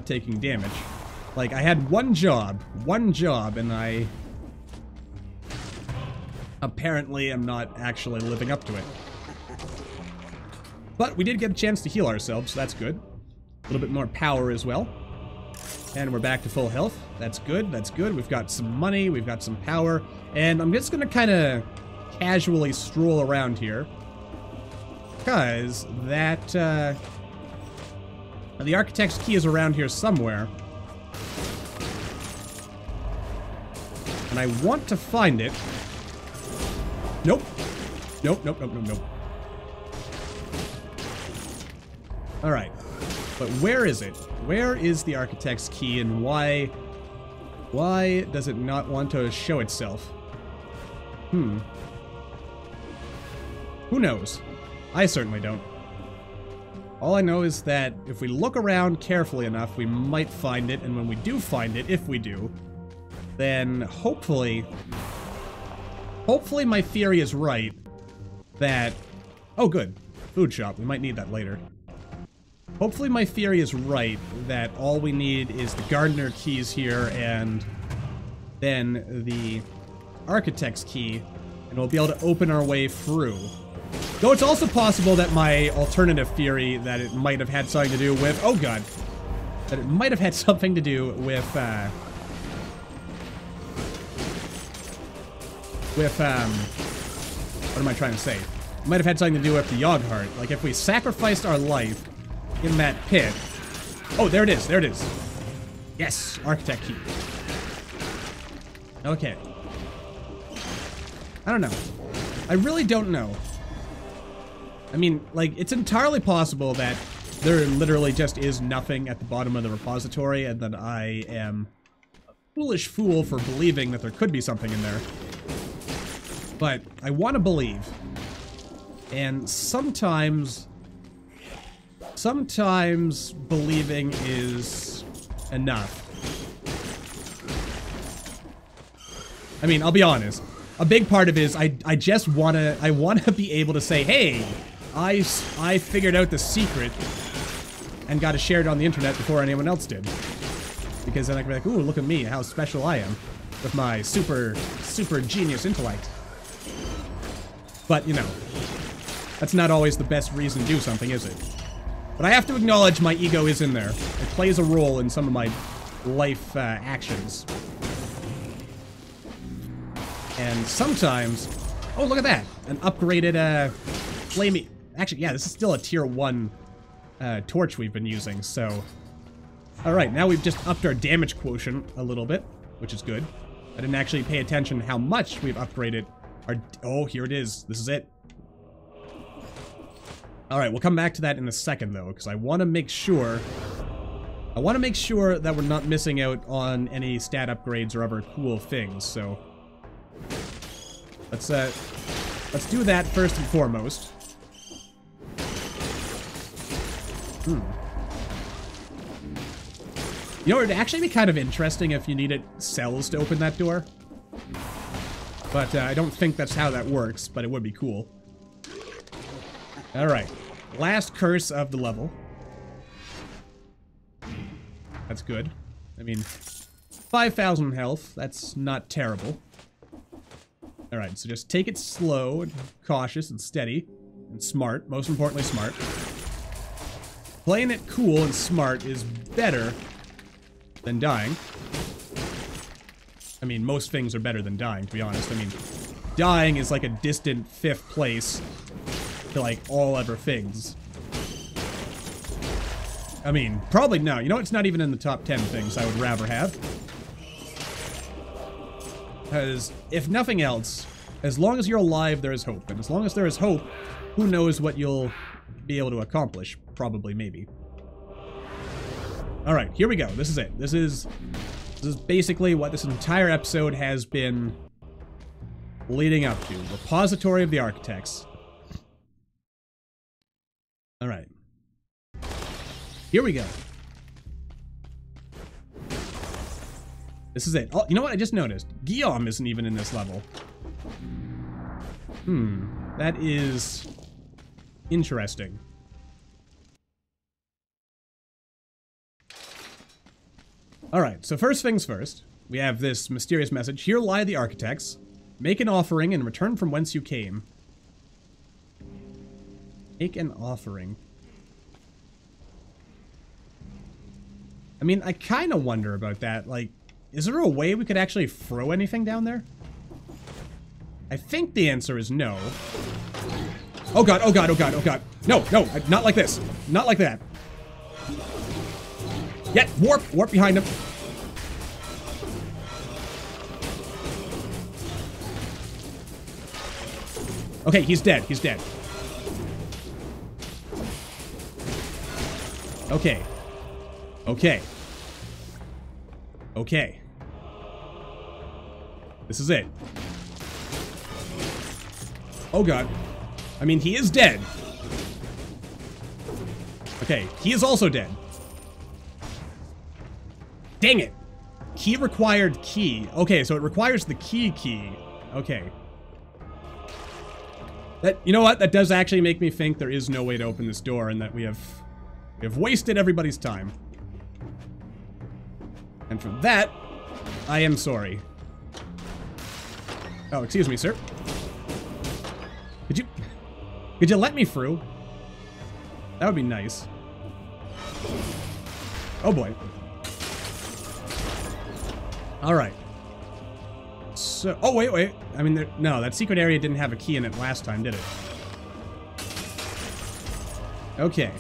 taking damage. Like, I had one job, and I apparently am not actually living up to it. But we did get a chance to heal ourselves, so that's good. A little bit more power as well. And we're back to full health. That's good, that's good. We've got some money, we've got some power. And I'm just gonna kind of casually stroll around here. Because that, the architect's key is around here somewhere. And I want to find it. Nope. Nope, nope, nope, nope, nope. Alright. But where is it? Where is the architect's key and why does it not want to show itself? Who knows? I certainly don't. All I know is that if we look around carefully enough, we might find it, and when we do find it, if we do, then hopefully my theory is right that... Oh, good. Food shop. We might need that later. Hopefully my theory is right that all we need is the gardener keys here and then the architect's key, and we'll be able to open our way through. Though it's also possible that my alternative theory that it might have had something to do with... Oh god. That it might have had something to do with, what am I trying to say? It might have had something to do with the Yogg-Heart. Like, if we sacrificed our life in that pit... Oh, there it is, there it is. Yes, architect key. Okay. I don't know. I really don't know. I mean, like, it's entirely possible that there literally just is nothing at the bottom of the repository and that I am foolish fool for believing that there could be something in there. But I want to believe. And sometimes believing is enough. I mean, I'll be honest. A big part of it is I just wanna be able to say, hey, I figured out the secret and got to share it on the internet before anyone else did. Because then I can be like, ooh, look at me, how special I am with my super genius intellect. But, you know, that's not always the best reason to do something, is it? But I have to acknowledge my ego is in there. It plays a role in some of my life actions. And sometimes... Oh, look at that! An upgraded, flamey... Actually, yeah, this is still a tier 1 torch we've been using, so... Alright, now we've just upped our damage quotient a little bit, which is good. I didn't actually pay attention how much we've upgraded our... Oh, here it is. This is it. Alright, we'll come back to that in a second, though, because I want to make sure... that we're not missing out on any stat upgrades or other cool things, so... Let's do that first and foremost. You know, it'd actually be kind of interesting if you needed cells to open that door. But I don't think that's how that works, but it would be cool. Alright. Last curse of the level. That's good. I mean, 5,000 health. That's not terrible. Alright, so just take it slow and cautious and steady. And smart. Most importantly, smart. Playing it cool and smart is better than dying. I mean, most things are better than dying, to be honest. I mean, dying is like a distant 5th place to, like, all other things. I mean, probably no. You know, it's not even in the top 10 things I would rather have. Because, if nothing else, as long as you're alive, there is hope. And as long as there is hope, who knows what you'll be able to accomplish. Probably, maybe. Alright, here we go. This is it. This is basically what this entire episode has been leading up to. Repository of the Architects. Alright. Here we go. This is it. Oh, you know what? I just noticed. Guillaume isn't even in this level. That is interesting. Alright, so first things first. We have this mysterious message. Here lie the architects. Make an offering and return from whence you came. Make an offering. I mean, I kind of wonder about that. Like, is there a way we could actually throw anything down there? I think the answer is no. Oh god, oh god, oh god, oh god. No, no, not like this. Not like that. Yeah, warp! Warp behind him. Okay, he's dead. He's dead. Okay. Okay. Okay. This is it. Oh god. I mean, he is dead. Okay, he is also dead. Dang it! Key required key. Okay, so it requires the key. Okay. That, you know what? That does actually make me think there is no way to open this door and that we have wasted everybody's time. And for that, I am sorry. Oh, excuse me, sir. Could you let me through? That would be nice. Oh boy. Alright. So, oh wait. I mean, no, that secret area didn't have a key in it last time, did it? Okay.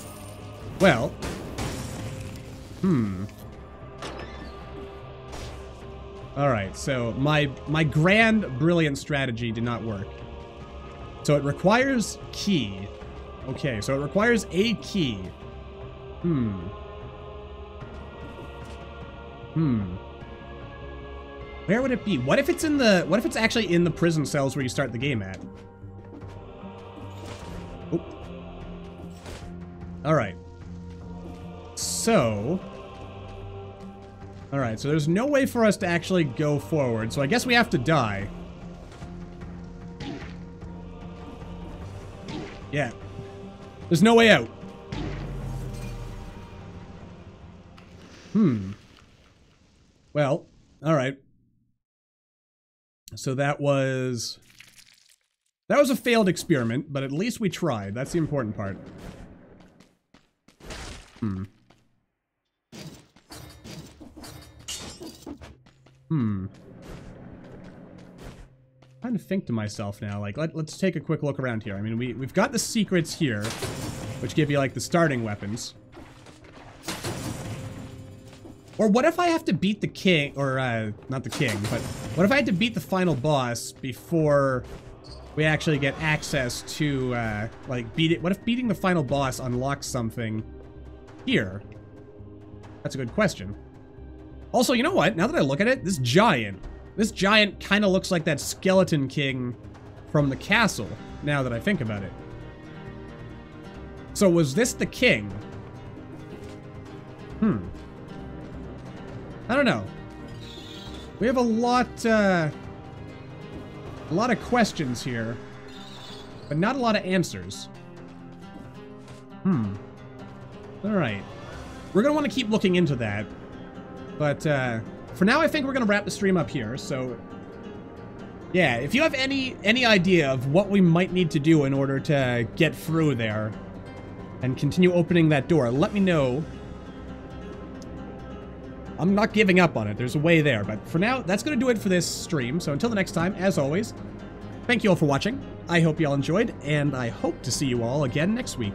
Well. Alright, so my grand, brilliant strategy did not work. So it requires key. Okay, so it requires a key. Where would it be? What if it's in the... What if it's actually in the prison cells where you start the game at? Oh. Alright. So... Alright, so there's no way for us to actually go forward, so I guess we have to die. Yeah. There's no way out. Well, alright. So that was a failed experiment, but at least we tried. That's the important part. Trying to think to myself now, like, let's take a quick look around here. I mean, we've got the secrets here, which give you, like, the starting weapons. Or what if I have to beat the king, or, not the king, but what if I had to beat the final boss before we actually get access to, like, beat it? What if beating the final boss unlocks something here? That's a good question. Also, you know what? Now that I look at it, this giant kind of looks like that skeleton king from the castle, now that I think about it. So was this the king? I don't know. We have a lot of questions here, but not a lot of answers. Alright. We're gonna want to keep looking into that. But, for now, I think we're gonna wrap the stream up here, so... Yeah, if you have any idea of what we might need to do in order to get through there and continue opening that door, let me know. I'm not giving up on it. There's a way there. But for now, that's going to do it for this stream. So until the next time, as always, thank you all for watching. I hope you all enjoyed, and I hope to see you all again next week.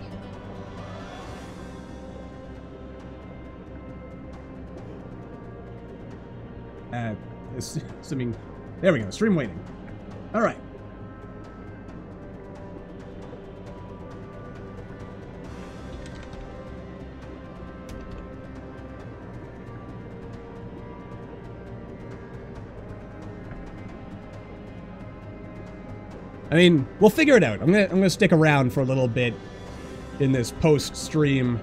Assuming... There we go. Stream waiting. All right. I mean, we'll figure it out. I'm gonna stick around for a little bit in this post-stream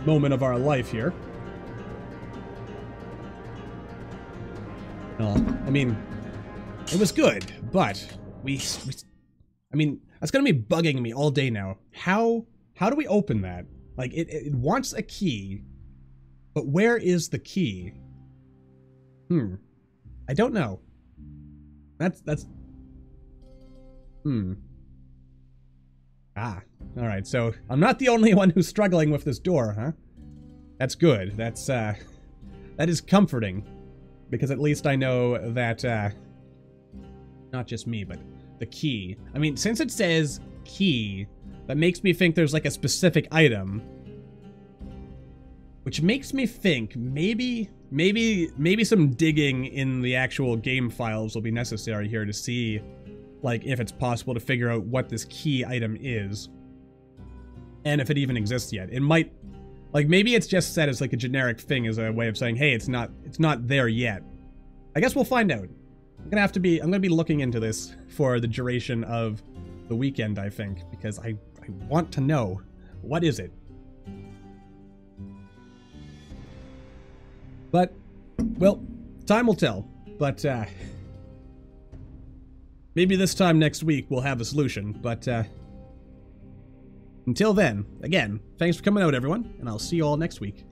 moment of our life here. I mean, it was good, but I mean, that's gonna be bugging me all day now. How do we open that? Like, it wants a key, but where is the key? I don't know. Alright, so I'm not the only one who's struggling with this door, huh? That's good. That is comforting. Because at least I know that, not just me, but the key. I mean, since it says key, that makes me think there's like a specific item. Which makes me think maybe some digging in the actual game files will be necessary here to see, like, if it's possible to figure out what this key item is. And if it even exists yet. It might, like, maybe it's just set as like a generic thing as a way of saying, hey, it's not there yet. I guess we'll find out. I'm gonna be looking into this for the duration of the weekend, I think, because I want to know, what is it? But, well, time will tell. But, maybe this time next week we'll have a solution, but, until then, again, thanks for coming out, everyone, and I'll see you all next week.